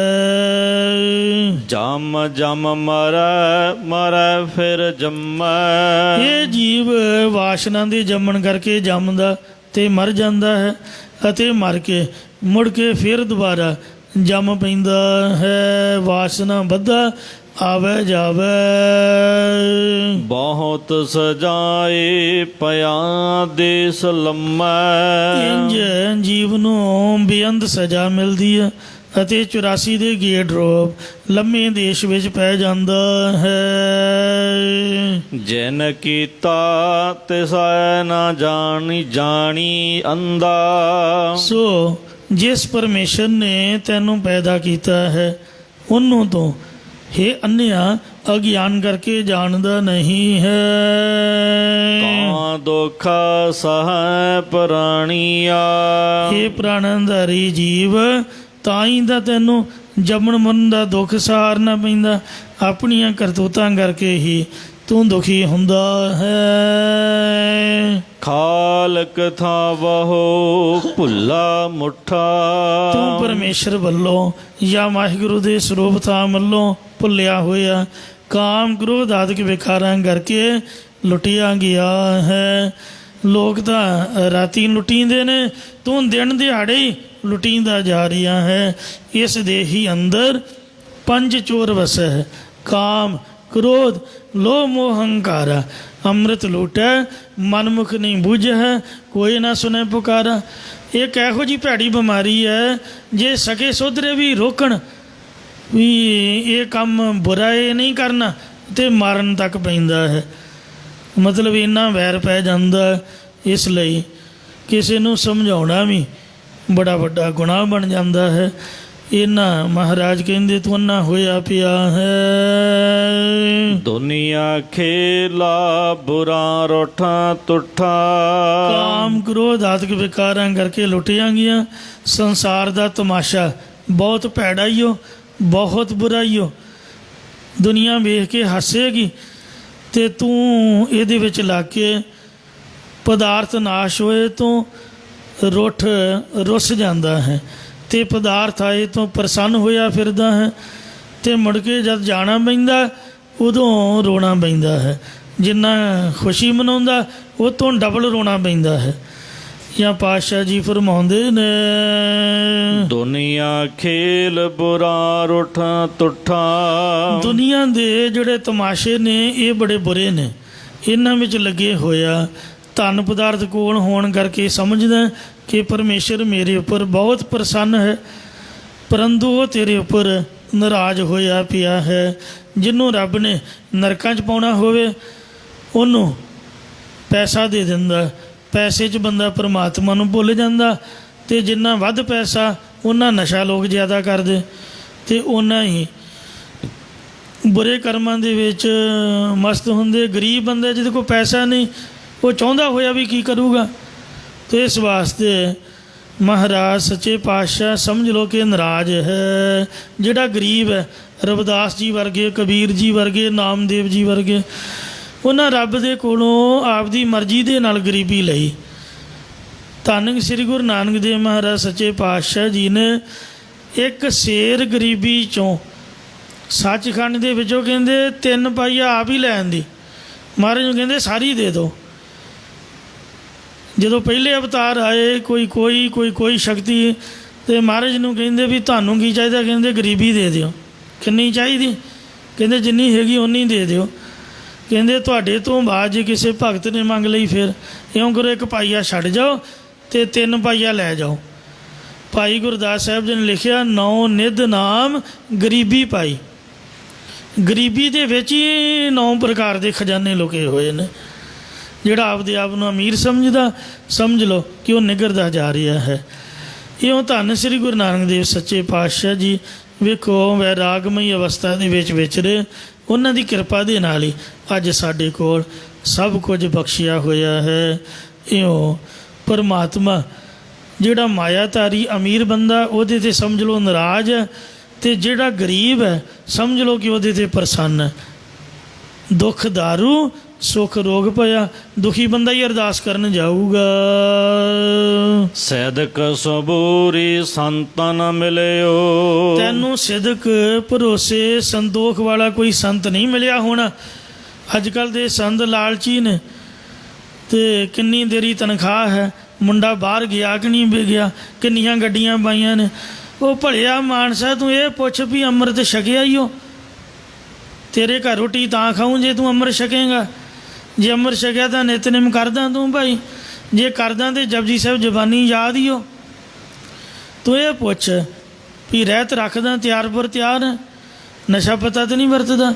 ਜਮ ਜਮ ਮਰੈ ਫਿਰ ਜੰਮੈ। ਇਹ ਜੀਵ ਵਾਸ਼ਨਾ ਦੇ ਜੰਮਣ ਕਰਕੇ ਜੰਮਦਾ ਤੇ ਮਰ ਜਾਂਦਾ ਹੈ, ਅਤੇ ਮਰ ਕੇ ਮੁੜ ਕੇ ਫਿਰ ਦੁਬਾਰਾ ਜੰਮ ਪੈਂਦਾ ਹੈ। ਵਾਸ਼ਨਾ ਬੱਧਾ ਆਵੇ ਜਾਵੇ। ਬਹੁਤ ਸਜਾਏ ਪਿਆ ਦੇਸ ਲੰਮੈ। ਇੰਜ ਜੀਵ ਨੂੰ ਬੇਅੰਤ ਸਜ਼ਾ ਮਿਲਦੀ ਹੈ ਅਤੇ 84 ਦੇ ਗੇਟ ਰੋਪ ਲੰਮੇ ਦੇਸ਼ ਵਿੱਚ ਪੈ ਜਾਂਦਾ ਹੈ। ਜਿਨ ਕੀਤਾ ਤਿਸੈ ਨਾ ਜਾਣੀ ਅੰਦਾ। ਸੋ ਜਿਸ ਪਰਮੇਸ਼ਰ ਨੇ ਤੈਨੂੰ ਪੈਦਾ ਕੀਤਾ ਹੈ, ਉਹਨੂੰ ਤੋਂ ਹੇ ਅੰਨਿਆ ਅਗਿਆਨ ਕਰਕੇ ਜਾਣਦਾ ਨਹੀਂ ਹੈ। ਤਾਂ ਦੁੱਖ ਸਹਿ ਪ੍ਰਾਣੀਆ। ਹੇ ਪ੍ਰਾਣਧਾਰੀ ਜੀਵ, ਤਾਂ ਹੀ ਤਾਂ ਤੈਨੂੰ ਜੰਮਣ ਮਰਨ ਦਾ ਦੁੱਖ ਸਹਾਰਨਾ ਪੈਂਦਾ। ਆਪਣੀਆਂ ਕਰਤੂਤਾਂ ਕਰਕੇ ਹੀ ਤੂੰ ਦੁਖੀ ਹੁੰਦਾ ਹੈ। ਖਾਲਕ ਥਾਵਹੁ ਭੁੱਲਾ ਮੁੱਠਾ। ਤੂੰ ਪਰਮੇਸ਼ਰ ਵੱਲੋਂ ਜਾਂ ਵਾਹਿਗੁਰੂ ਦੇ ਸਰੂਪ ਥਾਂ ਵੱਲੋਂ ਭੁੱਲਿਆ ਹੋਇਆ ਕਾਮ ਕ੍ਰੋਧ ਆਦਿਕ ਵਿਕਾਰਾਂ ਕਰਕੇ ਲੁੱਟਿਆ ਗਿਆ ਹੈ। ਲੋਕ ਤਾਂ ਰਾਤੀ ਲੁੱਟੀਂਦੇ ਨੇ, ਤੂੰ ਦਿਨ ਦਿਹਾੜੇ ਹੀ ਲੁੱਟੀਂਦਾ ਜਾ ਰਿਹਾ ਹੈ। ਇਸ ਦੇ ਹੀ ਅੰਦਰ ਪੰਜ ਚੋਰ ਵਸੈ ਹੈ, ਕਾਮ क्रोध लोभ मोह हंकारा, अमृत लूटै मनमुख नहीं बूझै, कोई ना सुने पुकारा। एक ਇਹੋ ਜਿਹੀ ਭੈੜੀ ਬਿਮਾਰੀ ਹੈ, ਜੇ ਸਕੇ ਸੋਧਰੇ ਵੀ ਰੋਕਣ ਵੀ ਇਹ ਕੰਮ ਬੁਰਾ ਇਹ ਨਹੀਂ ਕਰਨਾ, ਤੇ ਮਾਰਨ ਤੱਕ ਪੈਂਦਾ ਹੈ। ਮਤਲਬ ਇੰਨਾ ਵੈਰ ਪੈ ਜਾਂਦਾ। ਇਸ ਲਈ ਕਿਸੇ ਨੂੰ ਸਮਝਾਉਣਾ ਵੀ ਬੜਾ ਵੱਡਾ ਗੁਨਾਹ ਬਣ ਜਾਂਦਾ ਹੈ। ਇਹਨਾਂ ਮਹਾਰਾਜ ਕਹਿੰਦੇ ਤੁਨਾ ਹੋਇਆ ਪਿਆ ਹੈ। ਦੁਨੀਆ ਖੇਲਾ ਬੁਰਾ ਰੋਠਾ ਤੁਠਾ, ਕਾਮ ਕ੍ਰੋਧ ਆਦਿਕ ਵਿਕਾਰਾਂ ਕਰਕੇ ਲੁੱਟੀਆਂ ਗਈਆਂ। ਸੰਸਾਰ ਦਾ ਤਮਾਸ਼ਾ ਬਹੁਤ ਭੈੜਾ ਹੀ ਹੋ, ਬਹੁਤ ਬੁਰਾ ਹੀ ਹੋ। ਦੁਨੀਆ ਵੇਖ ਕੇ ਹੱਸੇਗੀ ਅਤੇ ਤੂੰ ਇਹਦੇ ਵਿੱਚ ਲੱਗ ਕੇ ਪਦਾਰਥ ਨਾਸ਼ ਹੋਏ ਤੋਂ ਰੁੱਠ ਰੁੱਸ ਜਾਂਦਾ ਹੈ, ਅਤੇ ਪਦਾਰਥ ਆਏ ਤੋਂ ਪ੍ਰਸੰਨ ਹੋਇਆ ਫਿਰਦਾ ਹੈ, ਅਤੇ ਮੁੜ ਕੇ ਜਦ ਜਾਣਾ ਪੈਂਦਾ ਉਦੋਂ ਰੋਣਾ ਪੈਂਦਾ ਹੈ। ਜਿੰਨਾ ਖੁਸ਼ੀ ਮਨਾਉਂਦਾ ਉਹ ਤੋਂ ਡਬਲ ਰੋਣਾ ਪੈਂਦਾ ਹੈ। ਜਾਂ ਪਾਤਸ਼ਾਹ ਜੀ ਫਰਮਾਉਂਦੇ ਨੇ, ਦੁਨੀਆ ਖੇਲ ਬੁਰਾ ਰੋਠਾ ਤੁਠਾ, ਦੁਨੀਆ ਦੇ ਜਿਹੜੇ ਤਮਾਸ਼ੇ ਨੇ ਇਹ ਬੜੇ ਬੁਰੇ ਨੇ। ਇਹਨਾਂ ਵਿੱਚ ਲੱਗੇ ਹੋਇਆ ਧਨ ਪਦਾਰਥ ਕੋਲ ਹੋਣ ਕਰਕੇ ਸਮਝਦਾ ਕਿ ਪਰਮੇਸ਼ਰ ਮੇਰੇ ਉੱਪਰ ਬਹੁਤ ਪ੍ਰਸੰਨ ਹੈ, ਪਰੰਤੂ ਉਹ ਤੇਰੇ ਉੱਪਰ ਨਾਰਾਜ਼ ਹੋਇਆ ਪਿਆ ਹੈ। ਜਿਹਨੂੰ ਰੱਬ ਨੇ ਨਰਕਾਂ 'ਚ ਪਾਉਣਾ ਹੋਵੇ ਉਹਨੂੰ ਪੈਸਾ ਦੇ ਦਿੰਦਾ, ਪੈਸੇ 'ਚ ਬੰਦਾ ਪਰਮਾਤਮਾ ਨੂੰ ਭੁੱਲ ਜਾਂਦਾ, ਅਤੇ ਜਿੰਨਾ ਵੱਧ ਪੈਸਾ ਉਹਨਾਂ ਨਸ਼ਾ ਲੋਕ ਜ਼ਿਆਦਾ ਕਰਦੇ, ਅਤੇ ਉਹਨਾਂ ਹੀ ਬੁਰੇ ਕਰਮਾਂ ਦੇ ਵਿੱਚ ਮਸਤ ਹੁੰਦੇ। ਗਰੀਬ ਬੰਦੇ ਜਿਹਦੇ ਕੋਲ ਪੈਸਾ ਨਹੀਂ, ਉਹ ਚਾਹੁੰਦਾ ਹੋਇਆ ਵੀ ਕੀ ਕਰੂਗਾ। ਅਤੇ ਇਸ ਵਾਸਤੇ ਮਹਾਰਾਜ ਸੱਚੇ ਪਾਤਸ਼ਾਹ ਸਮਝ ਲਓ ਕਿ ਨਾਰਾਜ਼ ਹੈ। ਜਿਹੜਾ ਗਰੀਬ ਹੈ, ਰਵਿਦਾਸ ਜੀ ਵਰਗੇ, ਕਬੀਰ ਜੀ ਵਰਗੇ, ਨਾਮਦੇਵ ਜੀ ਵਰਗੇ, ਉਹਨਾਂ ਰੱਬ ਦੇ ਕੋਲੋਂ ਆਪਦੀ ਮਰਜ਼ੀ ਦੇ ਨਾਲ ਗਰੀਬੀ ਲਈ। ਧੰਨ ਸ੍ਰੀ ਗੁਰੂ ਨਾਨਕ ਦੇਵ ਮਹਾਰਾਜ ਸੱਚੇ ਪਾਤਸ਼ਾਹ ਜੀ ਨੇ ਇੱਕ ਸੇਰ ਗਰੀਬੀ 'ਚੋਂ ਸੱਚਖੰਡ ਦੇ ਵਿੱਚੋਂ ਕਹਿੰਦੇ 3 ਪਾਈਆ ਆਪ ਹੀ ਲੈਣ ਦੀ, ਮਹਾਰਾਜ ਨੂੰ ਕਹਿੰਦੇ ਸਾਰੀ ਦੇ ਦਿਓ। ਜਦੋਂ ਪਹਿਲੇ ਅਵਤਾਰ ਆਏ ਕੋਈ ਸ਼ਕਤੀ, ਅਤੇ ਮਹਾਰਾਜ ਨੂੰ ਕਹਿੰਦੇ ਵੀ ਤੁਹਾਨੂੰ ਕੀ ਚਾਹੀਦਾ? ਕਹਿੰਦੇ ਗਰੀਬੀ ਦੇ ਦਿਓ। ਕਿੰਨੀ ਚਾਹੀਦੀ? ਕਹਿੰਦੇ ਜਿੰਨੀ ਹੈਗੀ ਓਨੀ ਦੇ ਦਿਓ। ਕਹਿੰਦੇ ਤੁਹਾਡੇ ਤੋਂ ਬਾਅਦ ਜੇ ਕਿਸੇ ਭਗਤ ਨੇ ਮੰਗ ਲਈ ਫਿਰ ਇਉਂ ਕਰੋ, 1 ਪਾਈਆ ਛੱਡ ਜਾਓ ਅਤੇ 3 ਪਾਈਆ ਲੈ ਜਾਓ। ਭਾਈ ਗੁਰਦਾਸ ਸਾਹਿਬ ਜੀ ਨੇ ਲਿਖਿਆ, 9 ਨਿਧ ਨਾਮ ਗਰੀਬੀ ਪਾਈ। ਗਰੀਬੀ ਦੇ ਵਿੱਚ ਹੀ 9 ਪ੍ਰਕਾਰ ਦੇ ਖਜ਼ਾਨੇ ਲੁਕੇ ਹੋਏ ਨੇ। ਜਿਹੜਾ ਆਪਦੇ ਆਪ ਨੂੰ ਅਮੀਰ ਸਮਝਦਾ, ਸਮਝ ਲਓ ਕਿ ਉਹ ਨਿਗਰਦਾ ਜਾ ਰਿਹਾ ਹੈ। ਇਉਂ ਧੰਨ ਸ੍ਰੀ ਗੁਰੂ ਨਾਨਕ ਦੇਵ ਸੱਚੇ ਪਾਤਸ਼ਾਹ ਜੀ ਵੇਖੋ ਵੈਰਾਗਮਈ ਅਵਸਥਾ ਦੇ ਵਿੱਚ ਵਿਚਰੇ। ਉਹਨਾਂ ਦੀ ਕਿਰਪਾ ਦੇ ਨਾਲ ਹੀ ਅੱਜ ਸਾਡੇ ਕੋਲ ਸਭ ਕੁਝ ਬਖਸ਼ਿਆ ਹੋਇਆ ਹੈ। ਇਉਂ ਪਰਮਾਤਮਾ ਜਿਹੜਾ ਮਾਇਆਧਾਰੀ ਅਮੀਰ ਬੰਦਾ ਉਹਦੇ 'ਤੇ ਸਮਝ ਲਓ ਨਾਰਾਜ਼ ਹੈ, ਅਤੇ ਜਿਹੜਾ ਗਰੀਬ ਹੈ ਸਮਝ ਲਓ ਕਿ ਉਹਦੇ 'ਤੇ ਪ੍ਰਸੰਨ ਹੈ। ਦੁੱਖ ਦਾਰੂ ਸੁੱਖ ਰੋਗ ਪਿਆ, ਦੁਖੀ ਬੰਦਾ ਹੀ ਅਰਦਾਸ ਕਰਨ ਜਾਊਗਾ। ਸੈਦਕ ਸਬੂਰੀ ਸੰਤਨ ਮਿਲਿਓ, ਤੈਨੂੰ ਸਿਦਕ ਭਰੋਸੇ ਸੰਤੋਖ ਵਾਲਾ ਕੋਈ ਸੰਤ ਨਹੀਂ ਮਿਲਿਆ ਹੋਣਾ। ਅੱਜ ਕੱਲ੍ਹ ਦੇ ਸੰਤ ਲਾਲਚੀ ਨੇ, ਅਤੇ ਕਿੰਨੀ ਦੇਰੀ ਤਨਖਾਹ ਹੈ, ਮੁੰਡਾ ਬਾਹਰ ਗਿਆ ਕਿ ਨਹੀਂ ਗਿਆ, ਕਿੰਨੀਆਂ ਗੱਡੀਆਂ ਪਾਈਆਂ ਨੇ। ਉਹ ਭਲਿਆ ਮਾਨਸਾ ਤੂੰ ਇਹ ਪੁੱਛ ਵੀ ਅੰਮ੍ਰਿਤ ਛਕਿਆ ਹੀ ਹੋ? ਤੇਰੇ ਘਰ ਰੋਟੀ ਤਾਂ ਖਾਊਂ ਜੇ ਤੂੰ ਅੰਮ੍ਰਿਤ ਛਕੇਂਗਾ। ਜੇ ਅੰਮ੍ਰਿਤ ਛਕਿਆ ਤਾਂ ਨਿਤਨੇਮ ਕਰਦਾ ਤੂੰ ਭਾਈ? ਜੇ ਕਰਦਾ ਤਾਂ ਜਪਜੀ ਸਾਹਿਬ ਜ਼ਬਾਨੀ ਯਾਦ ਹੀ ਹੋ। ਤੂੰ ਇਹ ਪੁੱਛ ਵੀ ਰਹਿਤ ਰੱਖਦਾ ਤਿਆਰ ਪਰ ਤਿਆਰ, ਨਸ਼ਾ ਪਤਾ ਤਾਂ ਨਹੀਂ ਵਰਤਦਾ।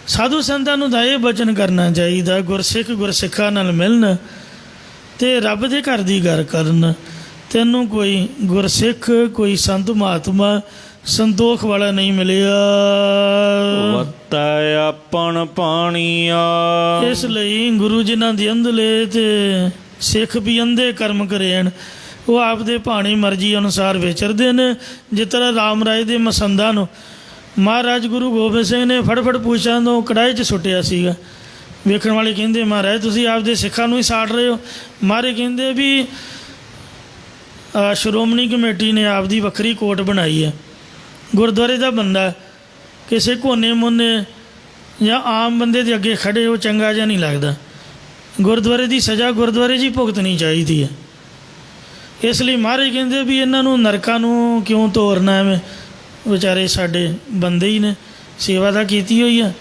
ਸਾਧੂ ਸੰਤਾਂ ਨੂੰ ਤਾਂ ਇਹ ਬਚਨ ਕਰਨਾ ਚਾਹੀਦਾ, ਗੁਰਸਿੱਖ ਗੁਰਸਿੱਖਾਂ ਨਾਲ ਮਿਲਣ ਅਤੇ ਰੱਬ ਦੇ ਘਰ ਦੀ ਗੱਲ ਕਰਨ। ਤੈਨੂੰ ਕੋਈ ਗੁਰਸਿੱਖ ਕੋਈ ਸੰਤ ਮਹਾਤਮਾ ਸੰਤੋਖ ਵਾਲਾ ਨਹੀਂ ਮਿਲਿਆ। ਵਰਤੈ ਆਪਣ ਪਾਣੀਆ, ਇਸ ਲਈ ਗੁਰੂ ਜਿਨ੍ਹਾਂ ਦੇ ਅੰਧਲੇ ਅਤੇ ਸਿੱਖ ਵੀ ਅੰਧੇ ਕਰਮ ਕਰੇਣ, ਉਹ ਆਪਦੇ ਭਾਣੀ ਮਰਜ਼ੀ ਅਨੁਸਾਰ ਵਿਚਰਦੇ ਨੇ। ਜਿਸ ਤਰ੍ਹਾਂ ਰਾਮ ਰਾਏ ਦੇ ਮਸੰਦਾਂ ਨੂੰ ਮਹਾਰਾਜ ਗੁਰੂ ਗੋਬਿੰਦ ਸਿੰਘ ਨੇ ਫਟਫਟ ਪੂਛਾਂ ਤੋਂ ਕੜਾਹੀ 'ਚ ਸੁੱਟਿਆ ਸੀਗਾ। ਵੇਖਣ ਵਾਲੇ ਕਹਿੰਦੇ ਮਹਾਰਾਜ ਤੁਸੀਂ ਆਪਦੇ ਸਿੱਖਾਂ ਨੂੰ ਹੀ ਸਾੜ ਰਹੇ ਹੋ। ਮਹਾਰਾਜ ਕਹਿੰਦੇ ਵੀ ਸ਼੍ਰੋਮਣੀ ਕਮੇਟੀ ਨੇ ਆਪਦੀ ਵੱਖਰੀ ਕੋਟ ਬਣਾਈ ਹੈ। ਗੁਰਦੁਆਰੇ ਦਾ ਬੰਦਾ ਕਿਸੇ ਕੋਨੇ ਮੋਨੇ ਜਾਂ ਆਮ ਬੰਦੇ ਦੇ ਅੱਗੇ ਖੜ੍ਹੇ ਉਹ ਚੰਗਾ ਜਿਹਾ ਨਹੀਂ ਲੱਗਦਾ। ਗੁਰਦੁਆਰੇ ਦੀ ਸਜ਼ਾ ਗੁਰਦੁਆਰੇ 'ਚ ਹੀ ਭੁਗਤਣੀ ਚਾਹੀਦੀ ਹੈ। ਇਸ ਲਈ ਮਹਾਰਾਜ ਕਹਿੰਦੇ ਵੀ ਇਹਨਾਂ ਨੂੰ ਨਰਕਾਂ ਨੂੰ ਕਿਉਂ ਤੋਰਨਾ? ਐਵੇਂ ਵਿਚਾਰੇ ਸਾਡੇ ਬੰਦੇ ਹੀ ਨੇ, ਸੇਵਾ ਤਾਂ ਕੀਤੀ ਹੋਈ ਆ।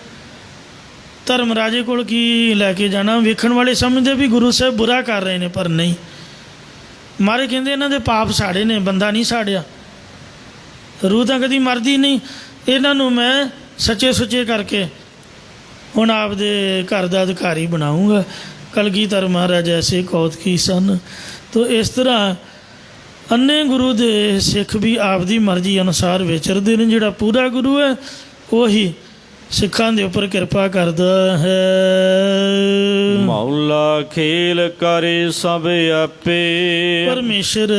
ਧਰਮ ਰਾਜੇ ਕੋਲ ਕੀ ਲੈ ਕੇ ਜਾਣਾ। ਵੇਖਣ ਵਾਲੇ ਸਮਝਦੇ ਵੀ ਗੁਰੂ ਸਾਹਿਬ ਬੁਰਾ ਕਰ ਰਹੇ ਨੇ, ਪਰ ਨਹੀਂ। ਮਾਰੇ ਕਹਿੰਦੇ ਇਹਨਾਂ ਦੇ ਪਾਪ ਸਾੜੇ ਨੇ, ਬੰਦਾ ਨਹੀਂ ਸਾੜਿਆ। ਰੂਹ ਤਾਂ ਕਦੀ ਮਰਦੀ ਨਹੀਂ। ਇਹਨਾਂ ਨੂੰ ਮੈਂ ਸੱਚੇ ਸੁੱਚੇ ਕਰਕੇ ਹੁਣ ਆਪਦੇ ਘਰ ਦਾ ਅਧਿਕਾਰੀ ਬਣਾਊਂਗਾ। ਕਲਗੀਧਰ ਮਹਾਰਾਜ ਐਸੇ ਕੌਤਕੀ ਸਨ। ਤੋ ਇਸ ਤਰ੍ਹਾਂ ਅੰਨੇ ਗੁਰੂ ਦੇ ਸਿੱਖ ਵੀ ਆਪਦੀ ਮਰਜ਼ੀ ਅਨੁਸਾਰ ਵਿਚਰਦੇ ਨੇ। ਜਿਹੜਾ ਪੂਰਾ ਗੁਰੂ ਹੈ ਉਹੀ ਸਿੱਖਾਂ ਦੇ ਉੱਪਰ ਕਿਰਪਾ ਕਰਦਾ ਹੈ। ਮੌਲਾ ਖੇਲ ਕਰੇ ਸਭ ਆਪੇ। ਪਰਮੇਸ਼ਰ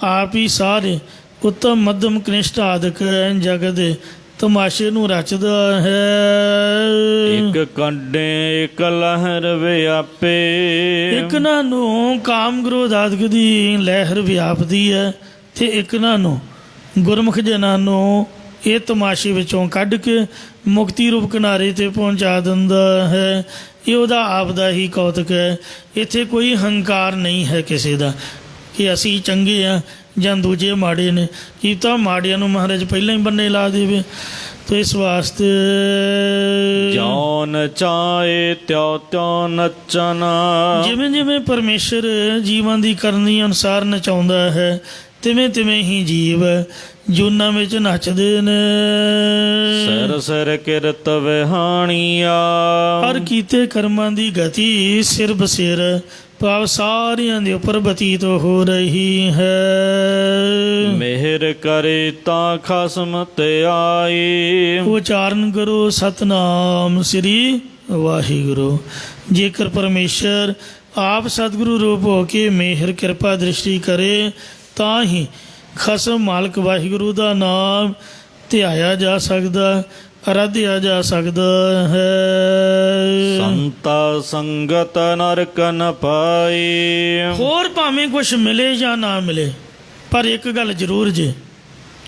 ਆਪ ਹੀ ਸਾਰੇ ਉੱਤਮ ਮੱਧਮ ਕਨਿਸ਼ਟ ਆਦਿਕ ਜਗਤ ਦੇ ਤਮਾਸ਼ੇ ਨੂੰ ਰਚਦਾ ਹੈ। ਇੱਕ ਕੰਡੇ ਇੱਕ ਲਹਿਰ ਵਿਆਪੇ। ਇੱਕ ਨਾ ਨੂੰ ਕਾਮ ਕ੍ਰੋਧ ਆਦਿਕ ਦੀ ਲਹਿਰ ਵਿਆਪਦੀ ਹੈ, ਤੇ ਇੱਕ ਨਾ ਨੂੰ ਗੁਰਮੁਖ ਜਨਾਂ ਨੂੰ ਇਹ ਤਮਾਸ਼ੇ ਵਿੱਚੋਂ ਕੱਢ ਕੇ ਮੁਕਤੀ ਰੂਪ ਕਿਨਾਰੇ 'ਤੇ ਪਹੁੰਚਾ ਦਿੰਦਾ ਹੈ। ਇਹ ਉਹਦਾ ਆਪ ਦਾ ਹੀ ਕੌਤਕ ਹੈ। ਇੱਥੇ ਕੋਈ ਹੰਕਾਰ ਨਹੀਂ ਹੈ ਕਿਸੇ ਦਾ ਕਿ ਅਸੀਂ ਚੰਗੇ ਹਾਂ ਜਾਂ ਦੂਜੇ ਮਾੜੇ ਨੇ। ਕੀ ਤਾਂ ਮਾੜਿਆਂ ਨੂੰ ਮਹਾਰਾਜ ਪਹਿਲਾਂ ਹੀ ਬੰਨੇ ਲਾ ਦੇਵੇ। ਤੋ ਇਸ ਵਾਸਤੇ ਜੌਨ ਚਾਹੇ ਤਿਉ ਤਿਉ ਨੱਚਣਾ। ਜਿਵੇਂ ਜਿਵੇਂ ਪਰਮੇਸ਼ਰ ਜੀਵਾਂ ਦੀ ਕਰਨੀ ਅਨੁਸਾਰ ਨਚਾਉਂਦਾ ਹੈ, ਤਿਵੇਂ ਤਿਵੇਂ ਹੀ ਜੀਵ ਜੂਨਾਂ ਵਿੱਚ ਨੱਚਦੇ ਨੇ। ਸਿਰ ਸਿਰ ਕਿਰਤ ਵਿਹਾਣੀਆ। ਹਰ ਕੀਤੇ ਕਰਮਾਂ ਦੀ ਗਤੀ ਸਿਰ ਬਸਿਰ ਭਾਵ ਸਾਰਿਆਂ ਦੇ ਉੱਪਰ ਬਤੀਤ ਹੋ ਰਹੀ ਹੈ। ਮਿਹਰ ਕਰੇ ਤਾਂ ਖਸਮ ਤੇ ਆਈ। ਉਚਾਰਨ ਕਰੋ ਸਤਨਾਮ ਸ੍ਰੀ ਵਾਹਿਗੁਰੂ। ਜੇਕਰ ਪਰਮੇਸ਼ਰ ਆਪ ਸਤਿਗੁਰੂ ਰੂਪ ਹੋ ਕੇ ਮਿਹਰ ਕਿਰਪਾ ਦ੍ਰਿਸ਼ਟੀ ਕਰੇ ਤਾਂ ਹੀ ਖਸਮ ਮਾਲਕ ਵਾਹਿਗੁਰੂ ਦਾ ਨਾਮ ਧਿਆਇਆ ਜਾ ਸਕਦਾ, ਅਰਾਧਿਆ ਜਾ ਸਕਦਾ ਹੈ। ਸੰਤਾ ਸੰਗਤ ਨਰਕ ਨ ਪਾਈ। ਹੋਰ ਭਾਵੇਂ ਕੁਛ ਮਿਲੇ ਜਾਂ ਨਾ ਮਿਲੇ, ਪਰ ਇੱਕ ਗੱਲ ਜ਼ਰੂਰ ਜੇ,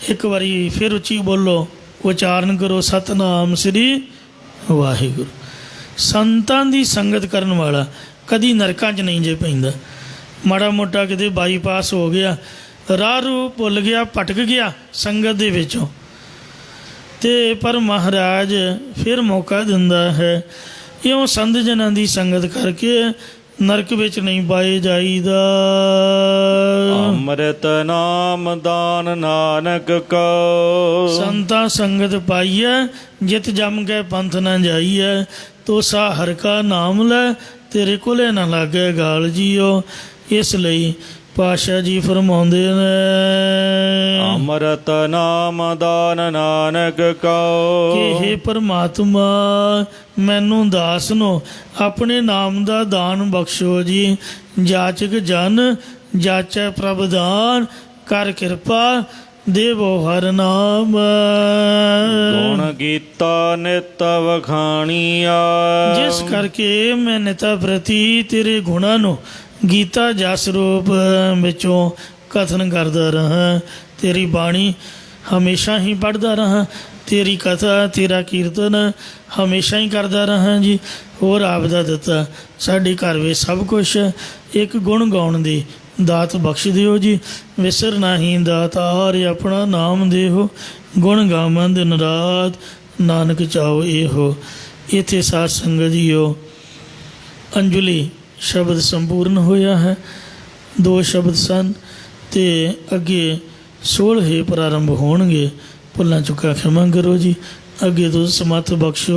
ਇੱਕ ਵਾਰੀ ਫਿਰ ਉੱਚੀ ਬੋਲੋ, ਉਚਾਰਨ ਕਰੋ ਸਤਨਾਮ ਸ੍ਰੀ ਵਾਹਿਗੁਰੂ। ਸੰਤਾਂ ਦੀ ਸੰਗਤ ਕਰਨ ਵਾਲਾ ਕਦੀ ਨਰਕਾਂ 'ਚ ਨਹੀਂ ਜੇ ਪੈਂਦਾ। ਮਾੜਾ ਮੋਟਾ ਕਿਤੇ ਬਾਈਪਾਸ ਹੋ ਗਿਆ, ਰਾਹ ਰੂ ਭੁੱਲ ਗਿਆ, ਭਟਕ ਗਿਆ ਸੰਗਤ ਦੇ ਵਿੱਚੋਂ, ਤੇ ਪਰ ਮਹਾਰਾਜ ਫਿਰ ਮੌਕਾ ਦਿੰਦਾ ਹੈ। ਇਉਂ ਸੰਤ ਜਨਾਂ ਦੀ ਸੰਗਤ ਕਰਕੇ ਨਰਕ ਵਿੱਚ ਨਹੀਂ ਪਾਏ ਜਾਈਦਾ। ਅੰਮ੍ਰਿਤ ਨਾਮ ਦਾਨ ਨਾਨਕ ਕੋ। ਸੰਤਾਂ ਸੰਗਤ ਪਾਈਐ ਜਿਤ ਜਮ ਕੇ ਪੰਥ ਨਾ ਜਾਈਐ। ਤੋਸਾ ਹਰ ਕਾ ਨਾਮ ਲੈ ਤੇਰੇ ਕੋਲੇ ਨਾ ਲਾਗੇ ਗਾਲ ਜੀਓ। ਇਸ ਲਈ ਪਾਤਸ਼ਾਹ ਜੀ ਫਰਮਾਉਂਦੇ ਨੇ, ਅੰਮ੍ਰਿਤ ਨਾਮ ਦਾਨ ਨਾਨਕ ਕੋ। ਕਿ ਹੇ ਪਰਮਾਤਮਾ ਮੈਨੂੰ ਦਾਸ ਨੂੰ ਆਪਣੇ ਨਾਮ ਦਾ ਦਾਨ ਬਖਸ਼ੋ ਜੀ। ਜਾਚਕ ਜਨ ਜਾਚੈ ਪ੍ਰਭ ਦਾਨ, ਕਰ ਕਿਰਪਾ ਦੇਵੋ ਹਰ ਨਾਮ। ਗੁਣ ਗੀਤਾ ਨਿਤ ਵਖਾਣੀਆ। ਜਿਸ ਕਰਕੇ ਮੈਂ ਨਿਤਾ ਪ੍ਰਤੀ ਤੇਰੇ ਗੁਣਾਂ ਨੂੰ ਗੀਤਾ ਜਸ ਰੂਪ ਵਿੱਚੋਂ ਕਥਨ ਕਰਦਾ ਰਹਾਂ। ਤੇਰੀ ਬਾਣੀ ਹਮੇਸ਼ਾ ਹੀ ਪੜ੍ਹਦਾ ਰਹਾਂ, ਤੇਰੀ ਕਥਾ ਤੇਰਾ ਕੀਰਤਨ ਹਮੇਸ਼ਾ ਹੀ ਕਰਦਾ ਰਹਾਂ ਜੀ। ਹੋਰ ਆਪ ਦਾ ਦਿੱਤਾ ਸਾਡੇ ਘਰ ਵਿੱਚ ਸਭ ਕੁਛ, ਇੱਕ ਗੁਣ ਗਾਉਣ ਦੀ ਦਾਤ ਬਖਸ਼ ਦਿਓ ਜੀ। ਵਿਸਰ ਨਹੀਂ ਦਾਤਾਰ ਆਪਣਾ ਨਾਮ ਦੇਹੋ। ਗੁਣ ਗਾਵਾਂ ਦਿਨ ਰਾਤ ਨਾਨਕ ਚਾਹੋ ਇਹੋ। ਇੱਥੇ ਸਾਧ ਸੰਗਤ ਜੀਓ ਅੰਜਲੀ ਸ਼ਬਦ ਸੰਪੂਰਨ ਹੋਇਆ ਹੈ। 2 ਸ਼ਬਦ ਸਨ ਤੇ ਅੱਗੇ 16 ਪ੍ਰਾਰੰਭ ਹੋਣਗੇ। ਭੁੱਲਾਂ ਚੁੱਕਾ ਖਿਮਾ ਕਰੋ ਜੀ। ਅੱਗੇ ਤੋਂ ਸਮਤ ਬਖਸ਼ੋ।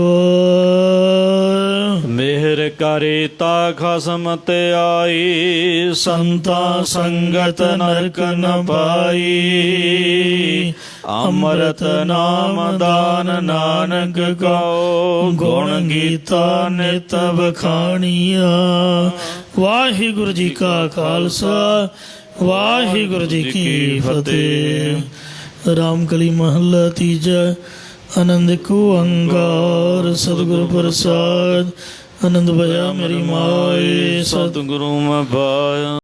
ਮਿਹਰ ਕਰੇ ਤਾ ਖਸਮ ਤੇ ਆਈ। ਸੰਤਾ ਸੰਗਤ ਨਰਕ ਨ ਪਾਈ। ਅੰਮ੍ਰਿਤ ਨਾਮ ਦਾਨ ਨਾਨਕ ਕੋ। ਗੁਣ ਗੀਤਾ ਨਿਤ ਵਖਾਣੀਆ। ਵਾਹਿਗੁਰੂ ਜੀ ਕਾ ਖਾਲਸਾ, ਵਾਹਿਗੁਰੂ ਜੀ ਕੀ ਫਤਿਹ। ਰਾਮਕਲੀ ਮਹੱਲਾ ਤੀਜਾ। ਆਨੰਦ ਕੋ ਓੰਕਾਰ ਸਤਿਗੁਰ ਪ੍ਰਸਾਦ। ਆਨੰਦ ਭਇਆ ਮੇਰੀ ਮਾਏ ਸਤਿਗੁਰੂ ਮੈਂ ਪਾਇਆ।